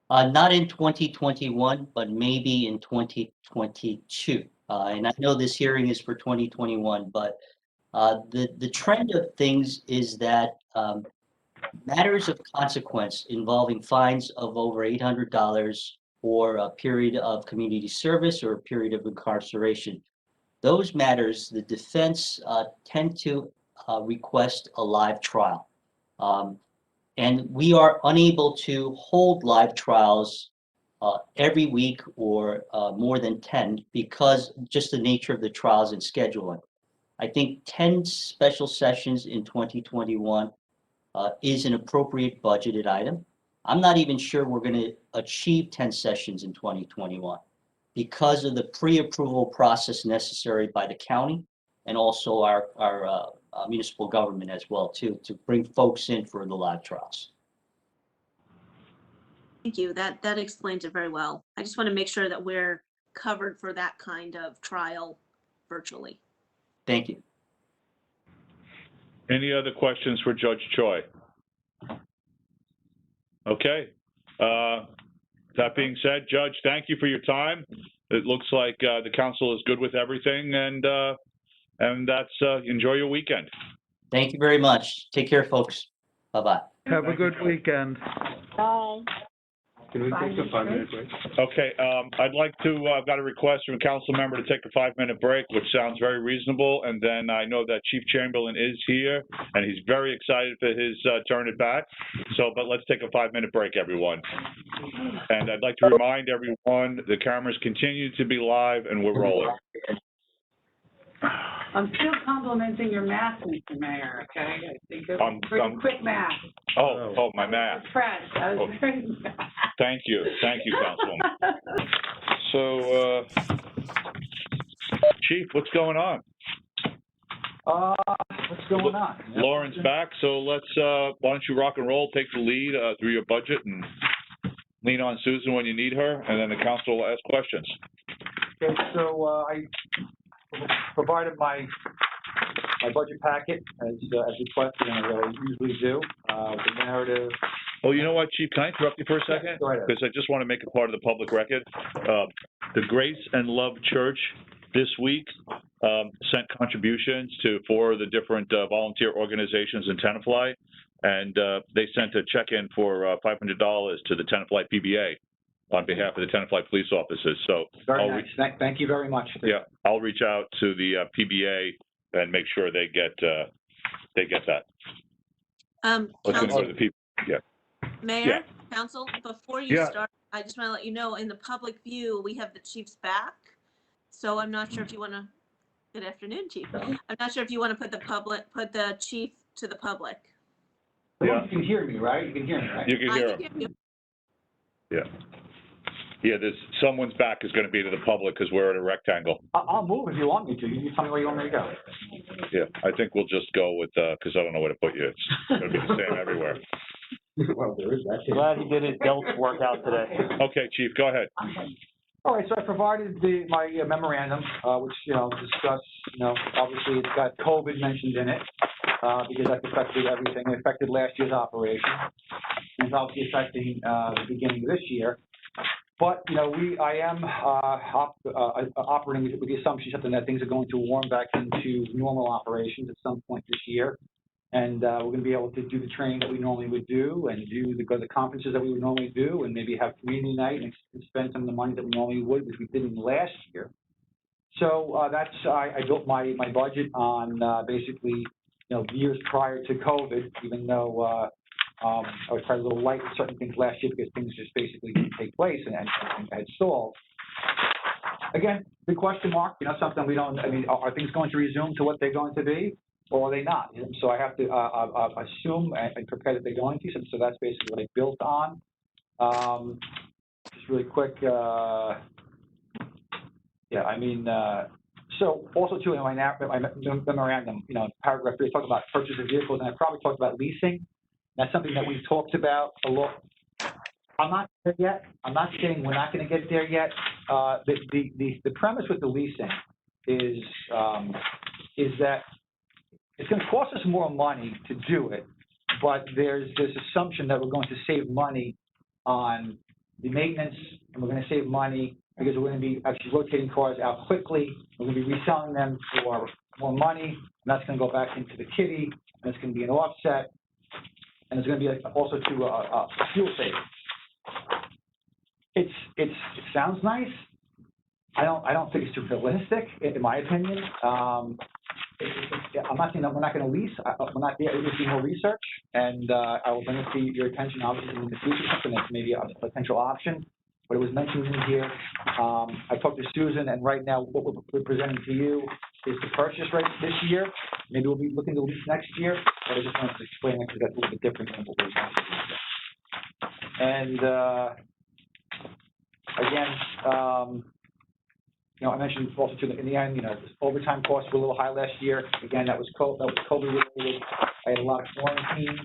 Not in 2021, but maybe in 2022. And I know this hearing is for 2021, but the trend of things is that matters of consequence involving fines of over $800 or a period of community service or a period of incarceration, those matters, the defense tend to request a live trial. And we are unable to hold live trials every week or more than 10 because just the nature of the trials and scheduling. I think 10 special sessions in 2021 is an appropriate budgeted item. I'm not even sure we're going to achieve 10 sessions in 2021 because of the pre-approval process necessary by the county and also our municipal government as well too, to bring folks in for the live trials. Thank you. That explains it very well. I just want to make sure that we're covered for that kind of trial virtually. Thank you. Any other questions for Judge Choi? Okay. That being said, Judge, thank you for your time. It looks like the council is good with everything, and that's enjoy your weekend. Thank you very much. Take care, folks. Bye-bye. Have a good weekend. Bye. Can we take a 5-minute break? Okay, I'd like to, I've got a request from a council member to take a 5-minute break, which sounds very reasonable. And then I know that Chief Chamberlain is here, and he's very excited for his turn it back. So, but let's take a 5-minute break, everyone. And I'd like to remind everyone, the cameras continue to be live, and we're rolling. I'm still complimenting your math, Mr. Mayor, okay? I think it was pretty quick math. Oh, my math. Impressed. I was very impressed. Thank you, Councilwoman. So, Chief, what's going on? What's going on? Lauren's back, so let's, why don't you rock and roll, take the lead through your budget and lean on Susan when you need her, and then the council will ask questions. Okay, so I provided my budget packet as requested, and I usually do. The narrative. Oh, you know what, Chief, can I interrupt you for a second? Go ahead. Because I just want to make it part of the public record. The Grace and Love Church this week sent contributions to 4 of the different volunteer organizations in Tenafly, and they sent a check-in for $500 to the Tenafly PBA on behalf of the Tenafly police officers. So Very nice. Thank you very much. Yeah, I'll reach out to the PBA and make sure they get that. Let's go to the people. Yeah. Mayor, Council, before you start, I just want to let you know, in the public view, we have the chief's back. So I'm not sure if you want to, good afternoon, Chief. I'm not sure if you want to put the chief to the public. Yeah. You can hear me, right? You can hear me, right? You can hear him. You. Yeah. Yeah, someone's back is going to be to the public because we're at a rectangle. I'll move if you want me to. You tell me where you want me to go. Yeah, I think we'll just go with, because I don't know where to put you. It's going to be the same everywhere. Well, there is that. Glad he did his delts workout today. Okay, Chief, go ahead. All right, so I provided my memorandum, which, discussed, obviously it's got COVID mentioned in it, because that's affected everything. It affected last year's operation. And it's obviously affecting the beginning of this year. But, I am operating with the assumption that things are going to warm back into normal operations at some point this year. And we're going to be able to do the training that we normally would do and do the conferences that we would normally do and maybe have community night and spend some of the money that we normally would, which we didn't last year. So I built my budget on basically, years prior to COVID, even though I was probably a little light with certain things last year because things just basically didn't take place and had stalled. Again, the question mark, something we don't, are things going to resume to what they're going to be, or are they not? So I have to assume and prepare that they're going to, so that's basically what I built on. Just really quick, yeah, I mean, so also too, in my memorandum, you know, paragraph 3, talk about purchase of vehicles, and I probably talked about leasing. That's something that we've talked about a lot. I'm not there yet. I'm not saying we're not going to get there yet. The premise with the leasing is that it's going to cost us more money to do it, but there's this assumption that we're going to save money on the maintenance, and we're going to save money because we're going to be actually rotating cars out quickly. We're going to be reselling them for more money, and that's going to go back into the kitty, and it's going to be an offset, and it's going to be also to a fuel savings. It sounds nice. I don't think it's too realistic, in my opinion. I'm not saying that we're not going to lease. We're not there. We're going to do more research, and I will bring it to your attention, obviously, in the future, something that's maybe a potential option. But it was mentioned in here. I talked to Susan, and right now, what we're presenting to you is the purchase rate this year. Maybe we'll be looking to lease next year, but I just wanted to explain it because that's a little bit different than what we're going to do. And again, you know, I mentioned also too, in the end, you know, overtime costs were a little high last year. Again, that was COVID related. I had a lot of quarantines.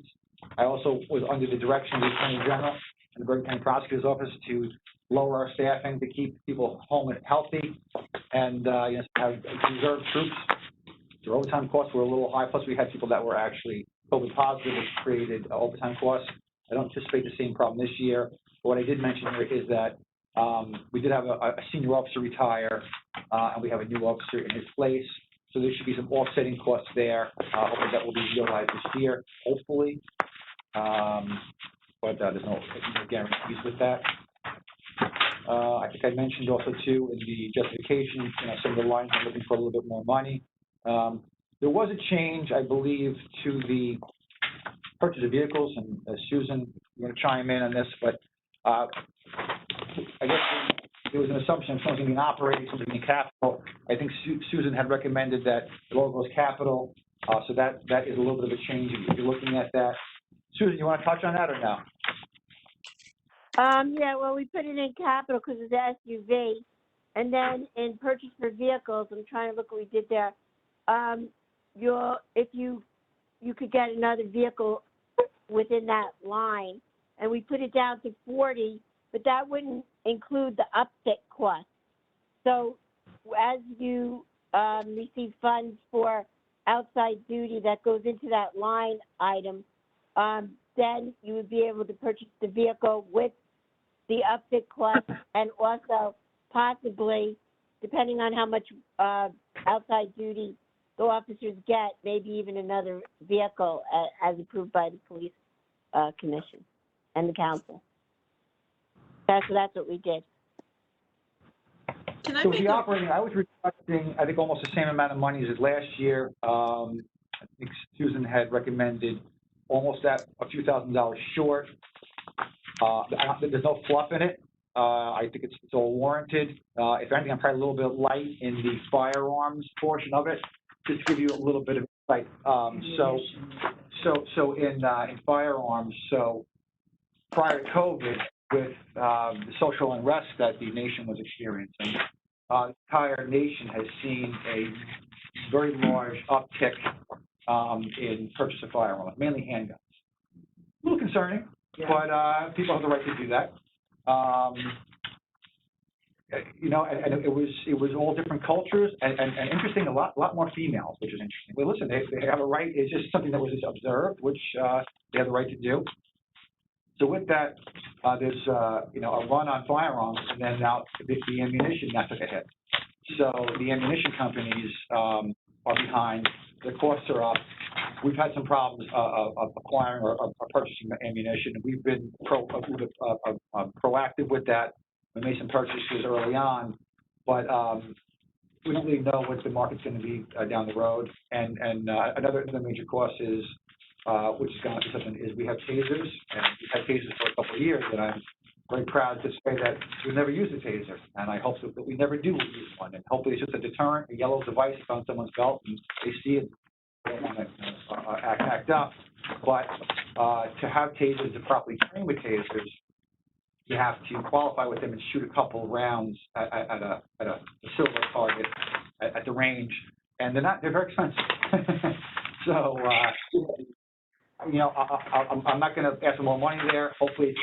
I also was under the direction of the Attorney General and the Bergen County Prosecutor's Office to lower our staffing to keep people home and healthy, and you know, have reserve troops. So overtime costs were a little high. Plus, we had people that were actually COVID positive, which created overtime costs. I don't anticipate the same problem this year. But what I did mention here is that we did have a senior officer retire, and we have a new officer in his place. So there should be some offsetting costs there. Hopefully that will be realized this year, hopefully. But there's no guarantees with that. I think I mentioned also too in the justification, you know, some of the lines are looking for a little bit more money. There was a change, I believe, to the purchase of vehicles, and Susan, you're going to chime in on this, but I guess there was an assumption someone's going to be operating, someone's going to be capital. I think Susan had recommended that it all goes capital, so that is a little bit of a change if you're looking at that. Susan, you want to touch on that or no? Yeah, well, we put it in capital because it's SUV, and then in purchase for vehicles, I'm trying to look what we did there. If you could get another vehicle within that line, and we put it down to 40, but that wouldn't include the upfit cost. So as you receive funds for outside duty that goes into that line item, then you would be able to purchase the vehicle with the upfit cost, and also possibly, depending on how much outside duty the officers get, maybe even another vehicle as approved by the police commission and the council. That's what we did. Can I so make the operating, I was requesting, I think, almost the same amount of money as last year. I think Susan had recommended almost that, a few $1,000s short. There's no fluff in it. I think it's all warranted. If anything, I'm probably a little bit light in the firearms portion of it, just to give you a little bit of insight. So in firearms, so prior to COVID, with the social unrest that the nation was experiencing, the entire nation has seen a very large uptick in purchase of firearms, mainly handguns. A little concerning, yeah, but people have the right to do that. You know, and it was all different cultures, and interesting, a lot more females, which is interesting. Well, listen, they have a right. It's just something that was just observed, which they have the right to do. So with that, there's you know, a run on firearms, and then now the ammunition that took a hit. So the ammunition companies are behind. The costs are up. We've had some problems of acquiring or purchasing ammunition. We've been proactive with that. We made some purchases early on, but we don't really know what the market's going to be down the road. And another major cost is, which is going to be something, is we have tasers, and we've had tasers for a couple of years, and I'm very proud to say that we never use a taser, and I hope that we never do use one. And hopefully it's just a deterrent, a yellow device on someone's belt, and they see it, they don't want to act up. But to have tasers, to properly train with tasers, you have to qualify with them and shoot a couple rounds at a silver target at the range, and they're very expensive. So, you know, I'm not going to ask for more money there. Hopefully,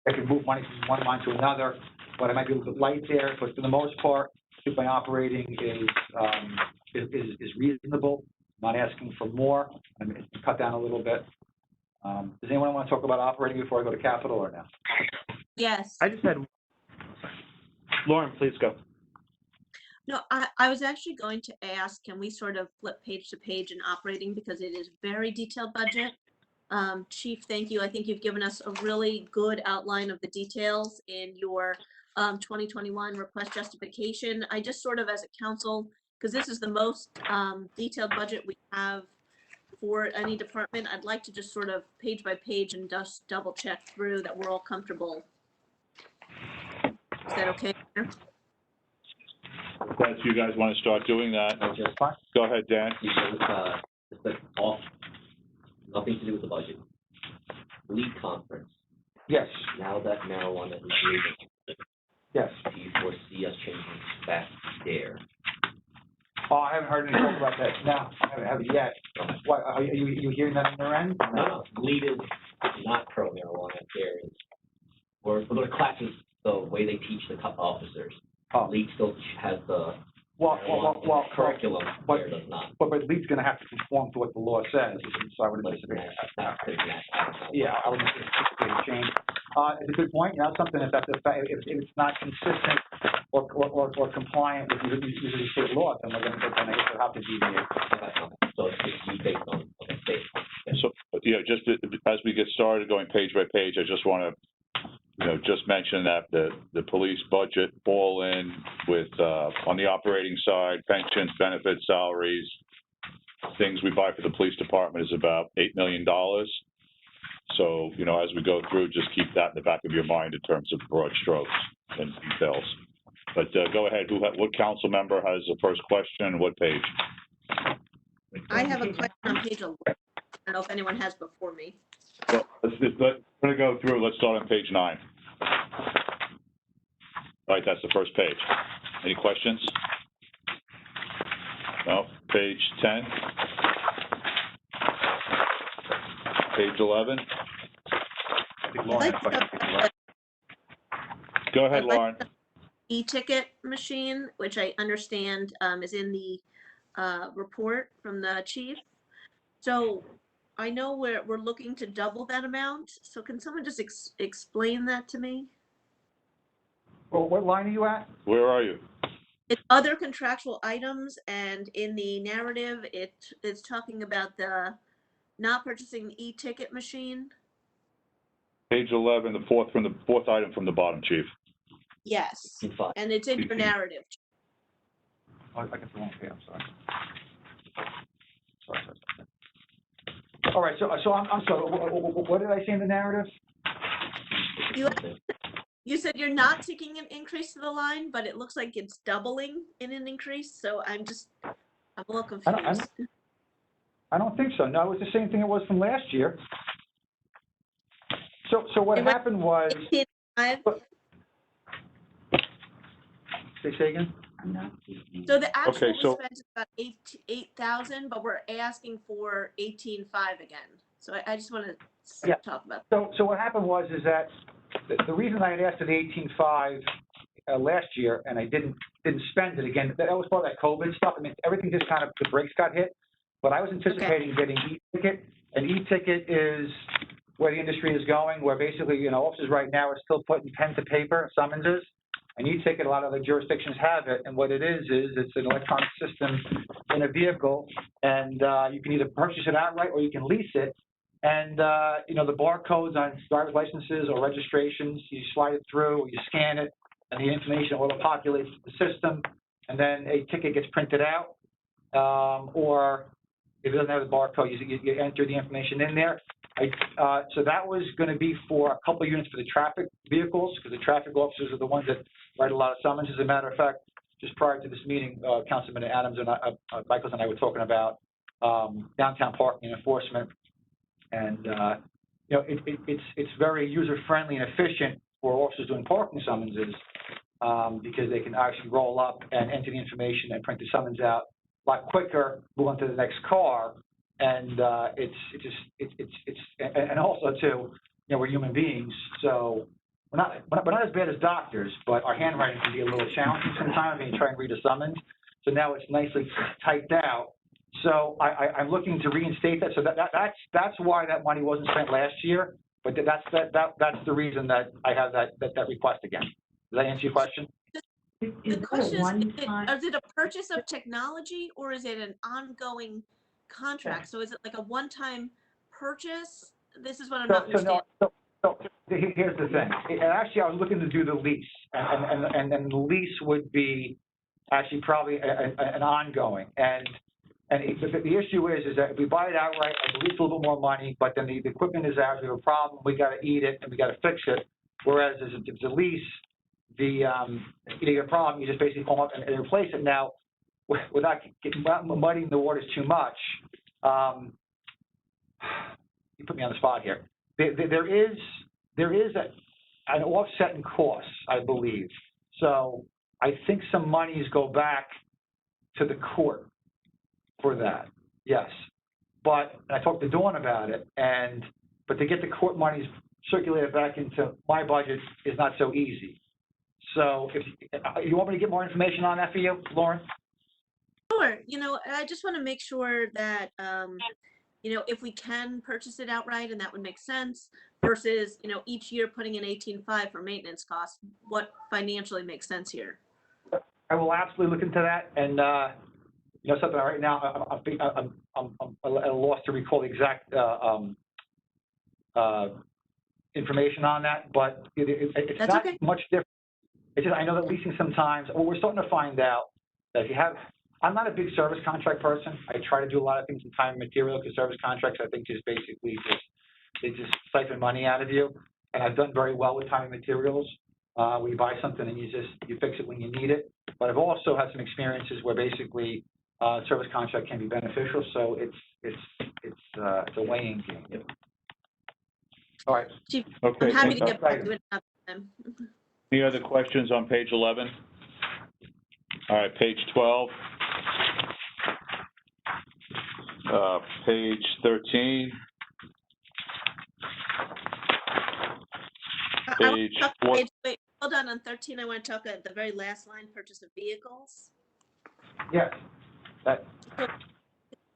I can move money from one line to another, but I might be a little bit light there. But for the most part, I think my operating is reasonable. I'm not asking for more. I'm going to cut down a little bit. Does anyone want to talk about operating before I go to capital or no? Yes. I just had, Lauren, please go. No, I was actually going to ask, can we sort of flip page to page in operating because it is very detailed budget. Chief, thank you. I think you've given us a really good outline of the details in your 2021 request justification. I just sort of as a council, because this is the most detailed budget we have for any department, I'd like to just sort of page by page and just double check through that we're all comfortable. Is that okay? If you guys want to start doing that, go ahead, Dan. It's off, nothing to do with the budget. League conference. Yes. Now that marijuana is legal. Yes. Do you foresee us changing back there? Oh, I haven't heard any talk about that. No, I haven't yet. What, are you hearing that on your end? No. League is not pro marijuana. There is, or for the classes, the way they teach the officers. League still has the curriculum, but it does not. But League's going to have to conform to what the law says, so I would anticipate that. Yeah, I would anticipate a change. It's a good point. You know, something if it's not consistent or compliant with usually state law, then I guess they'll have to deviate. So it's based on state. So, you know, just as we get started going page by page, I just want to, you know, just mention that the police budget all in with, on the operating side, pensions, benefits, salaries, things we buy for the police department is about $8 million. So, you know, as we go through, just keep that in the back of your mind in terms of broad strokes and details. But go ahead, what council member has the first question and what page? I have a question on page 11. I don't know if anyone has before me. Well, let's go through. Let's start on page 9. All right, that's the first page. Any questions? No. Page 10. Page 11. Go ahead, Lauren. E-ticket machine, which I understand is in the report from the chief. So I know we're looking to double that amount. So can someone just explain that to me? Well, what line are you at? Where are you? It's other contractual items, and in the narrative, it's talking about the not purchasing e-ticket machine. Page 11, the fourth item from the bottom, Chief. Yes, and it's in your narrative. Oh, I got the wrong page. I'm sorry. All right, so I'm sorry. What did I say in the narrative? You said you're not seeking an increase to the line, but it looks like it's doubling in an increase. So I'm a little confused. I don't think so. No, it was the same thing it was from last year. So what happened was. Say again? So the actual we spent is about 8,000, but we're asking for 18,500 again. So I just want to talk about that. So what happened was that the reason I had asked for the 18,500 last year and I didn't spend it again, that was part of that COVID stuff. I mean, everything just kind of, the brakes got hit, but I was anticipating getting e-ticket, and e-ticket is where the industry is going, where basically, you know, officers right now are still putting pen to paper summonses. An e-ticket, a lot of the jurisdictions have it, and what it is it's an electronic system in a vehicle, and you can either purchase it outright or you can lease it. And you know, the barcodes on driver's licenses or registrations, you slide it through, you scan it, and the information auto-populates the system, and then a ticket gets printed out. Or if it doesn't have the barcode, you enter the information in there. So that was going to be for a couple of units for the traffic vehicles, because the traffic officers are the ones that write a lot of summonses. As a matter of fact, just prior to this meeting, Councilman Adams and Michaels and I were talking about downtown parking and enforcement. And you know, it's very user-friendly and efficient for officers doing parking summonses, because they can actually roll up and enter the information and print the summons out a lot quicker, move on to the next car, and and also too, we're human beings, so we're not as bad as doctors, but our handwriting can be a little challenging sometimes when you try and read a summons. So now it's nicely typed out. So I'm looking to reinstate that. So that's why that money wasn't spent last year. But that's the reason that I have that request again. Does that answer your question? The question is it a purchase of technology or is it an ongoing contract? So is it like a one-time purchase? This is what I'm not understanding. So here's the thing. Actually, I was looking to do the lease, and then the lease would be actually probably an ongoing. And the issue is that if we buy it outright, I lease a little bit more money, but then the equipment is ours. We have a problem. We got to eat it and we got to fix it. Whereas if it's a lease, you get a problem, you just basically come up and replace it. Now, without muddying the waters too much, you put me on the spot here. There is an offset in costs, I believe. So I think some monies go back to the court for that. Yes, but I talked to Dawn about it, but to get the court monies circulated back into my budget is not so easy. So if you want me to get more information on that for you, Lauren? Sure. I just want to make sure that, if we can purchase it outright and that would make sense versus, each year putting in 18.5 for maintenance costs, what financially makes sense here? I will absolutely look into that. And, something right now, I'm at a loss to recall the exact information on that, but it's That's not okay. much different. It's just, I know that leasing sometimes, we're starting to find out that if you have, I'm not a big service contract person. I try to do a lot of things in time and material because service contracts, I think, they just siphon money out of you. And I've done very well with time and materials. Where you buy something and you fix it when you need it. But I've also had some experiences where basically service contract can be beneficial. So it's a weighing game. All right. Chief, Okay. I'm happy to get back to it another time. Any other questions on page 11? All right, page 12. Page 13. Page 4. Wait, hold on 13. I want to talk at the very last line, purchase of vehicles. Yes.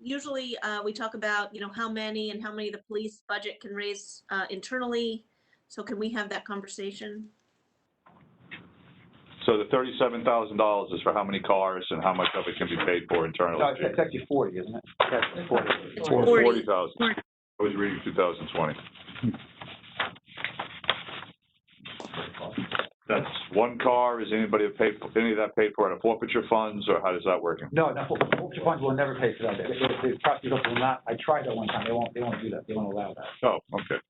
Usually we talk about, how many the police budget can raise internally. So can we have that conversation? So the $37,000 is for how many cars and how much of it can be paid for internally? No, it's actually 40, isn't it? That's 40. It's 40,000. I was reading 2020. That's one car. Is anybody paid for any of that paid for out of forfeiture funds, or how does that work? No, forfeiture funds will never pay for that. The prosecutors will not. I tried that one time. They won't do that. They won't allow that. Oh, okay.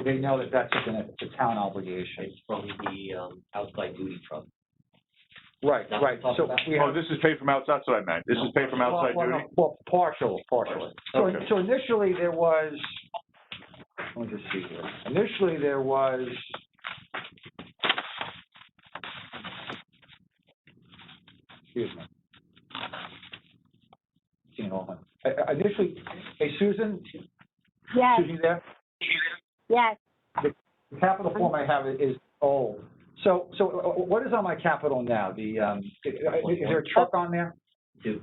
They know that that's something that's a town obligation. It's from the outside duty truck. Right. So this is paid from outside. That's what I meant. This is paid from outside duty? Well, partially. Okay. So initially there was, let me just see here. Initially there was, excuse me. Initially, hey, Susan? Yes. Susan, you there? Yes. The capital form I have is old. So what is on my capital now? Is there a truck on there? Yeah.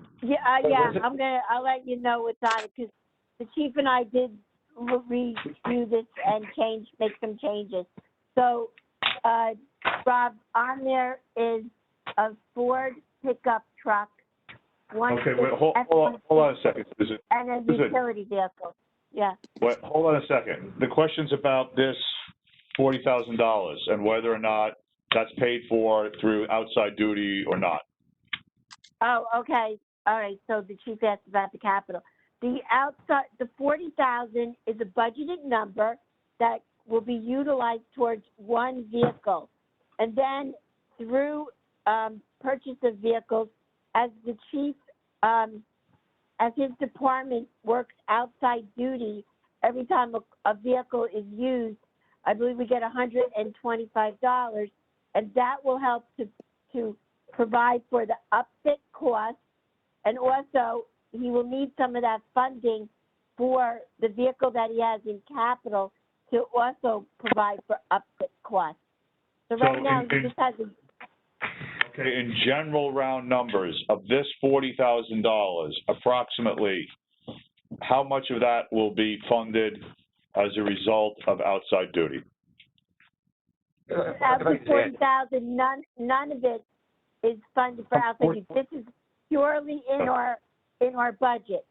I'll let you know what's on it because the chief and I did review this and make some changes. So, Rob, on there is a Ford pickup truck. Okay, wait, hold on a second, Susan. And a utility vehicle. Yeah. Wait, hold on a second. The question's about this $40,000 and whether or not that's paid for through outside duty or not. Oh, okay. All right. So the chief asked about the capital. The 40,000 is a budgeted number that will be utilized towards one vehicle. And then through purchase of vehicles, as the chief, as his department works outside duty, every time a vehicle is used, I believe we get $125, and that will help to provide for the upfit cost, and also he will need some of that funding for the vehicle that he has in capital to also provide for upfit costs. So right now, he just has a... Okay, in general round numbers, of this $40,000, approximately, how much of that will be funded as a result of outside duty? Out of the 40,000, none of it is funded for outside duty. This is purely in our budget.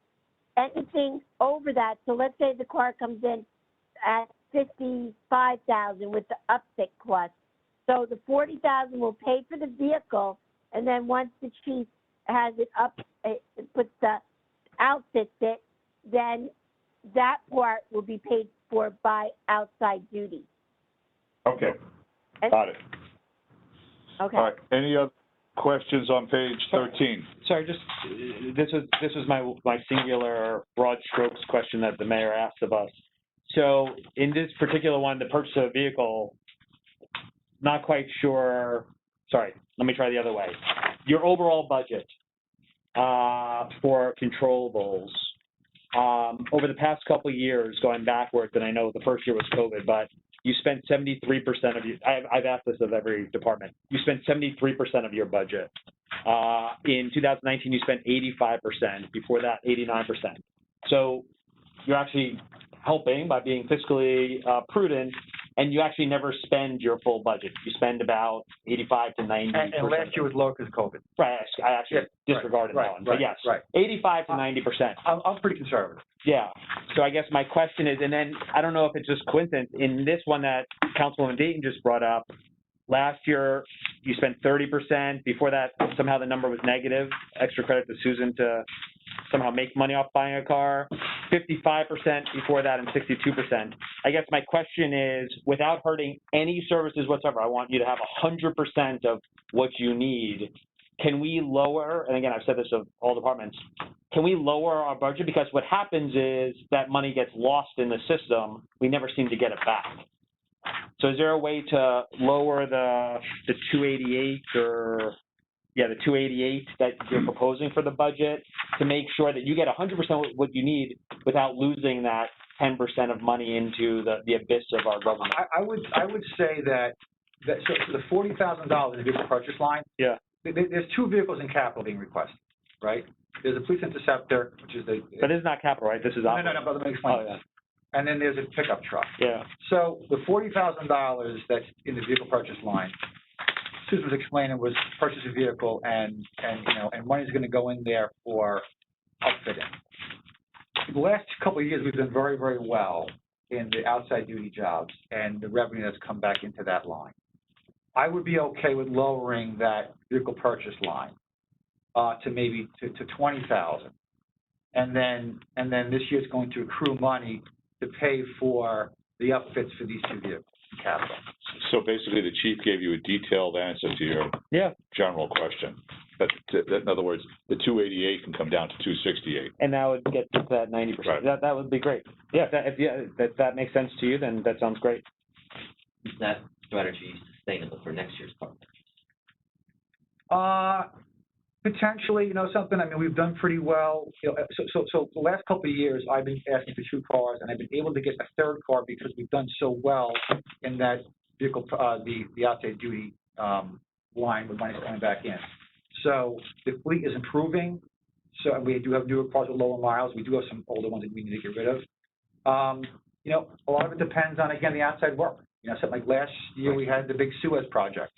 Anything over that, so let's say the car comes in at $55,000 with the upfit cost. So the $40,000 will pay for the vehicle, and then once the chief has it up, puts the outfit it, then that part will be paid for by outside duty. Okay, got it. Okay. All right, any other questions on page 13? Sorry, just, this was my singular broad strokes question that the mayor asked of us. So in this particular one, the purchase of a vehicle, not quite sure, sorry, let me try the other way. Your overall budget for controllables, over the past couple of years, going backwards, and I know the first year was COVID, but you spent 73% of your, I've asked this of every department, you spent 73% of your budget. In 2019, you spent 85%, before that, 89%. So you're actually helping by being fiscally prudent, and you actually never spend your full budget. You spend about 85 to 90%. And last year was low because of COVID. Right, I actually disregarded that one, but yes, 85 to 90%. I'm pretty conservative. Yeah, so I guess my question is, and then I don't know if it's just coincidence, in this one that Councilwoman Dayton just brought up, last year you spent 30%, before that somehow the number was negative, extra credit to Susan to somehow make money off buying a car, 55% before that, and 62%. I guess my question is, without hurting any services whatsoever, I want you to have 100% of what you need. Can we lower, and again, I've said this of all departments, can we lower our budget? Because what happens is that money gets lost in the system. We never seem to get it back. So is there a way to lower the 288 or, yeah, the 288 that you're proposing for the budget to make sure that you get 100% what you need without losing that 10% of money into the abyss of our government? I would say that so the $40,000 in the vehicle purchase line. Yeah. There's two vehicles in capital being requested, right? There's a police interceptor, which is the. But this is not capital, right? This is No, but let me explain. Oh, yeah. And then there's a pickup truck. Yeah. So the $40,000 that's in the vehicle purchase line, Susan was explaining, was purchase a vehicle and money's going to go in there for outfitting. The last couple of years, we've done very, very well in the outside duty jobs and the revenue that's come back into that line. I would be okay with lowering that vehicle purchase line to maybe to 20,000, and then this year's going to accrue money to pay for the upfits for these two vehicles in capital. So basically, the chief gave you a detailed answer to your general question. But in other words, the 288 can come down to 268. And that would get to that 90%. Right. That would be great. Yeah, if that makes sense to you, then that sounds great. Is that strategy sustainable for next year's car? Potentially, something. I mean, we've done pretty well. So the last couple of years, I've been asking for two cars, and I've been able to get a third car because we've done so well in that vehicle, the outside duty line with money coming back in. So the fleet is improving. So we do have newer cars with lower miles. We do have some older ones that we need to get rid of. A lot of it depends on, again, the outside work. Something like last year we had the big Suez project.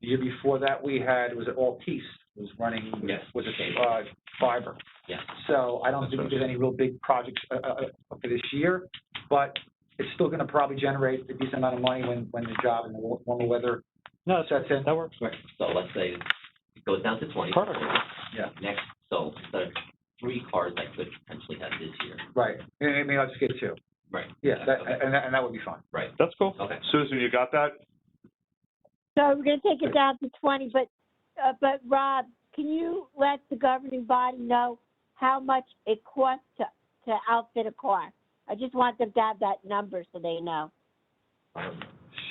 The year before that we had, was it all piece? It was running, was it fiber? Yeah. So I don't think there's any real big projects for this year, but it's still going to probably generate a decent amount of money when the job and the warmer weather sets in. That works. Right. So let's say it goes down to 20. Perfect. Yeah. Next, so instead of 3 cars I could potentially have this year. Right. Maybe I'll just get 2. Right. Yeah, and that would be fine. Right. That's cool. Okay. Susan, you got that? So we're going to take it down to 20, but Rob, can you let the governing body know how much it costs to outfit a car? I just want them to have that number so they know.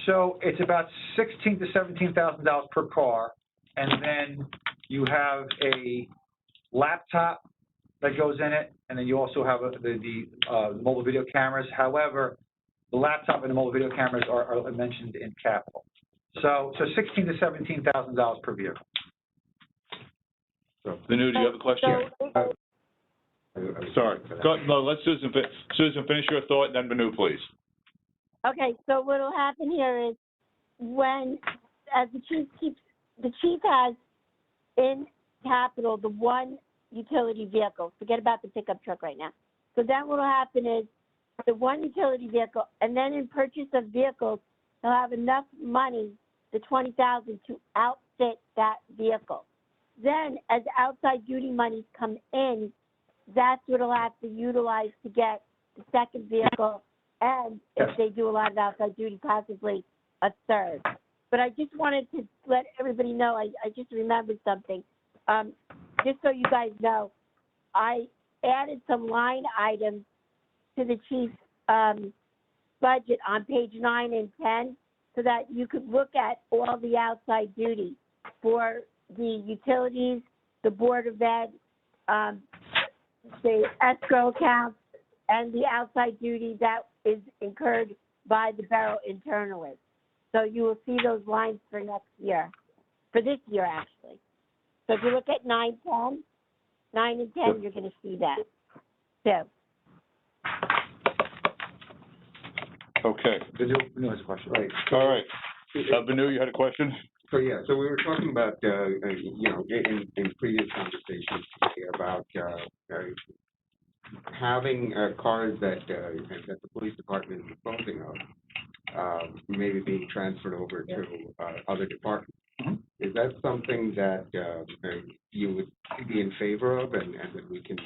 So it's about $16,000 to $17,000 per car, and then you have a laptop that goes in it, and then you also have the mobile video cameras. However, the laptop and the mobile video cameras are mentioned in capital. So $16,000 to $17,000 per vehicle. Vanu, do you have a question? Sorry. No, let Susan finish your thought, then Vanu, please. Okay, so what'll happen here is as the chief has in capital the one utility vehicle, forget about the pickup truck right now. So then what'll happen is the one utility vehicle, and then in purchase of vehicles, he'll have enough money, the $20,000, to outfit that vehicle. Then as outside duty monies come in, that's what he'll have to utilize to get the second vehicle, and if they do a lot of outside duty, possibly a third. But I just wanted to let everybody know, I just remembered something. Just so you guys know, I added some line items to the chief's budget on page 9 and 10 so that you could look at all the outside duty for the utilities, the Board of Ed, the escrow accounts, and the outside duty that is incurred by the borough internally. So you will see those lines for next year, for this year actually. So if you look at 9 and 10, you're going to see that. So. Okay. Vanu has a question. Right. All right. Vanu, you had a question? So yeah, so we were talking about, in previous conversations today about having cars that the police department is disposing of, maybe being transferred over to other departments. Mm-hmm. Is that something that you would be in favor of, and that we can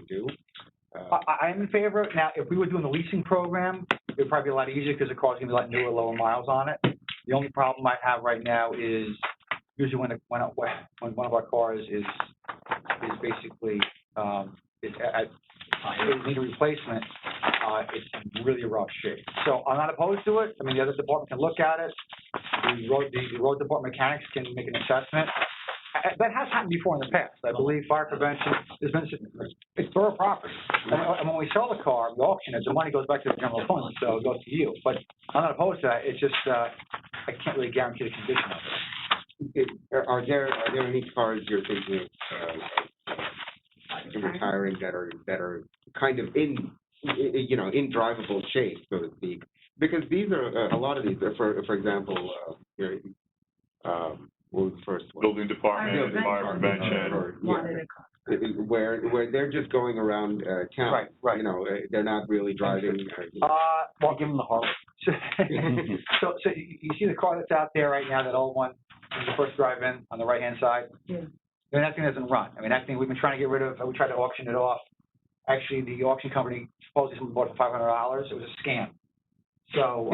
do? I am in favor of it. Now, if we were doing the leasing program, it would probably be a lot easier because the car's gonna be a lot newer, lower miles on it. The only problem I have right now is usually when one of our cars is basically it need a replacement, it's in really rough shape. So I'm not opposed to it. I mean, the other department can look at it. The road department mechanics can make an assessment. That has happened before in the past. I believe fire prevention, it's borough property. And when we sell the car, we auction it, the money goes back to the general fund, so it goes to you. But I'm not opposed to that. It's just, I can't really guarantee the condition of it. Are there any cars you're thinking of retiring that are kind of in drivable shape, so to speak? Because these are a lot of these. For example, what was the first one? Building department, fire prevention. Where they're just going around town. Right. You know, they're not really driving. Well, give them the Harley. So you see the car that's out there right now, that old one, when you first drive in on the right-hand side? Yeah. And that thing doesn't run. I mean, that thing we've been trying to get rid of. We tried to auction it off. Actually, the auction company supposedly someone bought it for $500. It was a scam. So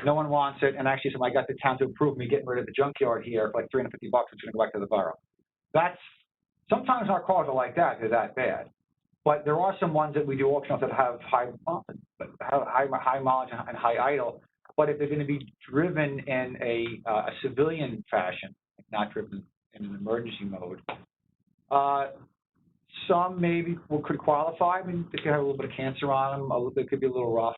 no one wants it. And actually, somebody got the town to approve me getting rid of the junkyard here for like $350. It's going to go back to the borough. Sometimes our cars are like that. They're that bad. But there are some ones that we do auction off that have high mileage and high idle. But if they're going to be driven in a civilian fashion, not driven in an emergency mode, some maybe could qualify. I mean, if you have a little bit of cancer on them, they could be a little rough.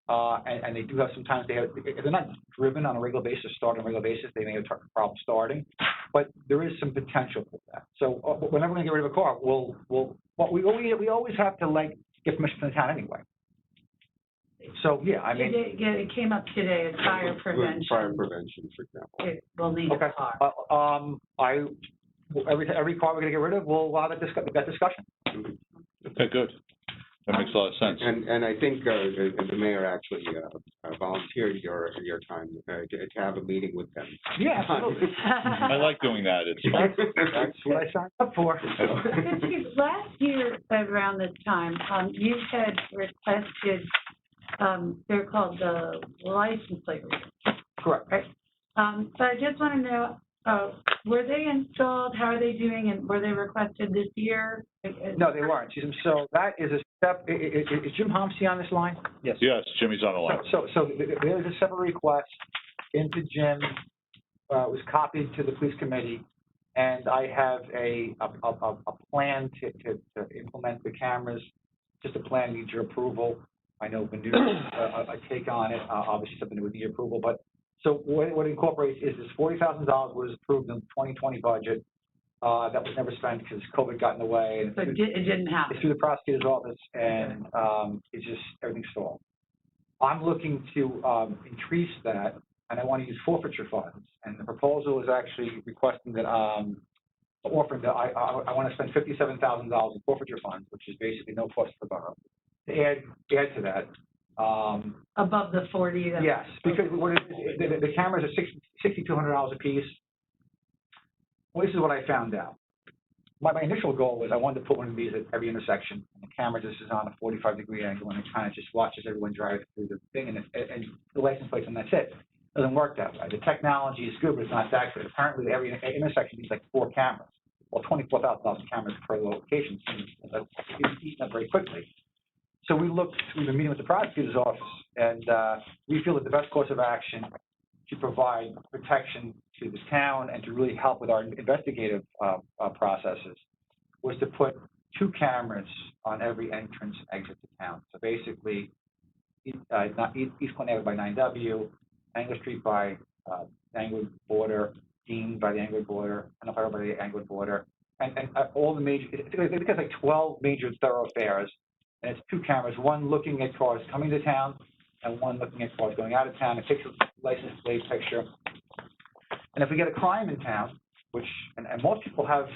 And they do have sometimes if they're not driven on a regular basis, start on a regular basis, they may have a problem starting. But there is some potential for that. So whenever we're going to get rid of a car, we always have to get permission from the town anyway. So yeah, I mean, It came up today as fire prevention. Fire prevention, for example. It will need a car. Every car we're going to get rid of, we'll allow that discussion. Okay, good. That makes a lot of sense. And I think the mayor actually volunteered your time to have a meeting with them. Yeah, absolutely. I like doing that. It's fun. That's what I signed up for. Last year around this time, you had requested, they're called the license plate readers. Correct. Right. So I just want to know, Were they installed? How are they doing? And were they requested this year? No, they weren't. So that is a step, is Jim Homsey on this line? Yes. Yes, Jimmy's on the line. So there is a separate request into Jim, was copied to the police committee, and I have a plan to implement the cameras. Just a plan needs your approval. I know Manu, a take on it, obviously something that would need approval, but so what it incorporates is this $40,000 was approved in the 2020 budget. That was never spent because COVID got in the way. And so it didn't happen. It's through the prosecutor's office, and it's just everything's stalled. I'm looking to increase that, and I want to use forfeiture funds. And the proposal is actually requesting that, offering that I want to spend $57,000 in forfeiture funds, which is basically no cost to the borough. To add to that. Above the 40. Yes, because the cameras are $6,200 a piece. Well, this is what I found out. My initial goal was I wanted to put one of these at every intersection. And the camera just is on a 45-degree angle, and it kind of just watches everyone drive through the thing, and the license plates, and that's it. It doesn't work that way. The technology is good, but it's not that good. Apparently, every intersection needs like 4 cameras. Well, $24,000 cameras per location. That's eaten up very quickly. So we've been meeting with the prosecutor's office, and we feel that the best course of action to provide protection to the town and to really help with our investigative processes was to put 2 cameras on every entrance and exit to town. So basically, East Clinton Avenue by 9W, Angler Street by Angler Border, Dean by the Angler Border, and O'Hara by the Angler Border, and all the major, I think it's like 12 major thoroughfares. And it's 2 cameras, one looking at cars coming to town and one looking at cars going out of town. It takes a license plate picture. And if we get a crime in town, which, and a lot of people have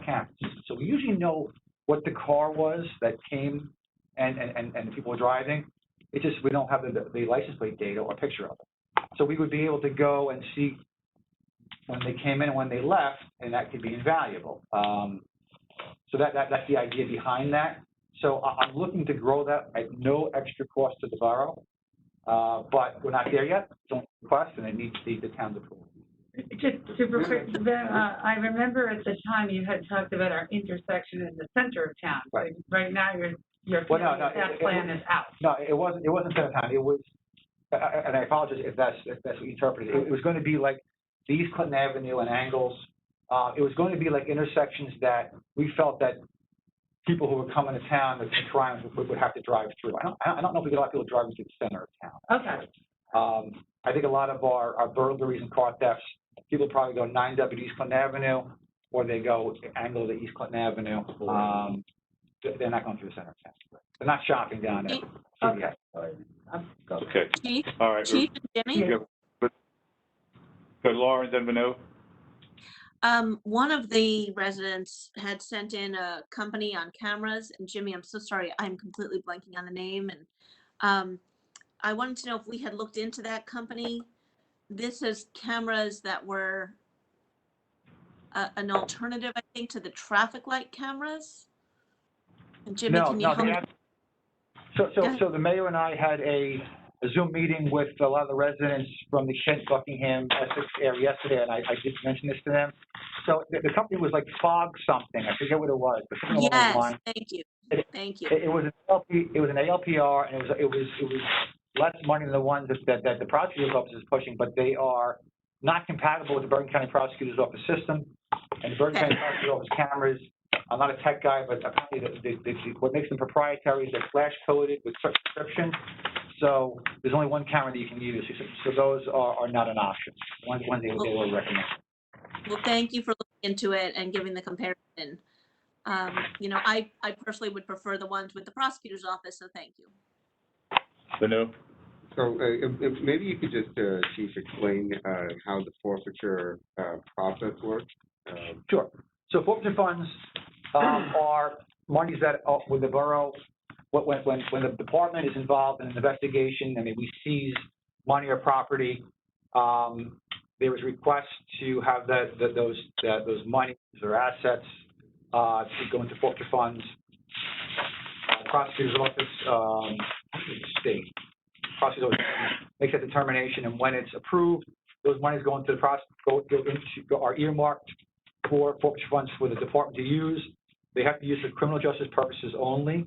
cameras, so we usually know what the car was that came and the people were driving. It's just we don't have the license plate data or picture of it. So we would be able to go and see when they came in and when they left, and that could be invaluable. So that's the idea behind that. So I'm looking to grow that at no extra cost to the borough, but we're not there yet. Don't request, and it needs the town's approval. Just I remember at the time you had talked about our intersection in the center of town. Right. Right now, you're feeling that plan is out. No, it wasn't center of town. It was, and I apologize if that's what you interpreted. It was going to be like the East Clinton Avenue and angles. It was going to be like intersections that we felt that people who were coming to town that crimes would have to drive through. I don't know if we get a lot of people driving through the center of town. Okay. I think a lot of our burglaries and car thefts, people probably go 9W East Clinton Avenue, or they go angle to East Clinton Avenue. They're not going through the center of town. They're not shopping down there. Okay. Okay. Chief, All right. Chief and Jimmy? Good, Lauren, then Manu. One of the residents had sent in a company on cameras, and Jimmy, I'm so sorry, I'm completely blanking on the name, and I wanted to know if we had looked into that company. This is cameras that were an alternative, I think, to the traffic light cameras. And Jimmy, can you help me? So the mayor and I had a Zoom meeting with a lot of the residents from the Kent, Buckingham, Essex area yesterday, and I did mention this to them. So the company was like Fog something. I forget what it was, but something along those lines. Thank you. Thank you. It was an ALPR, and it was less money than the ones that the prosecutor's office is pushing, but they are not compatible with the Bergen County Prosecutor's Office system. And the Bergen County Prosecutor's Office cameras, I'm not a tech guy, but apparently what makes them proprietary is they're flash coded with certain description. So there's only one camera that you can use. So those are not an option. One they will recommend. Well, thank you for looking into it and giving the comparison. I personally would prefer the ones with the prosecutor's office, so thank you. Manu? So maybe you could just, Chief, explain how the forfeiture process works. Sure. So forfeiture funds are monies that with the borough, when the department is involved in an investigation and we seize money or property, there was a request to have those monies or assets to go into forfeiture funds. Prosecutor's office, state prosecutor's office makes that determination, and when it's approved, those monies go into the process, are earmarked for forfeiture funds for the department to use. They have to use for criminal justice purposes only,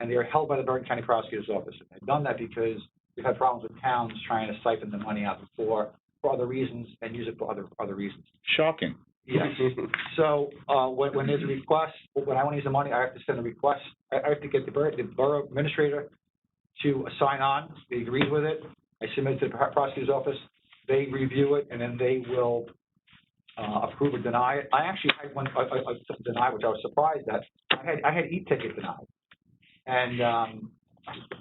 and they are held by the Bergen County Prosecutor's Office. They've done that because we've had problems with towns trying to siphon the money out before for other reasons and use it for other reasons. Shocking. Yes. So when there's a request, when I want to use the money, I have to send a request. I have to get the borough administrator to sign on. They agree with it. I submit it to the prosecutor's office. They review it, and then they will approve or deny it. I actually had one denied, which I was surprised at. I had e-ticket denied, and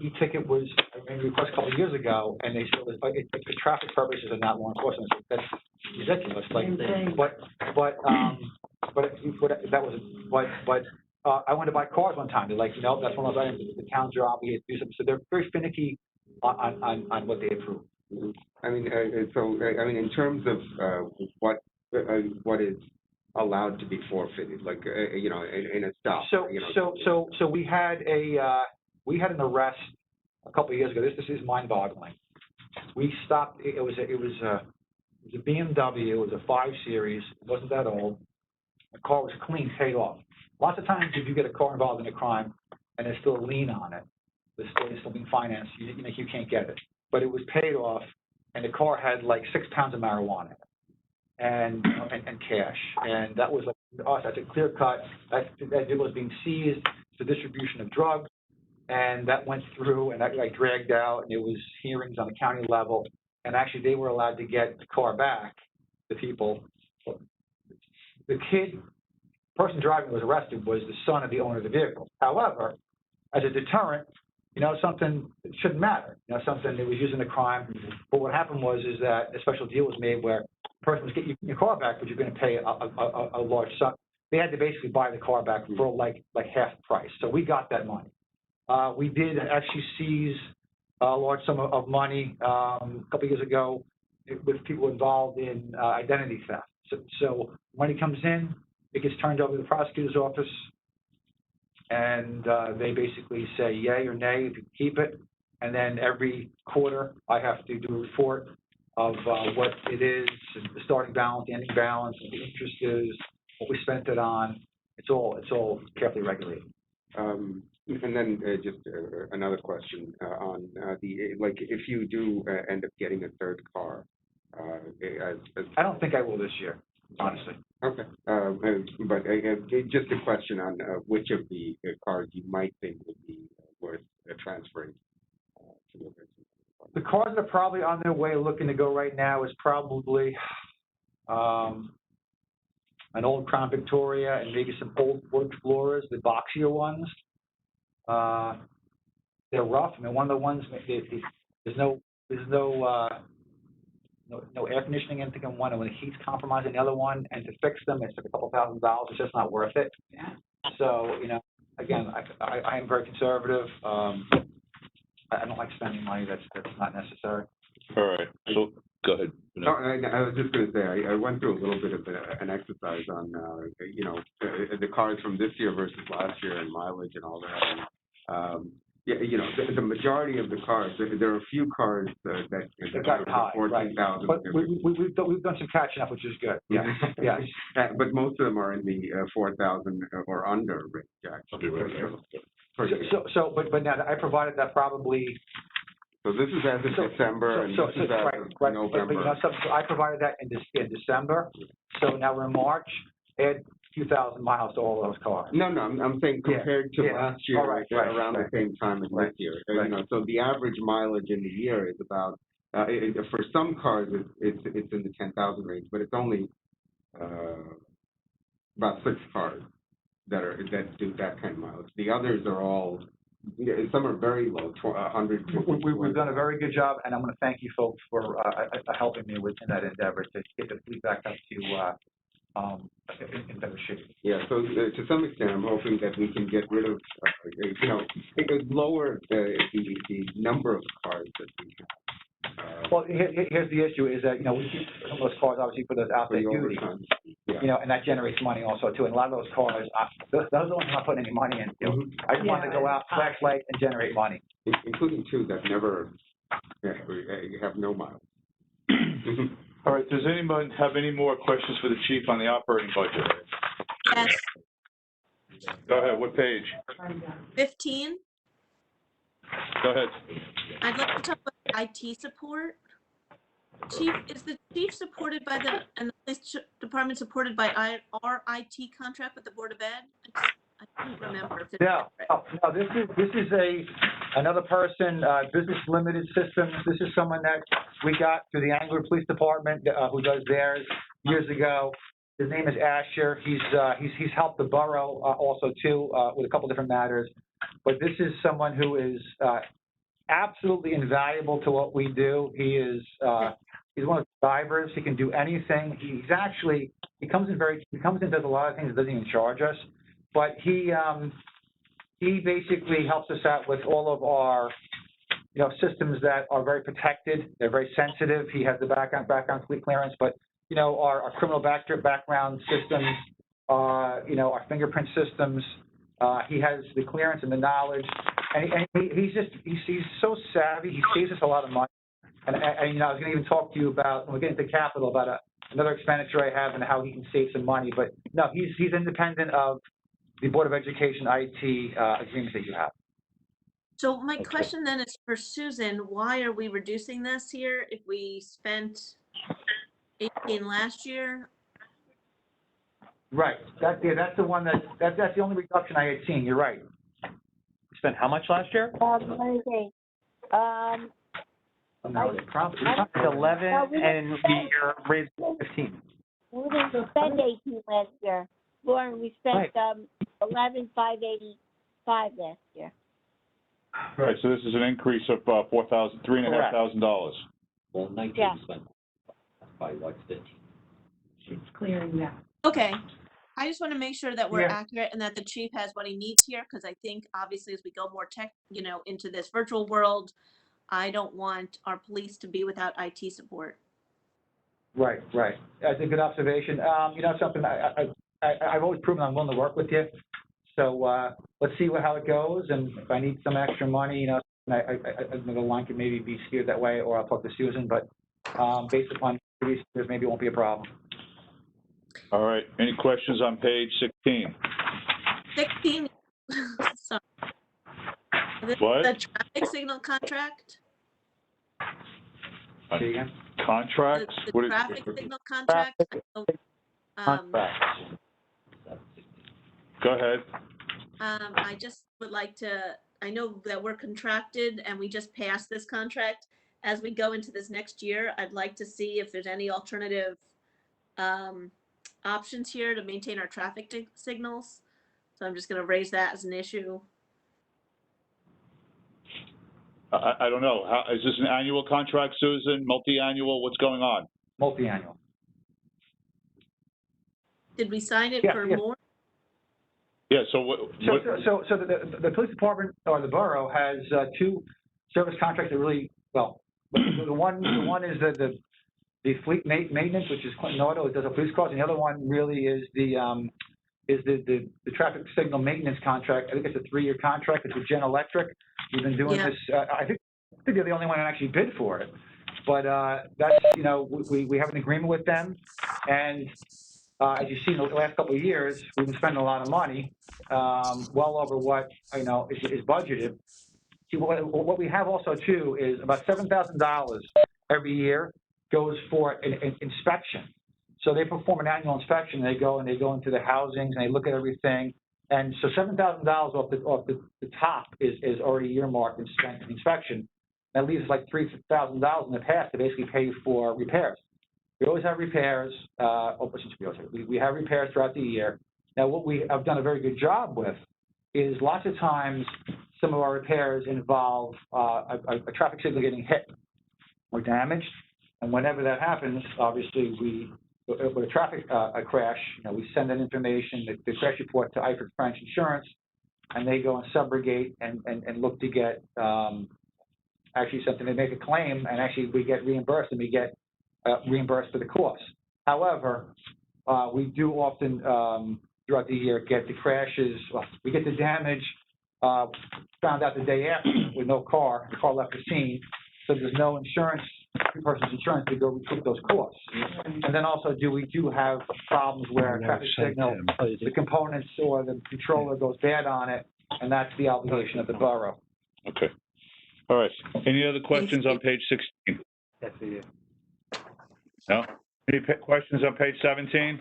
e-ticket was I made a request a couple of years ago, and they said it's for traffic purposes and not law enforcement. That's ridiculous. Like, but that was I went to buy cars one time. They're like, no, that's one of those items. The towns are obligated to do something. So they're very finicky on what they approve. I mean, in terms of what is allowed to be forfeited, like in a stop. So we had an arrest a couple of years ago. This is mind-boggling. We stopped. It was a BMW. It was a 5 Series. It wasn't that old. The car was clean, paid off. Lots of times, if you get a car involved in a crime and there's still a lien on it, there's still being financed, you can't get it. But it was paid off, and the car had like 6 pounds of marijuana in it, and cash. And that was like us. That's a clear cut. That deal was being seized for distribution of drugs, and that went through, and that got dragged out, and it was hearings on the county level, and actually they were allowed to get the car back. The people, the person driving was arrested was the son of the owner of the vehicle. However, as a deterrent, something it shouldn't matter. Something that was used in a crime. But what happened was that a special deal was made where the person was getting your car back, but you're going to pay a large sum. They had to basically buy the car back for like half the price. So we got that money. We did actually seize a large sum of money a couple of years ago with people involved in identity theft. So money comes in, it gets turned over to the prosecutor's office, and they basically say yay or nay if you keep it. And then every quarter, I have to do a report of what it is, the starting balance, the ending balance, what the interest is, what we spent it on. It's all carefully regulated. And then just another question on if you do end up getting a third car. I don't think I will this year, honestly. Okay, but just a question on which of the cars you might think would be worth transferring to the The cars that are probably on their way looking to go right now is probably an old Crown Victoria and maybe some old Ford Explorers, the boxier ones. They're rough. I mean, one of the ones there's no air conditioning anything in one, and when the heat's compromised in the other one, and to fix them, it's like a couple $1,000s. It's just not worth it. Yeah. So again, I am very conservative. I don't like spending money that's not necessary. All right. So go ahead. No, I was just going to say I went through a little bit of an exercise on the cars from this year versus last year and mileage and all that. And, the majority of the cars, there are a few cars that got high, 14,000. But we've done some catching up, which is good. Yeah, yes. But most of them are in the 4,000 or under range. I'll be right there. But now I provided that probably. So this is as of December, and this is as of November. So I provided that in December. So now we're in March. Add a few thousand miles to all those cars. No, I'm saying compared to last year, around the same time as this year. So the average mileage in the year is about, for some cars, it's in the 10,000 range, but it's only about 6 cars that do that kind of mileage. The others are all, some are very low, 100. We've done a very good job, and I'm going to thank you folks for helping me in that endeavor to get the fleet back up to in better shape. Yeah, so to some extent, I'm hoping that we can get rid of, lower the number of cars that we have. Well, here's the issue: is that we keep some of those cars obviously for those out there duty, and that generates money also too. And a lot of those cars, those are the ones I'm not putting any money into. I just want to go out, flashlight, and generate money. Including 2 that never have no miles. All right, does anyone have any more questions for the chief on the operating budget? Yes, Go ahead, what page? 15. Go ahead. I'd like to talk about IT support. Chief, is the chief supported by and the police department supported by our IT contract with the Board of Ed? I couldn't remember if it's No, this is another person, Business Limited Systems. This is someone that we got through the Angler Police Department, who does theirs years ago. His name is Asher. He's helped the borough, also too, with a couple different matters. But this is someone who is, absolutely invaluable to what we do. He's one of the divers. He can do anything. He comes in and does a lot of things that doesn't even charge us. But he basically helps us out with all of our, systems that are very protected. They're very sensitive. He has the background clearance, but, our criminal background systems, our fingerprint systems, he has the clearance and the knowledge, and he's so savvy. He saves us a lot of money. And I was going to even talk to you about, when we get into capital, about another expenditure I have and how he can save some money. But no, he's independent of the Board of Education IT agreement that you have. So my question then is for Susan, why are we reducing this here if we spent 18 last year? Right. That's the one that's the only reduction I had seen. You're right. We spent how much last year? Let me see. No, it's probably 11, and we raised 15. We didn't spend 18 last year. Lauren, we spent 11,585 last year. Right, so this is an increase of $3,500. Well, 19 Yeah. spent. That's probably like 15. It's clearing that. Okay. I just want to make sure that we're Yeah. accurate and that the chief has what he needs here, because I think obviously as we go more tech, into this virtual world, I don't want our police to be without IT support. Right. That's a good observation. Something I've always proven I'm willing to work with you. So let's see how it goes, and if I need some extra money, the line could maybe be steered that way, or I'll talk to Susan. But based upon previous years, maybe it won't be a problem. All right, any questions on page 16? 16. Sorry. What? The traffic signal contract? See again? Contracts? The What is- traffic signal contract? Go ahead. I just would like to, I know that we're contracted and we just passed this contract. As we go into this next year, I'd like to see if there's any alternative options here to maintain our traffic signals. So I'm just going to raise that as an issue. I don't know. Is this an annual contract, Susan? Multi-annual? What's going on? Multi-annual. Did we sign it for more? Yeah, so what? So the police department or the borough has two service contracts that really, well, the one is the fleet maintenance, which is Clinton Auto, it does a police cars, and the other one really is the traffic signal maintenance contract. I think it's a 3-year contract. It's with Gen Electric. We've been doing this. I think they're the only one that actually bid for it. But that's, we have an agreement with them, and as you've seen the last couple of years, we've been spending a lot of money, well over what is budgeted. See, what we have also too is about $7,000 every year goes for an inspection. So they perform an annual inspection. They go into the housings and they look at everything. And so $7,000 off the top is already earmarked and spent in inspection. That leaves like $3,000 in the past to basically pay for repairs. We always have repairs. We have repairs throughout the year. Now, what we have done a very good job with is lots of times some of our repairs involve a traffic signal getting hit or damaged. And whenever that happens, obviously with a traffic crash, we send that information, the crash report to Eifert French Insurance, and they go and subrogate and look to get actually something. They make a claim, and actually we get reimbursed, and we get reimbursed for the cost. However, we do often throughout the year get the crashes. We get the damage found out the day after with no car. The car left the scene, so there's no insurance three-person's insurance to go recoup those costs? And then also, we have problems where a traffic signal, the components or the controller goes bad on it, and that's the obligation of the borough. Okay. All right. Any other questions on page 16? That's it. No? Any questions on page 17?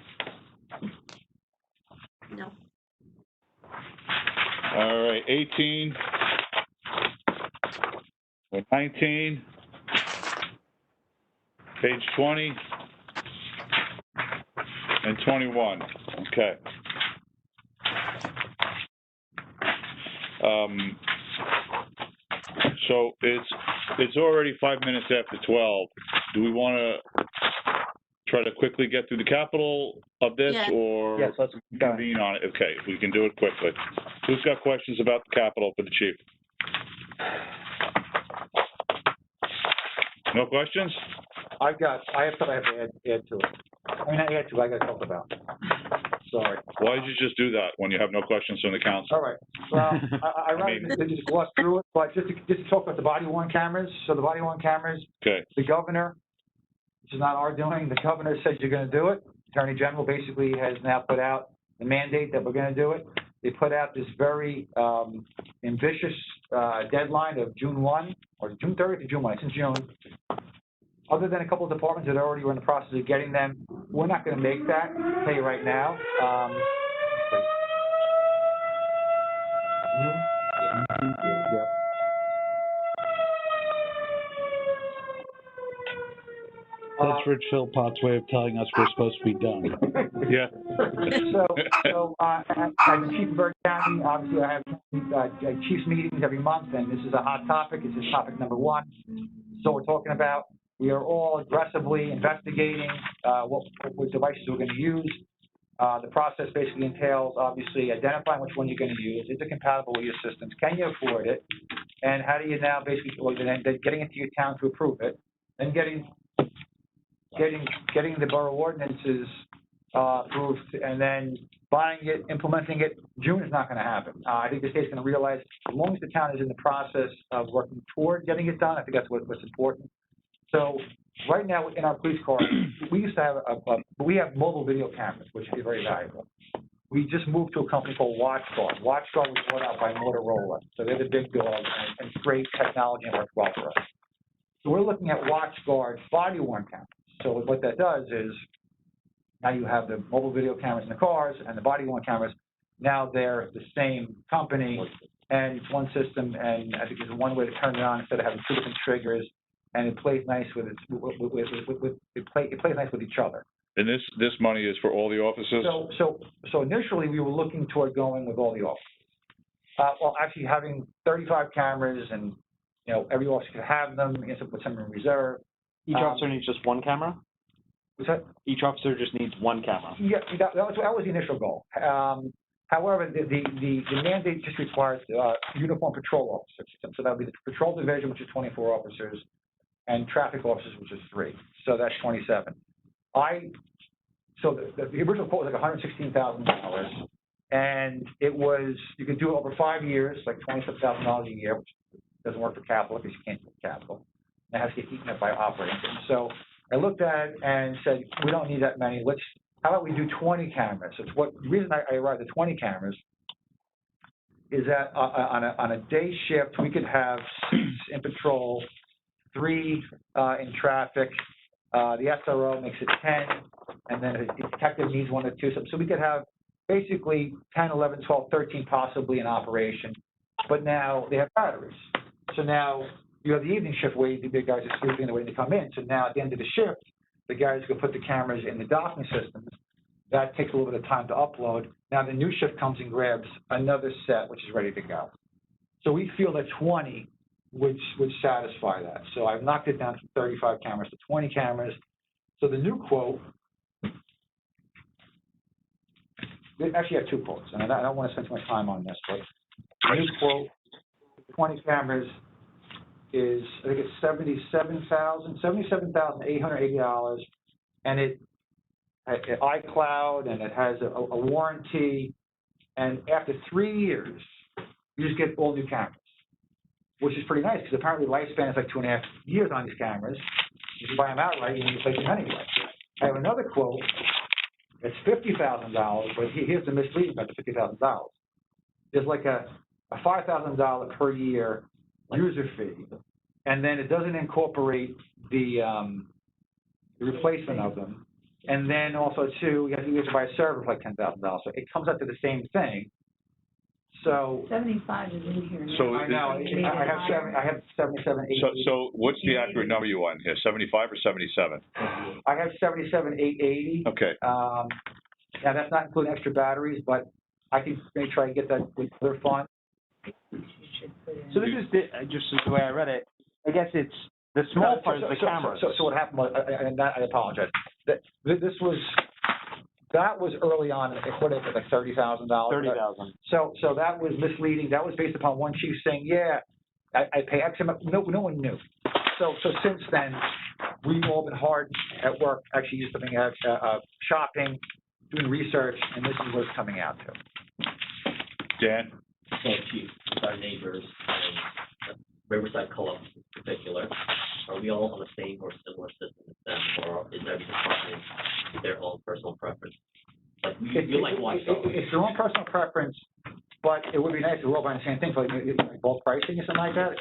No. All right, 18. 19. Page 20. And 21. Okay. So it's already 5 minutes after 12. Do we want to try to quickly get through the capital of this, Yeah. or Yes, let's go. convene on it? Okay, we can do it quickly. Who's got questions about the capital for the chief? No questions? I have something I have to add to it. I mean, not add to, I got to talk about. Sorry. Why did you just do that when you have no questions from the council? All right. Well, I rather than just gloss through it, but just to talk about the body-worn cameras. So the body-worn cameras, Okay. the governor, which is not our doing, the governor said you're going to do it. Attorney General basically has now put out the mandate that we're going to do it. They put out this very ambitious deadline of June 1, or June 30th to June 1. It's in June. Other than a couple of departments that already were in the process of getting them, we're not going to make that, I'll tell you right now. That's Rich Philpott's way of telling us we're supposed to be done. Yeah. So as the chief of Bergen County, obviously I have chiefs meetings every month, and this is a hot topic. This is topic number 1. So we're talking about, we are all aggressively investigating what devices we're going to use. The process basically entails, obviously, identifying which one you're going to use. Is it compatible with your systems? Can you afford it? And how do you now basically, then getting into your town to approve it, then getting the borough ordinances approved, and then buying it, implementing it. June is not going to happen. I think the state's going to realize, as long as the town is in the process of working toward getting it done, I think that's what's important. So right now in our police cars, we used to have we have mobile video cameras, which is very valuable. We just moved to a company called WatchGuard. WatchGuard was bought out by Motorola, so they're the big dog, and it's great technology and works well for us. So we're looking at WatchGuard body-worn cameras. So what that does is, now you have the mobile video cameras in the cars and the body-worn cameras. Now they're the same company, and it's one system, and I think there's one way to turn it on instead of having 2 different triggers, and it plays nice with it plays nice with each other. And this money is for all the offices? So initially we were looking toward going with all the offices. Well, actually having 35 cameras, and every officer could have them. You have to put some in reserve. Each officer needs just one camera? What's that? Each officer just needs one camera? Yeah, that was the initial goal. However, the mandate just requires uniform patrol officers. So that would be the patrol division, which is 24 officers, and traffic officers, which is 3. So that's 27. So the original quote was like $116,000, and it was, you could do it over 5 years, like $27,000 a year, which doesn't work for capital because you can't do capital. It has to get eaten up by operating. So I looked at it and said, we don't need that many. How about we do 20 cameras? The reason I arrived at 20 cameras is that on a day shift, we could have 6 in patrol, 3 in traffic. The SRO makes it 10, and then a detective needs 1 or 2. So we could have basically 10, 11, 12, 13 possibly in operation. But now they have batteries. So now you have the evening shift where the big guys are sleeping and they're waiting to come in. So now at the end of the shift, the guys can put the cameras in the docking systems. That takes a little bit of time to upload. Now the new shift comes and grabs another set, which is ready to go. So we feel that 20 would satisfy that. So I've knocked it down from 35 cameras to 20 cameras. So the new quote, we actually have 2 quotes, and I don't want to spend too much time on this, but the new quote, 20 cameras, is, I think it's $77,880, and it iCloud, and it has a warranty, and after 3 years, you just get all new cameras, which is pretty nice because apparently lifespan is like 2.5 years on these cameras. You can buy them outright, and you replace them anyway. I have another quote, it's $50,000, but here's the misleading about the $50,000. There's like a $5,000 per year user fee, and then it doesn't incorporate the replacement of them. And then also too, you have to buy a server for like $10,000. So it comes out to the same thing. So 75 is in here. So I know, I have 77, 880. So what's the accurate number you want here, 75 or 77? I have 77, 880. Okay. Now that's not including extra batteries, but I can maybe try to get that with other funds. So this is just the way I read it. I guess it's the small part of the cameras. So what happened was, and that, I apologize. That was early on, what is it, like $30,000? $30,000. So that was misleading. That was based upon one chief saying, yeah, I pay X amount. No one knew. So since then, we've all been hard at work, actually used something at shopping, doing research, and this is what it's coming out to. Dan? So Chief, with our neighbors and Riverside Co-op in particular, are we all on the same or similar system as them, or is every department their own personal preference? Like, you like Watchdog. It's their own personal preference, but it would be nice if we're all buying the same thing, for like bulk pricing or something like that.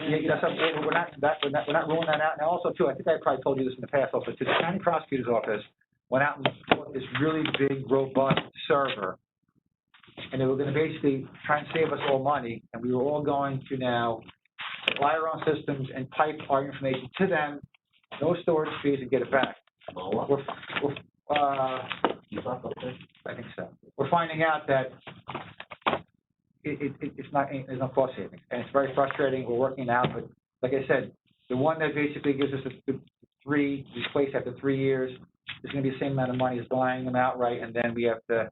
Yeah, so we're not ruling that out. And also too, I think I probably told you this in the past also, to the county prosecutor's office, went out and bought this really big, robust server. And they were going to basically try and save us all money, and we were all going to now supply our own systems and pipe our information to them, no storage fees, and get it back. I think so. We're finding out that it's not, there's no cost savings, and it's very frustrating. We're working out, but like I said, the one that basically gives us the three, replace after 3 years, is going to be the same amount of money as buying them outright, and then we have to.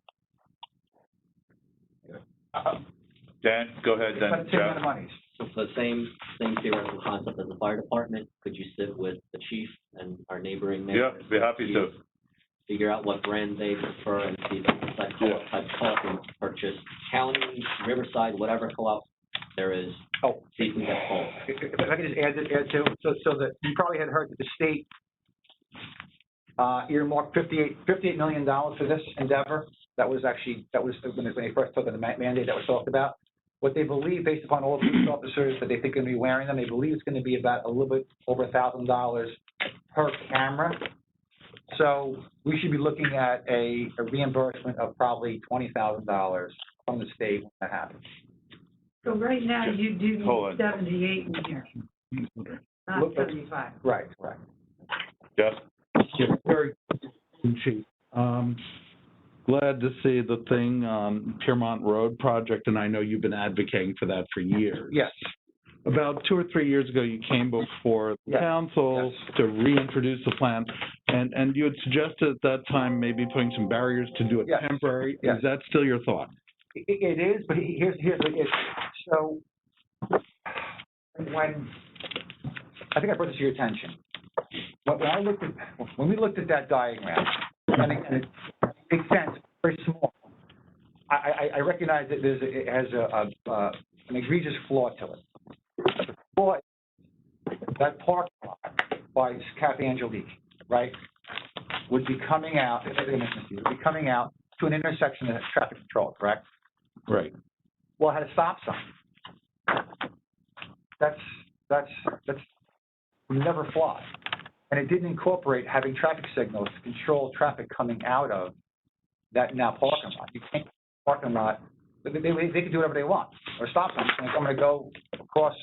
Dan, go ahead then. It's the same amount of money. So for the same theoretical concept as the fire department, could you sit with the chief and our neighboring mayors? Yeah, be happy to. Figure out what brand they prefer and see the type co-op and purchase county, Riverside, whatever co-op there is. Oh, see if we get both. If I could just add to, so that you probably had heard that the state earmarked $58 million for this endeavor. That was when they first took the mandate that was talked about. What they believe, based upon all the police officers that they think are going to be wearing them, they believe it's going to be about a little bit over $1,000 per camera. So we should be looking at a reimbursement of probably $20,000 from the state when that happens. So right now, you do Hold on. 78 in here, not 75. Right. Yes? Very good, Chief. Glad to see the thing on Piermont Road project, and I know you've been advocating for that for years. Yes. About 2 or 3 years ago, you came before the council to reintroduce the plan, and you had suggested at that time maybe putting some barriers to do it temporary. Yes. Is that still your thought? It is, but here's the issue. So when I think I brought this to your attention, but when we looked at that diagram, and it makes sense, very small. I recognize that it has an egregious flaw to it. The flaw is that parking lot by Cafe Angelique, right, would be coming out. Would be coming out to an intersection that's traffic controlled, correct? Right. Well, it had a stop sign. That's never fly. And it didn't incorporate having traffic signals to control traffic coming out of that now parking lot. You can't parking lot, they can do whatever they want, or stop signs, like, I'm gonna go across.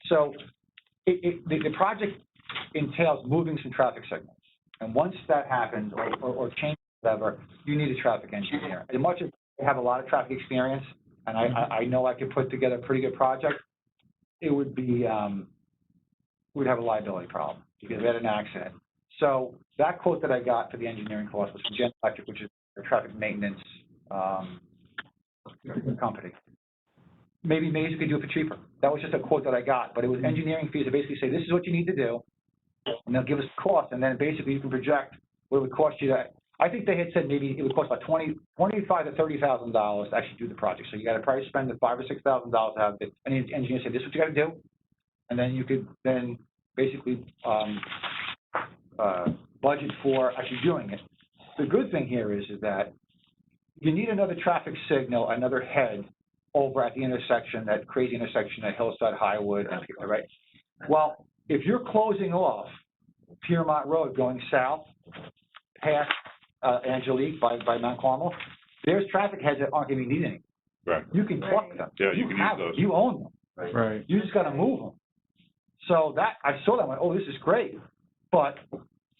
So the project entails moving some traffic signals. And once that happens, or change whatever, you need a traffic engineer. As much as I have a lot of traffic experience, and I know I could put together a pretty good project, it would be, we'd have a liability problem because we had an accident. So that quote that I got for the engineering cost was from Gen Electric, which is a traffic maintenance company. Maybe you could do it for cheaper. That was just a quote that I got, but it was engineering fees to basically say, this is what you need to do, and they'll give us the cost, and then basically you can project what it would cost you to. I think they had said maybe it would cost about $25,000 to $30,000 to actually do the project. So you got to probably spend the $5,000 or $6,000 to have the engineer say, this is what you got to do, and then you could then basically budget for actually doing it. The good thing here is that you need another traffic signal, another head over at the intersection, that crazy intersection at Hillside Highwood, and, right? Well, if you're closing off Piermont Road going south past Angelique by Mount Carmel, there's traffic heads that aren't going to be needed. Right. You can pluck them. Yeah, you can have use them. those. You own them. Right. You just got to move them. So that, I saw that, I went, oh, this is great. But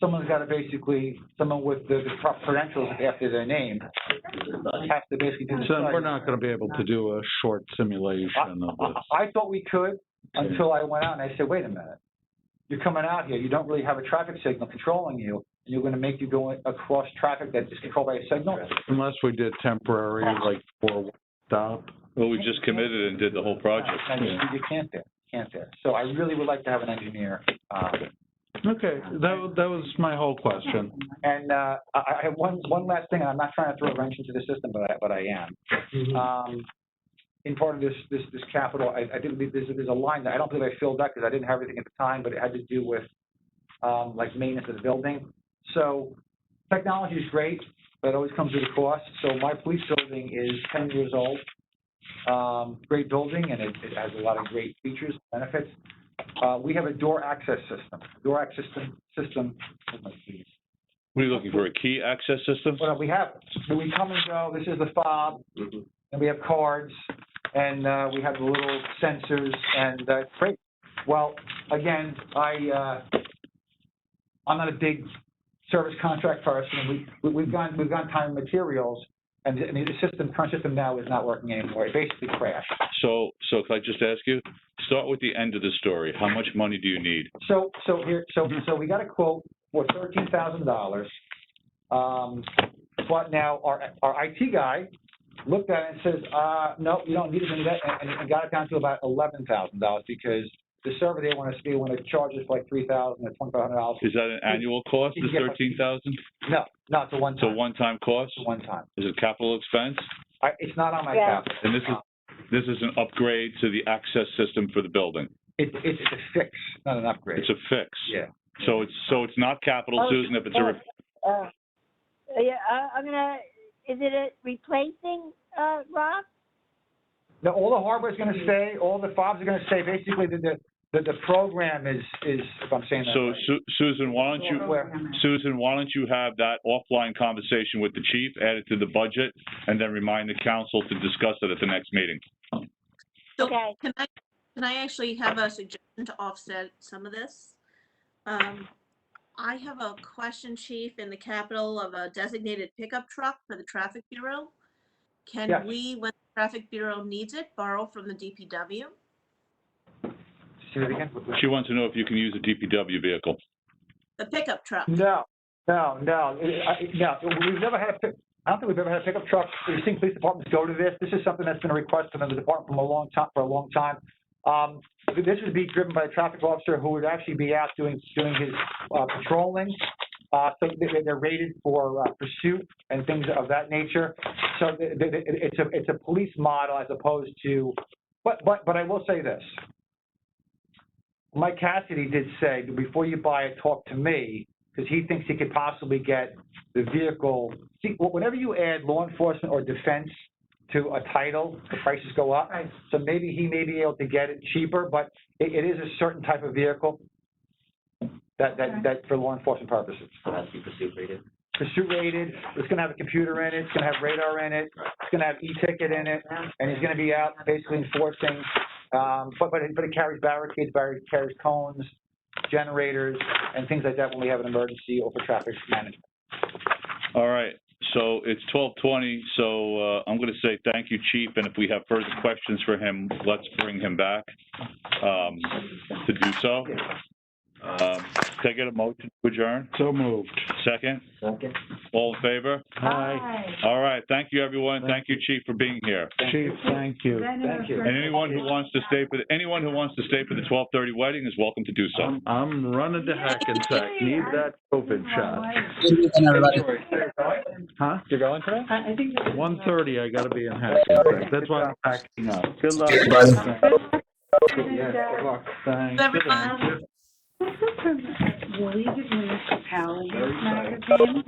someone's got to basically, someone with the proper credentials after their name has to basically do the So study. we're not gonna be able to do a short simulation of this. I thought we could until I went out and I said, wait a minute. You're coming out here, you don't really have a traffic signal controlling you, and you're gonna make you go across traffic that is controlled by a signal? Unless we did temporary, like for stop. Well, we just committed and did the whole project. You can't there. So I really would like to have an engineer. Okay, that was my whole question. And I have one last thing, and I'm not trying to throw a wrench into the system, but I am. In part of this capital, I didn't, there's a line that I don't believe I filled out because I didn't have everything at the time, but it had to do with like maintenance of the building. So technology is great, but it always comes with a cost. So my police building is 10 years old. Great building, and it has a lot of great features, benefits. We have a door access system. Door access system. Where's my keys? What are you looking for, a key access system? Well, we have. So we come and go. This is the fob, and we have cards, and we have the little sensors, and great. Well, again, I'm not a big service contract person. We've gone time and materials. And the current system now is not working anymore. It basically crashed. So can I just ask you, start with the end of the story. How much money do you need? So we got a quote for $13,000. But now our IT guy looked at it and says, no, you don't need that, and got it down to about $11,000 because the server they want to charge us like $3,000 or $2,500. Is that an annual cost, the $13,000? No, it's a one-time. It's a one-time cost? It's a one-time. Is it capital expense? It's not on my capital. And this is an upgrade to the access system for the building? It's a fix, not an upgrade. It's a fix? Yeah. So it's not capital, Susan, if it's a... is it a replacing, Rob? No, all the hardware's going to stay, all the fobs are going to stay. Basically, the program is if I'm saying that. So right. Susan, why don't you have that offline conversation with the chief, add it to the budget, and then remind the council to discuss it at the next meeting? So Okay. can I actually have a suggestion to offset some of this? I have a question, Chief, in the capital of a designated pickup truck for the traffic bureau. Can Yes. we, when the traffic bureau needs it, borrow from the DPW? Say that again? She wants to know if you can use a DPW vehicle. The pickup truck. No. We've never had I don't think we've ever had a pickup truck. We've seen police departments go to this. This is something that's been a request from the department for a long time. This would be driven by a traffic officer who would actually be out doing his patrolling. So they're rated for pursuit and things of that nature. So it's a police model as opposed to, but I will say this. Mike Cassidy did say, before you buy it, talk to me, because he thinks he could possibly get the vehicle. See, whenever you add law enforcement or defense to a title, the prices go up. Right. So maybe he may be able to get it cheaper, but it is a certain type of vehicle that for law enforcement purposes. So it has to be pursuit rated. Pursuit rated. It's going to have a computer in it. It's going to have radar in it. It's going to have e-ticket in it, and he's going to be out basically enforcing. But it carries barricades, carries cones, generators, and things like that when we have an emergency or for traffic management. All right. So it's 12:20, so I'm going to say thank you, Chief, and if we have further questions for him, let's bring him back to do so. Can I get a motion to adjourn? So moved. Second? Second. All in favor? Aye. All right. Thank you, everyone. Thank you, Chief, for being here. Chief, thank you. Thank you. And anyone who wants to stay for the 12:30 wedding is welcome to do so. I'm running to Hackensack. Need that COVID shot. Huh? You're going today? 1:30, I gotta be in Hackensack. That's why I'm packing up. Good luck. Yeah, good luck. Thanks. Everyone. This is from the League of Municipalities magazine.